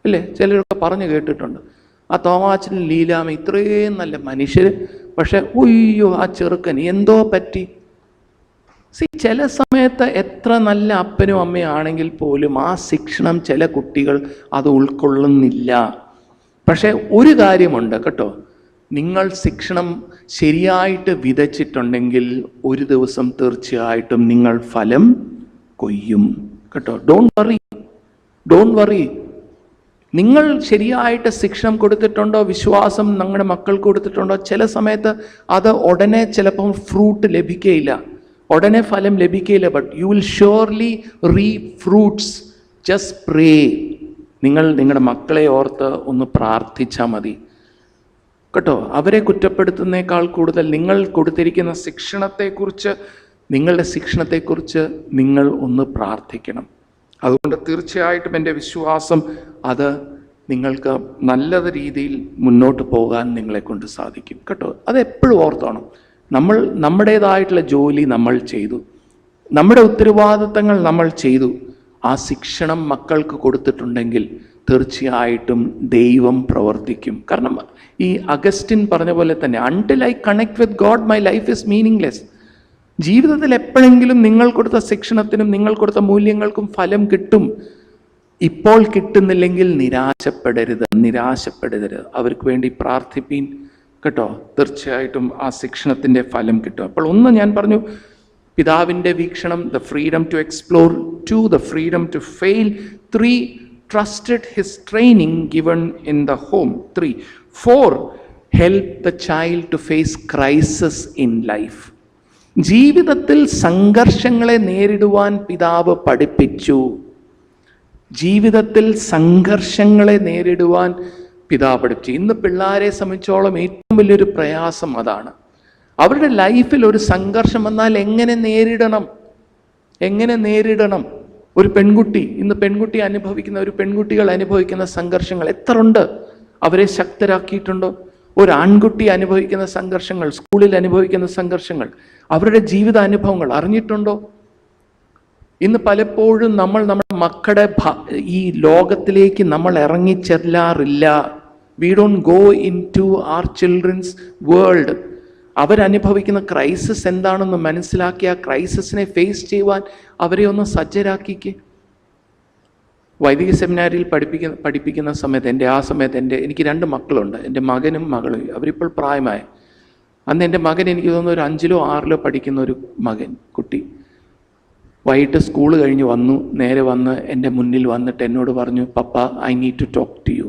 അല്ലേ? ചിലരൊക്കെ പറഞ്ഞു കേട്ടിട്ടുണ്ട്. ആ തോമാച്ചനും ലീലാമ്മ ഇത്രയും നല്ല മനുഷ്യർ, പക്ഷെ ഉയ്യോ ആ ചെറുക്കൻ എന്തോ പറ്റി. ചില സമയത്ത് എത്ര നല്ല അപ്പനും അമ്മയും ആണെങ്കിൽ പോലും ആ ശിക്ഷണം ചില കുട്ടികൾ അത് ഉൾക്കൊള്ളുന്നില്ല. പക്ഷെ ഒരു കാര്യമുണ്ട് കേട്ടോ, നിങ്ങൾ ശിക്ഷണം ശരിയായിട്ട് വിതച്ചിട്ടുണ്ടെങ്കിൽ ഒരു ദിവസം തീർച്ചയായിട്ടും നിങ്ങൾ ഫലം കൊയ്യും കേട്ടോ. Don't worry. നിങ്ങൾ ശരിയായിട്ട് ശിക്ഷണം കൊടുത്തിട്ടുണ്ടോ, വിശ്വാസം നിങ്ങളുടെ മക്കൾക്ക് കൊടുത്തിട്ടുണ്ടോ, ചില സമയത്ത് അത് ഉടനെ ചിലപ്പം ഫ്രൂട്ട് ലഭിക്കുകയില്ല, ഉടനെ ഫലം ലഭിക്കുകയില്ല. But you will surely reap fruits. Just പ്രേ. നിങ്ങൾ നിങ്ങളുടെ മക്കളെ ഓർത്ത് ഒന്ന് പ്രാർത്ഥിച്ചാൽ മതി കേട്ടോ. അവരെ കുറ്റപ്പെടുത്തുന്നേക്കാൾ കൂടുതൽ നിങ്ങൾ കൊടുത്തിരിക്കുന്ന ശിക്ഷണത്തെക്കുറിച്ച്, നിങ്ങളുടെ ശിക്ഷണത്തെക്കുറിച്ച് നിങ്ങൾ ഒന്ന് പ്രാർത്ഥിക്കണം. അതുകൊണ്ട് തീർച്ചയായിട്ടും എൻ്റെ വിശ്വാസം അത് നിങ്ങൾക്ക് നല്ല രീതിയിൽ മുന്നോട്ട് പോകാൻ നിങ്ങളെക്കൊണ്ട് സാധിക്കും കേട്ടോ. അത് എപ്പോഴും ഓർത്തോണം. നമ്മൾ നമ്മുടേതായിട്ടുള്ള ജോലി നമ്മൾ ചെയ്തു, നമ്മുടെ ഉത്തരവാദിത്തങ്ങൾ നമ്മൾ ചെയ്തു. ആ ശിക്ഷണം മക്കൾക്ക് കൊടുത്തിട്ടുണ്ടെങ്കിൽ തീർച്ചയായിട്ടും ദൈവം പ്രവർത്തിക്കും. കാരണം ഈ അഗസ്റ്റിൻ പറഞ്ഞ പോലെ തന്നെ, until I connect with God my life is meaningless. ജീവിതത്തിൽ എപ്പോഴെങ്കിലും നിങ്ങൾ കൊടുത്ത ശിക്ഷണത്തിനും നിങ്ങൾ കൊടുത്ത മൂല്യങ്ങൾക്കും ഫലം കിട്ടും. ഇപ്പോൾ കിട്ടുന്നില്ലെങ്കിൽ നിരാശപ്പെടരുത്. അവർക്ക് വേണ്ടി പ്രാർത്ഥിപ്പീൻ കേട്ടോ. തീർച്ചയായിട്ടും ആ ശിക്ഷണത്തിൻ്റെ ഫലം കിട്ടും. അപ്പോൾ ഒന്ന് ഞാൻ പറഞ്ഞു, പിതാവിൻ്റെ വീക്ഷണം, the freedom to explore. 2, the freedom to fail. 3, trusted his training given in the home. 3. 4, help the child to face crisis in life. ജീവിതത്തിൽ സംഘർഷങ്ങളെ നേരിടുവാൻ പിതാവ് പഠിപ്പിച്ചു. ജീവിതത്തിൽ സംഘർഷങ്ങളെ നേരിടുവാൻ പിതാവ് പഠിപ്പിച്ചു. ഇന്ന് പിള്ളേരെ സംബന്ധിച്ചോളം ഏറ്റവും വലിയൊരു പ്രയാസം അതാണ്. അവരുടെ ലൈഫിൽ ഒരു സംഘർഷം വന്നാൽ എങ്ങനെ നേരിടണം. ഒരു പെൺകുട്ടി, ഇന്ന് പെൺകുട്ടികൾ അനുഭവിക്കുന്ന സംഘർഷങ്ങൾ എത്ര ഉണ്ട്? അവരെ ശക്തരാക്കിയിട്ടുണ്ടോ? ഒരു ആൺകുട്ടി അനുഭവിക്കുന്ന സംഘർഷങ്ങൾ, സ്കൂളിൽ അനുഭവിക്കുന്ന സംഘർഷങ്ങൾ, അവരുടെ ജീവിത അനുഭവങ്ങൾ അറിഞ്ഞിട്ടുണ്ടോ? ഇന്ന് പലപ്പോഴും നമ്മൾ നമ്മുടെ മക്കളുടെ ഈ ലോകത്തിലേക്ക് നമ്മൾ ഇറങ്ങിച്ചെല്ലാറില്ല. We don't go into our children's world. അവരനുഭവിക്കുന്ന ക്രൈസിസ് എന്താണെന്ന് മനസ്സിലാക്കി ആ ക്രൈസിസിനെ ഫേസ് ചെയ്യുവാൻ അവരെ ഒന്ന് സജ്ജരാക്കിക്ക്. വൈദിക സെമിനാരിയിൽ പഠിപ്പിക്കുന്ന സമയത്ത് എനിക്ക് 2 മക്കളുണ്ട്, എൻ്റെ മകനും മകളും. അവരിപ്പോൾ പ്രായമായ. അന്ന് എൻ്റെ മകൻ, എനിക്ക് തോന്നുന്നു ഒരു 5ലോ 6ലോ പഠിക്കുന്ന ഒരു കുട്ടി, വൈകിട്ട് സ്കൂൾ കഴിഞ്ഞ് നേരെ വന്ന് എൻ്റെ മുന്നിൽ വന്നിട്ട് എന്നോട് പറഞ്ഞു, പപ്പ I need to talk to you,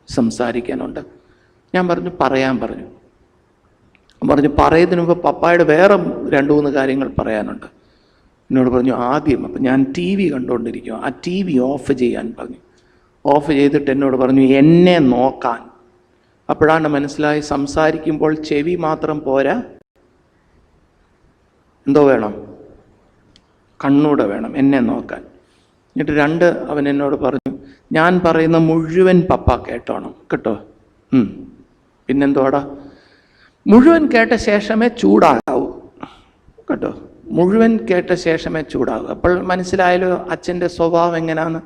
സംസാരിക്കാനുണ്ട്. ഞാൻ പറഞ്ഞു പറയുന്നതിന് മുമ്പ് പപ്പായുടെ വേറെ 2-3 കാര്യങ്ങൾ പറയാനുണ്ട്. എന്നോട് പറഞ്ഞു ആദ്യം, അപ്പം ഞാൻ TV കണ്ടുകൊണ്ടിരിക്കുക, ആ TV ഓഫ് ചെയ്യാൻ പറഞ്ഞു. ഓഫ് ചെയ്തിട്ട് എന്നോട് പറഞ്ഞു എന്നെ നോക്കാൻ. അപ്പോഴാണ് മനസ്സിലായി, സംസാരിക്കുമ്പോൾ ചെവി മാത്രം പോരാ, എന്തോ വേണം, കണ്ണൂടെ വേണം എന്നെ നോക്കാൻ. എന്നിട്ട് 2 അവൻ എന്നോട് പറഞ്ഞു, ഞാൻ പറയുന്ന മുഴുവൻ പപ്പ കേട്ടോണം കേട്ടോ. പിന്നെന്തോടാ, മുഴുവൻ കേട്ട ശേഷമേ ചൂടാകാവൂ കേട്ടോ, മുഴുവൻ കേട്ട ശേഷമേ ചൂടാകൂ. അപ്പോൾ മനസ്സിലായാലോ അച്ഛൻ്റെ സ്വഭാവം എങ്ങനെയാന്ന്.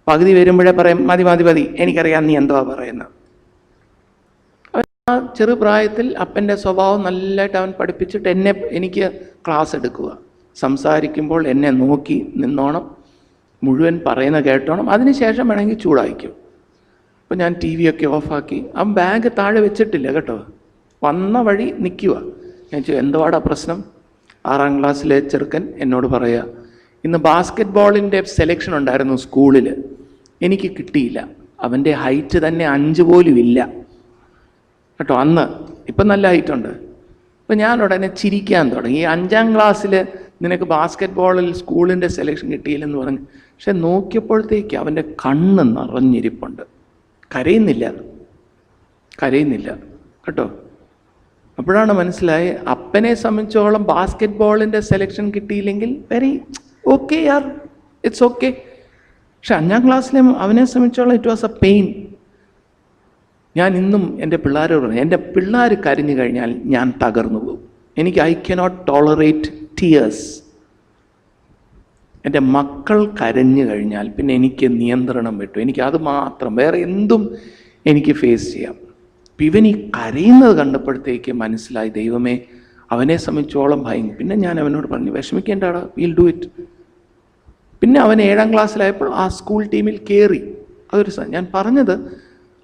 പകുതി വരുമ്പോഴേ പറയും മതി, എനിക്കറിയാം നീ എന്തുവാ പറയുന്നത്. ആ ചെറുപ്രായത്തിൽ അപ്പൻ്റെ സ്വഭാവം നല്ലതായിട്ട് അവൻ പഠിപ്പിച്ചിട്ട് എനിക്ക് ക്ലാസ് എടുക്കുക. സംസാരിക്കുമ്പോൾ എന്നെ നോക്കി നിന്നോണം, മുഴുവൻ പറയുന്ന കേട്ടോണം, അതിനുശേഷം വേണമെങ്കിൽ ചൂടായിക്കും. അപ്പോൾ ഞാൻ TV ഒക്കെ ഓഫാക്കി. അവൻ ബാഗ് താഴെ വെച്ചിട്ടില്ല കേട്ടോ, വന്ന വഴി നിൽക്കുക. ഞാൻ ചോദിച്ചു എന്തുവാടാ പ്രശ്നം? 6ാം ക്ലാസ്സിലെ ചെറുക്കൻ എന്നോട് പറയുക, ഇന്ന് ബാസ്കറ്റ് ബോളിൻ്റെ സെലക്ഷൻ ഉണ്ടായിരുന്നു സ്കൂളിൽ, എനിക്ക് കിട്ടിയില്ല. അവൻ്റെ ഹൈറ്റ് തന്നെ 5 പോലും ഇല്ല കേട്ടോ അന്ന്. ഇപ്പം നല്ല ഹൈറ്റുണ്ട്. അപ്പം ഞാൻ ഉടനെ ചിരിക്കാൻ തുടങ്ങി. 5ാം ക്ലാസ്സിൽ നിനക്ക് ബാസ്കറ്റ് ബോളിൽ സ്കൂളിൻ്റെ സെലക്ഷൻ കിട്ടിയില്ലെന്ന് പറഞ്ഞു. പക്ഷെ നോക്കിയപ്പോഴത്തേക്ക് അവൻ്റെ കണ്ണ് നിറഞ്ഞിരിപ്പുണ്ട്. കരയുന്നില്ല കേട്ടോ. അപ്പോഴാണ് മനസ്സിലായി അപ്പനെ സംബന്ധിച്ചോളം ബാസ്കറ്റ് ബോളിൻ്റെ സെലക്ഷൻ കിട്ടിയില്ലെങ്കിൽ very okay Yar, it's okay. പക്ഷെ 5ാം ക്ലാസ്സിലെ അവനെ സംബന്ധിച്ചോളം ഇറ്റ് വാസ് എ പെയിൻ. ഞാൻ ഇന്നും എൻ്റെ പിള്ളേരോട് പറഞ്ഞു, എൻ്റെ പിള്ളേർ കരഞ്ഞു കഴിഞ്ഞാൽ ഞാൻ തകർന്നു പോകും. എനിക്ക് ഐ കനോട്ട് ടോളറേറ്റ് ടിയേഴ്സ്. എൻ്റെ മക്കൾ കരഞ്ഞു കഴിഞ്ഞാൽ പിന്നെ എനിക്ക് നിയന്ത്രണം വിട്ടു. എനിക്ക് അത് മാത്രം, വേറെ എന്തും എനിക്ക് ഫേസ് ചെയ്യാം. ഇവൻ ഈ കരയുന്നത് കണ്ടപ്പോഴത്തേക്ക് മനസ്സിലായി, ദൈവമേ അവനെ സംബന്ധിച്ചോളം ഭയം. പിന്നെ ഞാൻ അവനോട് പറഞ്ഞു, വിഷമിക്കേണ്ടാടാ, വിൽ ഡു ഇറ്റ്. പിന്നെ അവൻ 7ാം ക്ലാസ്സിലായപ്പോൾ ആ സ്കൂൾ ടീമിൽ കയറി. അതൊരു ഞാൻ പറഞ്ഞത്,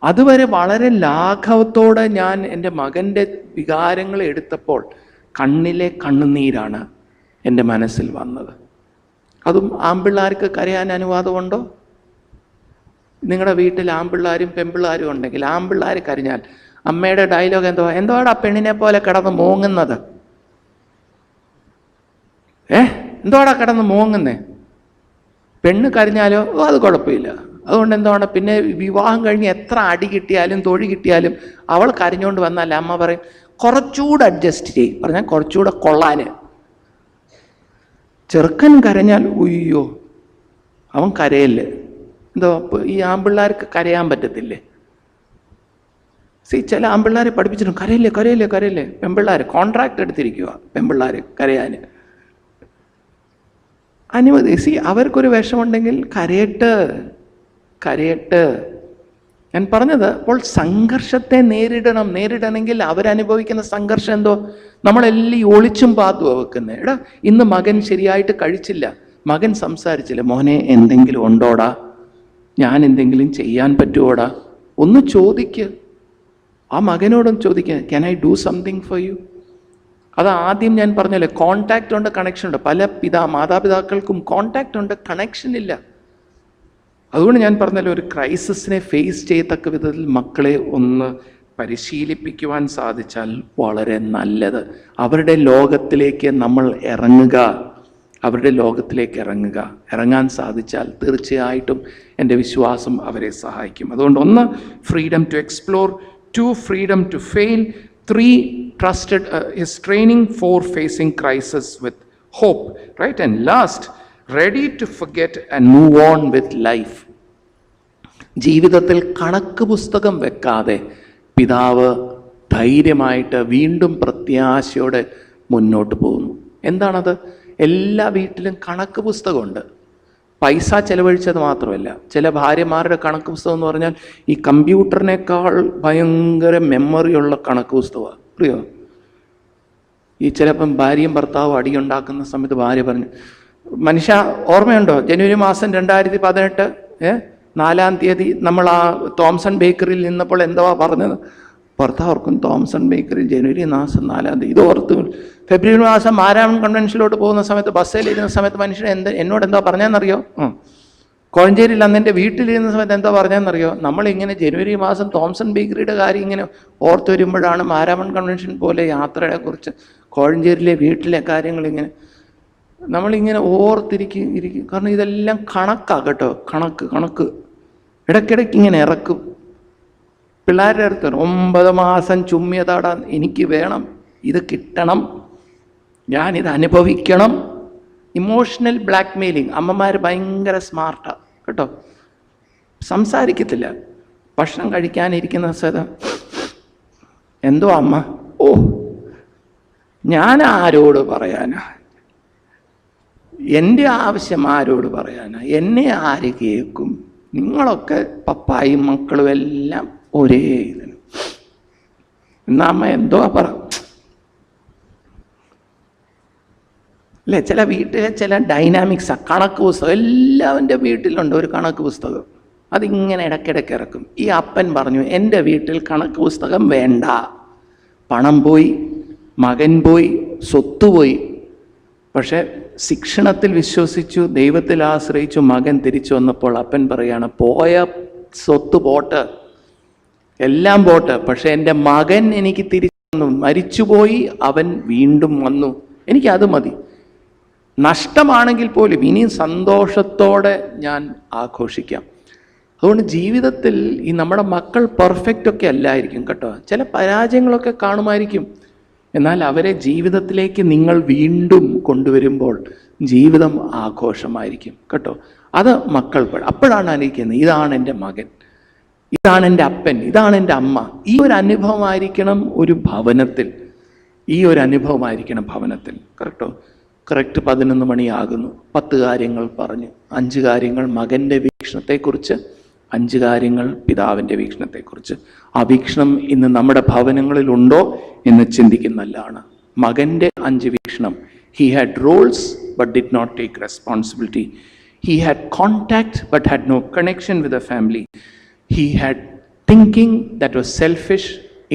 അതുവരെ വളരെ ലാഘവത്തോടെ ഞാൻ എൻ്റെ മകൻ്റെ വികാരങ്ങൾ എടുത്തപ്പോൾ കണ്ണിലെ കണ്ണുനീരാണ് എൻ്റെ മനസ്സിൽ വന്നത്. അതും ആൺപിള്ളേർക്ക് കരയാൻ അനുവാദമുണ്ടോ? നിങ്ങളുടെ വീട്ടിൽ ആൺപിള്ളേരും പെൺപിള്ളേരും ഉണ്ടെങ്കിൽ ആൺപിള്ളേർ കരഞ്ഞാൽ അമ്മയുടെ ഡയലോഗ് എന്തുവാടാ പെണ്ണിനെ പോലെ കിടന്ന് മോങ്ങുന്നത്? എന്തുവാടാ കിടന്ന് മോങ്ങുന്നേ? പെണ്ണ് കരഞ്ഞാലോ അത് കുഴപ്പമില്ല. അതുകൊണ്ട് എന്താണ്, പിന്നെ വിവാഹം കഴിഞ്ഞ് എത്ര അടി കിട്ടിയാലും തൊഴി കിട്ടിയാലും അവൾ കരഞ്ഞുകൊണ്ട് വന്നാൽ അമ്മ പറയും കുറച്ചുകൂടെ അഡ്ജസ്റ്റ് ചെയ്യും, പറഞ്ഞാൽ കുറച്ചുകൂടെ കൊള്ളാന്. ചെറുക്കൻ കരഞ്ഞാൽ ഉയ്യോ അവൻ കരയല്ലേ. എന്തോ ഈ ആൺപിള്ളേർക്ക് കരയാൻ പറ്റത്തില്ലേ? ചില ആൺപിള്ളേരെ പഠിപ്പിച്ചിട്ടുണ്ട് കരയില്ലേ. പെൺപിള്ളേർ കോൺട്രാക്ട് എടുത്തിരിക്കുക പെൺപിള്ളേർ കരയാൻ. അനുമതി. അവർക്കൊരു വിഷമുണ്ടെങ്കിൽ കരയട്ട്. ഞാൻ പറഞ്ഞത്, അപ്പോൾ സംഘർഷത്തെ നേരിടണമെങ്കിൽ അവരനുഭവിക്കുന്ന സംഘർഷം എന്തോ നമ്മളെല്ലാം ഒളിച്ചും പാത്തുവാ വെക്കുന്നത്. എടാ ഇന്ന് മകൻ ശരിയായിട്ട് കഴിച്ചില്ല, മകൻ സംസാരിച്ചില്ല, മോനെ എന്തെങ്കിലും ഉണ്ടോടാ, ഞാൻ എന്തെങ്കിലും ചെയ്യാൻ പറ്റുമോടാ, ഒന്ന് ചോദിക്ക്. ആ മകനോടും ചോദിക്കുക, can I do something for you? അത് ആദ്യം ഞാൻ പറഞ്ഞല്ലേ, കോണ്ടാക്റ്റ് ഉണ്ട്, കണക്ഷൻ ഉണ്ട്. പല മാതാപിതാക്കൾക്കും കോണ്ടാക്റ്റ് ഉണ്ട്, കണക്ഷൻ ഇല്ല. അതുകൊണ്ട് ഞാൻ പറഞ്ഞല്ലോ, ഒരു ക്രൈസിസിനെ ഫേസ് ചെയ്യത്തക്ക വിധത്തിൽ മക്കളെ ഒന്ന് പരിശീലിപ്പിക്കുവാൻ സാധിച്ചാൽ വളരെ നല്ലത്. അവരുടെ ലോകത്തിലേക്ക് നമ്മൾ ഇറങ്ങാൻ സാധിച്ചാൽ തീർച്ചയായിട്ടും എൻ്റെ വിശ്വാസം അവരെ സഹായിക്കും. അതുകൊണ്ട് 1 freedom to explore, 2 freedom to fail, 3 trusted his training, 4 facing crisis with hope, right? And last, ready to forget and move on with life. ജീവിതത്തിൽ കണക്ക് പുസ്തകം വെക്കാതെ പിതാവ് ധൈര്യമായിട്ട് വീണ്ടും പ്രത്യാശയോടെ മുന്നോട്ട് പോകുന്നു. എന്താണത്? എല്ലാ വീട്ടിലും കണക്ക് പുസ്തകമുണ്ട്. പൈസ ചെലവഴിച്ചത് മാത്രമല്ല, ചില ഭാര്യമാരുടെ കണക്ക് പുസ്തകം എന്ന് പറഞ്ഞാൽ ഈ കമ്പ്യൂട്ടറിനേക്കാൾ ഭയങ്കര മെമ്മറിയുള്ള കണക്ക് പുസ്തകമാണ്. അറിയോ? ഈ ചിലപ്പം ഭാര്യയും ഭർത്താവും അടിയുണ്ടാക്കുന്ന സമയത്ത് ഭാര്യ പറഞ്ഞു, മനുഷ്യ ഓർമ്മയുണ്ടോ, ജനുവരി മാസം 2018 4-ാം തീയതി നമ്മൾ ആ തോംസൺ ബേക്കറിയിൽ നിന്നപ്പോൾ എന്തുവാ പറഞ്ഞത്? ഭർത്താവർക്കും തോംസൺ ബേക്കറിയിൽ ജനുവരി മാസം 4-ാം തീയതി. ഇത് ഓർത്ത് ഫെബ്രുവരി മാസം മാരാമൺ കൺവെൻഷനിലോട്ട് പോകുന്ന സമയത്ത് ബസ്സിലിരുന്ന സമയത്ത് മനുഷ്യൻ എന്നോട് എന്താ പറഞ്ഞതെന്നറിയോ? കോഴഞ്ചേരിയിൽ അന്ന് എൻ്റെ വീട്ടിലിരുന്ന സമയത്ത് എന്താ പറഞ്ഞതെന്നറിയോ? നമ്മളിങ്ങനെ ജനുവരി മാസം തോംസൺ ബേക്കറിയുടെ കാര്യം ഇങ്ങനെ ഓർത്ത് വരുമ്പോഴാണ് മാരാമൺ കൺവെൻഷൻ പോലെ യാത്രയെക്കുറിച്ച് കോഴഞ്ചേരിയിലെ വീട്ടിലെ കാര്യങ്ങളിങ്ങനെ നമ്മളിങ്ങനെ ഓർത്തിരിക്കും. കാരണം ഇതെല്ലാം കണക്കാകട്ടോ, കണക്ക് ഇടയ്ക്കിടയ്ക്ക് ഇങ്ങനെ ഇറക്കും. പിള്ളേരുടെ അടുത്ത് 9 മാസം ചുമ്മിയതാടാ, എനിക്ക് വേണം, ഇത് കിട്ടണം, ഞാനിത് അനുഭവിക്കണം. Emotional black mailing. അമ്മമാർ ഭയങ്കര സ്മാർട്ടാണ് കേട്ടോ, സംസാരിക്കത്തില്ല. ഭക്ഷണം കഴിക്കാനിരിക്കുന്ന സ്ഥലം എന്തോ അമ്മ, ഓ ഞാൻ ആരോട് പറയാനാ, എൻ്റെ ആവശ്യം ആരോട് പറയാനാ, എന്നെ ആര് കേൾക്കും, നിങ്ങളൊക്കെ പപ്പായും മക്കളും എല്ലാം ഒരേ ഇതിന്. എന്നാ അമ്മ എന്തോ പറ അല്ലേ? ചില വീട്ടിലെ ചില ഡൈനാമിക്സാണ്. കണക്ക് പുസ്തകം എല്ലാവൻ്റെ വീട്ടിലുണ്ട് ഒരു കണക്ക് പുസ്തകം, അതിങ്ങനെ ഇടയ്ക്കിടയ്ക്ക് ഇറക്കും. ഈ അപ്പൻ പറഞ്ഞു, എൻ്റെ വീട്ടിൽ കണക്ക് പുസ്തകം വേണ്ട, പണം പോയി, മകൻ പോയി, സ്വത്ത് പോയി. പക്ഷെ ശിക്ഷണത്തിൽ വിശ്വസിച്ചു, ദൈവത്തിൽ ആശ്രയിച്ചു, മകൻ തിരിച്ചു വന്നപ്പോൾ അപ്പൻ പറയാണ്, പോയ സ്വത്ത് പോട്ട്, എല്ലാം പോട്ട്, പക്ഷെ എൻ്റെ മകൻ എനിക്ക് തിരിച്ചു വന്നു. മരിച്ചുപോയി, അവൻ വീണ്ടും വന്നു, എനിക്കത് മതി. നഷ്ടമാണെങ്കിൽ പോലും ഇനിയും സന്തോഷത്തോടെ ഞാൻ ആഘോഷിക്കാം. അതുകൊണ്ട് ജീവിതത്തിൽ ഈ നമ്മുടെ മക്കൾ പെർഫെക്റ്റ് ഒക്കെ അല്ലായിരിക്കും കേട്ടോ. ചില പരാജയങ്ങളൊക്കെ കാണുമായിരിക്കും. എന്നാൽ അവരെ ജീവിതത്തിലേക്ക് നിങ്ങൾ വീണ്ടും കൊണ്ടുവരുമ്പോൾ ജീവിതം ആഘോഷമായിരിക്കും കേട്ടോ. അത് മക്കൾ അപ്പോഴാണ് അറിയിക്കുന്നത്, ഇതാണ് എൻ്റെ മകൻ, ഇതാണ് എൻ്റെ അപ്പൻ, ഇതാണ് എൻ്റെ അമ്മ. ഈ ഒരു അനുഭവമായിരിക്കണം ഒരു ഭവനത്തിൽ, ഈ ഒരു അനുഭവമായിരിക്കണം ഭവനത്തിൽ കറക്റ്റോ. കറക്റ്റ് 11 മണിയാകുന്നു, 10 കാര്യങ്ങൾ പറഞ്ഞു. 5 കാര്യങ്ങൾ മകൻ്റെ വീക്ഷണത്തെക്കുറിച്ച്, 5 കാര്യങ്ങൾ പിതാവിൻ്റെ വീക്ഷണത്തെക്കുറിച്ച്. ആ വീക്ഷണം ഇന്ന് നമ്മുടെ ഭവനങ്ങളിലുണ്ടോ എന്ന് ചിന്തിക്കുന്നല്ലാണ്. മകൻ്റെ 5 വീക്ഷണം: he had roles but did not take responsibility. He had contact but had no connection with the family. He had thinking that was selfish,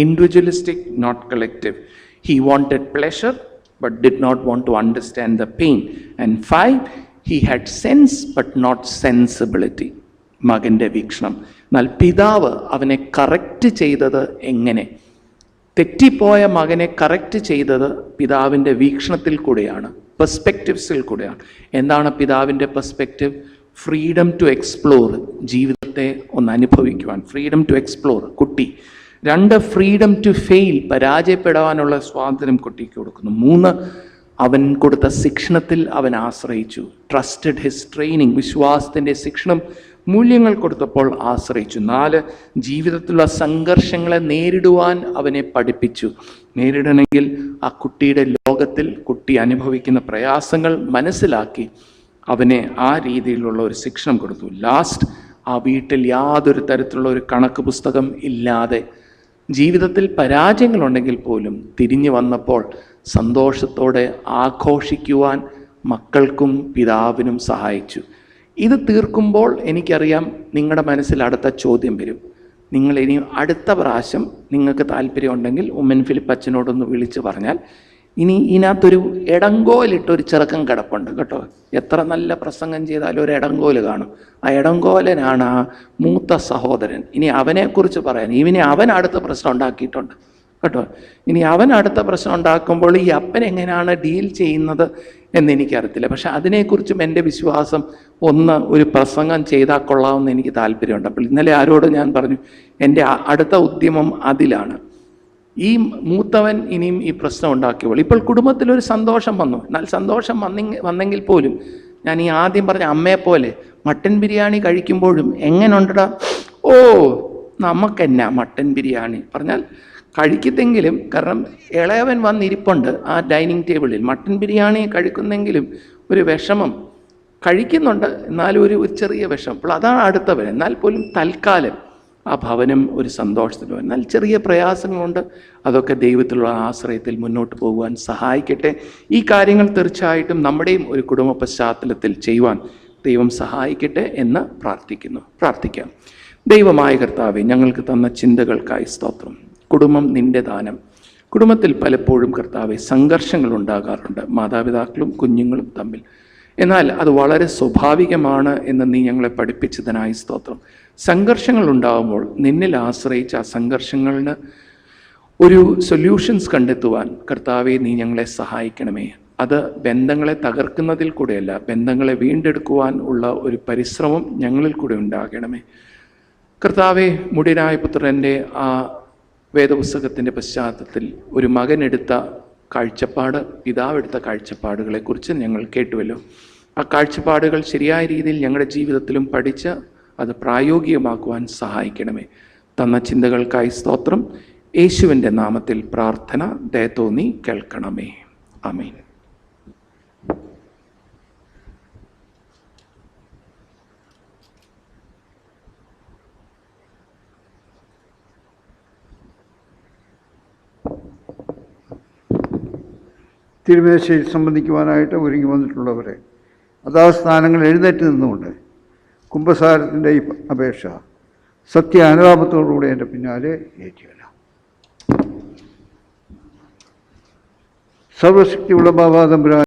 individualistic, not collective. He wanted pleasure but did not want to understand the pain. And 5, he had sense but not sensibility. മകൻ്റെ വീക്ഷണം. എന്നാൽ പിതാവ് അവനെ correct ചെയ്തത് എങ്ങനെ? തെറ്റിപ്പോയ മകനെ correct ചെയ്തത് പിതാവിൻ്റെ വീക്ഷണത്തിൽ കൂടെയാണ്, പെർസ്പെക്റ്റീവ്സിൽ കൂടെയാണ്. എന്താണ് പിതാവിൻ്റെ പെർസ്പെക്റ്റീവ്? ഫ്രീഡം ടു എക്സ്പ്ലോർ, ജീവിതത്തെ ഒന്ന് അനുഭവിക്കുവാൻ, ഫ്രീഡം ടു എക്സ്പ്ലോർ കുട്ടി. 2, ഫ്രീഡം ടു ഫെയിൽ, പരാജയപ്പെടാനുള്ള സ്വാതന്ത്ര്യം കുട്ടിക്ക് കൊടുക്കുന്നു. 3, അവൻ കൊടുത്ത ശിക്ഷണത്തിൽ അവൻ ആശ്രയിച്ചു. ട്രസ്റ്റഡ് ഹിസ് ട്രെയിനിങ്, വിശ്വാസത്തിൻ്റെ ശിക്ഷണം മൂല്യങ്ങൾ കൊടുത്തപ്പോൾ ആശ്രയിച്ചു. 4, ജീവിതത്തിലുള്ള സംഘർഷങ്ങളെ നേരിടുവാൻ അവനെ പഠിപ്പിച്ചു. നേരിടണമെങ്കിൽ ആ കുട്ടിയുടെ ലോകത്തിൽ കുട്ടി അനുഭവിക്കുന്ന പ്രയാസങ്ങൾ മനസ്സിലാക്കി അവനെ ആ രീതിയിലുള്ള ഒരു ശിക്ഷണം കൊടുത്തു. ലാസ്റ്റ്, ആ വീട്ടിൽ യാതൊരു തരത്തിലുള്ള ഒരു കണക്ക് പുസ്തകം ഇല്ലാതെ ജീവിതത്തിൽ പരാജയങ്ങളുണ്ടെങ്കിൽ പോലും തിരിഞ്ഞു വന്നപ്പോൾ സന്തോഷത്തോടെ ആഘോഷിക്കുവാൻ മക്കൾക്കും പിതാവിനും സഹായിച്ചു. ഇത് തീർക്കുമ്പോൾ എനിക്കറിയാം നിങ്ങളുടെ മനസ്സിൽ അടുത്ത ചോദ്യം വരും. നിങ്ങൾ ഇനി അടുത്ത പ്രാവശ്യം നിങ്ങൾക്ക് താല്പര്യമുണ്ടെങ്കിൽ ഉമ്മൻ ഫിലിപ്പ് അച്ഛനോടൊന്ന് വിളിച്ച് പറഞ്ഞാൽ, ഇനി ഇതിനകത്തൊരു ഇടങ്കോലിട്ടൊരു ചെറുക്കൻ കിടപ്പുണ്ട് കേട്ടോ. എത്ര നല്ല പ്രസംഗം ചെയ്താലും ഒരു ഇടങ്കോല് കാണും. ആ ഇടങ്കോലനാണ് ആ മൂത്ത സഹോദരൻ. ഇനി അവനെക്കുറിച്ച് പറയാൻ, ഇവനെ അവൻ അടുത്ത പ്രശ്നം ഉണ്ടാക്കിയിട്ടുണ്ട് കേട്ടോ. ഇനി അവൻ അടുത്ത പ്രശ്നം ഉണ്ടാക്കുമ്പോൾ ഈ അപ്പൻ എങ്ങനെയാണ് ഡീൽ ചെയ്യുന്നത് എന്നെനിക്കറിയത്തില്ല. പക്ഷെ അതിനെക്കുറിച്ചും എൻ്റെ വിശ്വാസം ഒരു പ്രസംഗം ചെയ്താൽ കൊള്ളാമെന്ന് എനിക്ക് താല്പര്യമുണ്ട്. അപ്പോൾ ഇന്നലെ ആരോട് ഞാൻ പറഞ്ഞു, എൻ്റെ അടുത്ത ഉദ്യമം അതിലാണ്. ഈ മൂത്തവൻ ഇനിയും ഈ പ്രശ്നം ഉണ്ടാക്കിയപ്പോൾ ഇപ്പോൾ കുടുംബത്തിലൊരു സന്തോഷം വന്നു. എന്നാൽ സന്തോഷം വന്നെങ്കിൽ പോലും ഞാൻ ഈ ആദ്യം പറഞ്ഞ അമ്മയെപ്പോലെ മട്ടൻ ബിരിയാണി കഴിക്കുമ്പോഴും എങ്ങനെയുണ്ടടാ, ഓ നമുക്കെന്നാ മട്ടൻ ബിരിയാണി പറഞ്ഞാൽ കഴിക്കത്തെങ്കിലും, കാരണം ഇളയവൻ വന്നിരിപ്പുണ്ട് ആ ഡൈനിങ് ടേബിളിൽ. മട്ടൻ ബിരിയാണി കഴിക്കുന്നെങ്കിലും ഒരു വിഷമം കഴിക്കുന്നുണ്ട്, എന്നാലും ഒരു ചെറിയ വിഷമം. അപ്പോൾ അതാണ് അടുത്തവൻ. എന്നാൽ പോലും തൽക്കാലം ആ ഭവനം ഒരു സന്തോഷത്തിൽ. എന്നാൽ ചെറിയ പ്രയാസങ്ങളുണ്ട്, അതൊക്കെ ദൈവത്തിലുള്ള ആശ്രയത്തിൽ മുന്നോട്ട് പോകുവാൻ സഹായിക്കട്ടെ. ഈ കാര്യങ്ങൾ തീർച്ചയായിട്ടും നമ്മുടെയും ഒരു കുടുംബ പശ്ചാത്തലത്തിൽ ചെയ്യുവാൻ ദൈവം സഹായിക്കട്ടെ എന്ന് പ്രാർത്ഥിക്കാം. ദൈവമായ കർത്താവേ, ഞങ്ങൾക്ക് തന്ന ചിന്തകൾക്കായി സ്തോത്രം. കുടുംബം നിൻ്റെ ദാനം. കുടുംബത്തിൽ പലപ്പോഴും കർത്താവെ സംഘർഷങ്ങൾ ഉണ്ടാകാറുണ്ട്, മാതാപിതാക്കളും കുഞ്ഞുങ്ങളും തമ്മിൽ. എന്നാൽ അത് വളരെ സ്വാഭാവികമാണ് എന്ന് നീ ഞങ്ങളെ പഠിപ്പിച്ചതിനായി സ്തോത്രം. സംഘർഷങ്ങൾ ഉണ്ടാകുമ്പോൾ നിന്നിൽ ആശ്രയിച്ച് ആ സംഘർഷങ്ങളിന് ഒരു സൊല്യൂഷൻസ് കണ്ടെത്തുവാൻ കർത്താവെ നീ ഞങ്ങളെ സഹായിക്കണമേ. അത് ബന്ധങ്ങളെ തകർക്കുന്നതിൽ കൂടെയല്ല, ബന്ധങ്ങളെ വീണ്ടെടുക്കുവാൻ ഉള്ള ഒരു പരിശ്രമം ഞങ്ങളിൽ കൂടെ ഉണ്ടാകണമേ. കർത്താവെ, മുടിനായ പുത്രൻ്റെ ആ വേദപുസ്തകത്തിൻ്റെ പശ്ചാത്തലത്തിൽ ഒരു മകനെടുത്ത കാഴ്ചപ്പാട്, പിതാവെടുത്ത കാഴ്ചപ്പാടുകളെക്കുറിച്ച് ഞങ്ങൾ കേട്ടുവല്ലോ. ആ കാഴ്ചപ്പാടുകൾ ശരിയായ രീതിയിൽ ഞങ്ങളുടെ ജീവിതത്തിലും പഠിച്ച് അത് പ്രായോഗികമാക്കുവാൻ സഹായിക്കണമേ. തന്ന ചിന്തകൾക്കായി സ്തോത്രം. യേശുവിൻ്റെ നാമത്തിൽ പ്രാർത്ഥന ദയതോന്നി കേൾക്കണമേ. ആമേൻ. തിരുമേശയിൽ സംബന്ധിക്കുവാനായിട്ട് ഒരുങ്ങി വന്നിട്ടുള്ളവരെ സ്ഥാനങ്ങൾ എഴുന്നേറ്റ് നിന്നുകൊണ്ട് കുംഭസാരത്തിൻ്റെ ഈ അപേക്ഷ സത്യ അനുതാപത്തോടുകൂടെ എൻ്റെ പിന്നാലെ ഏറ്റുവരാം. സർവശക്തിയുള്ള ബാബാ തമ്പുരാൻ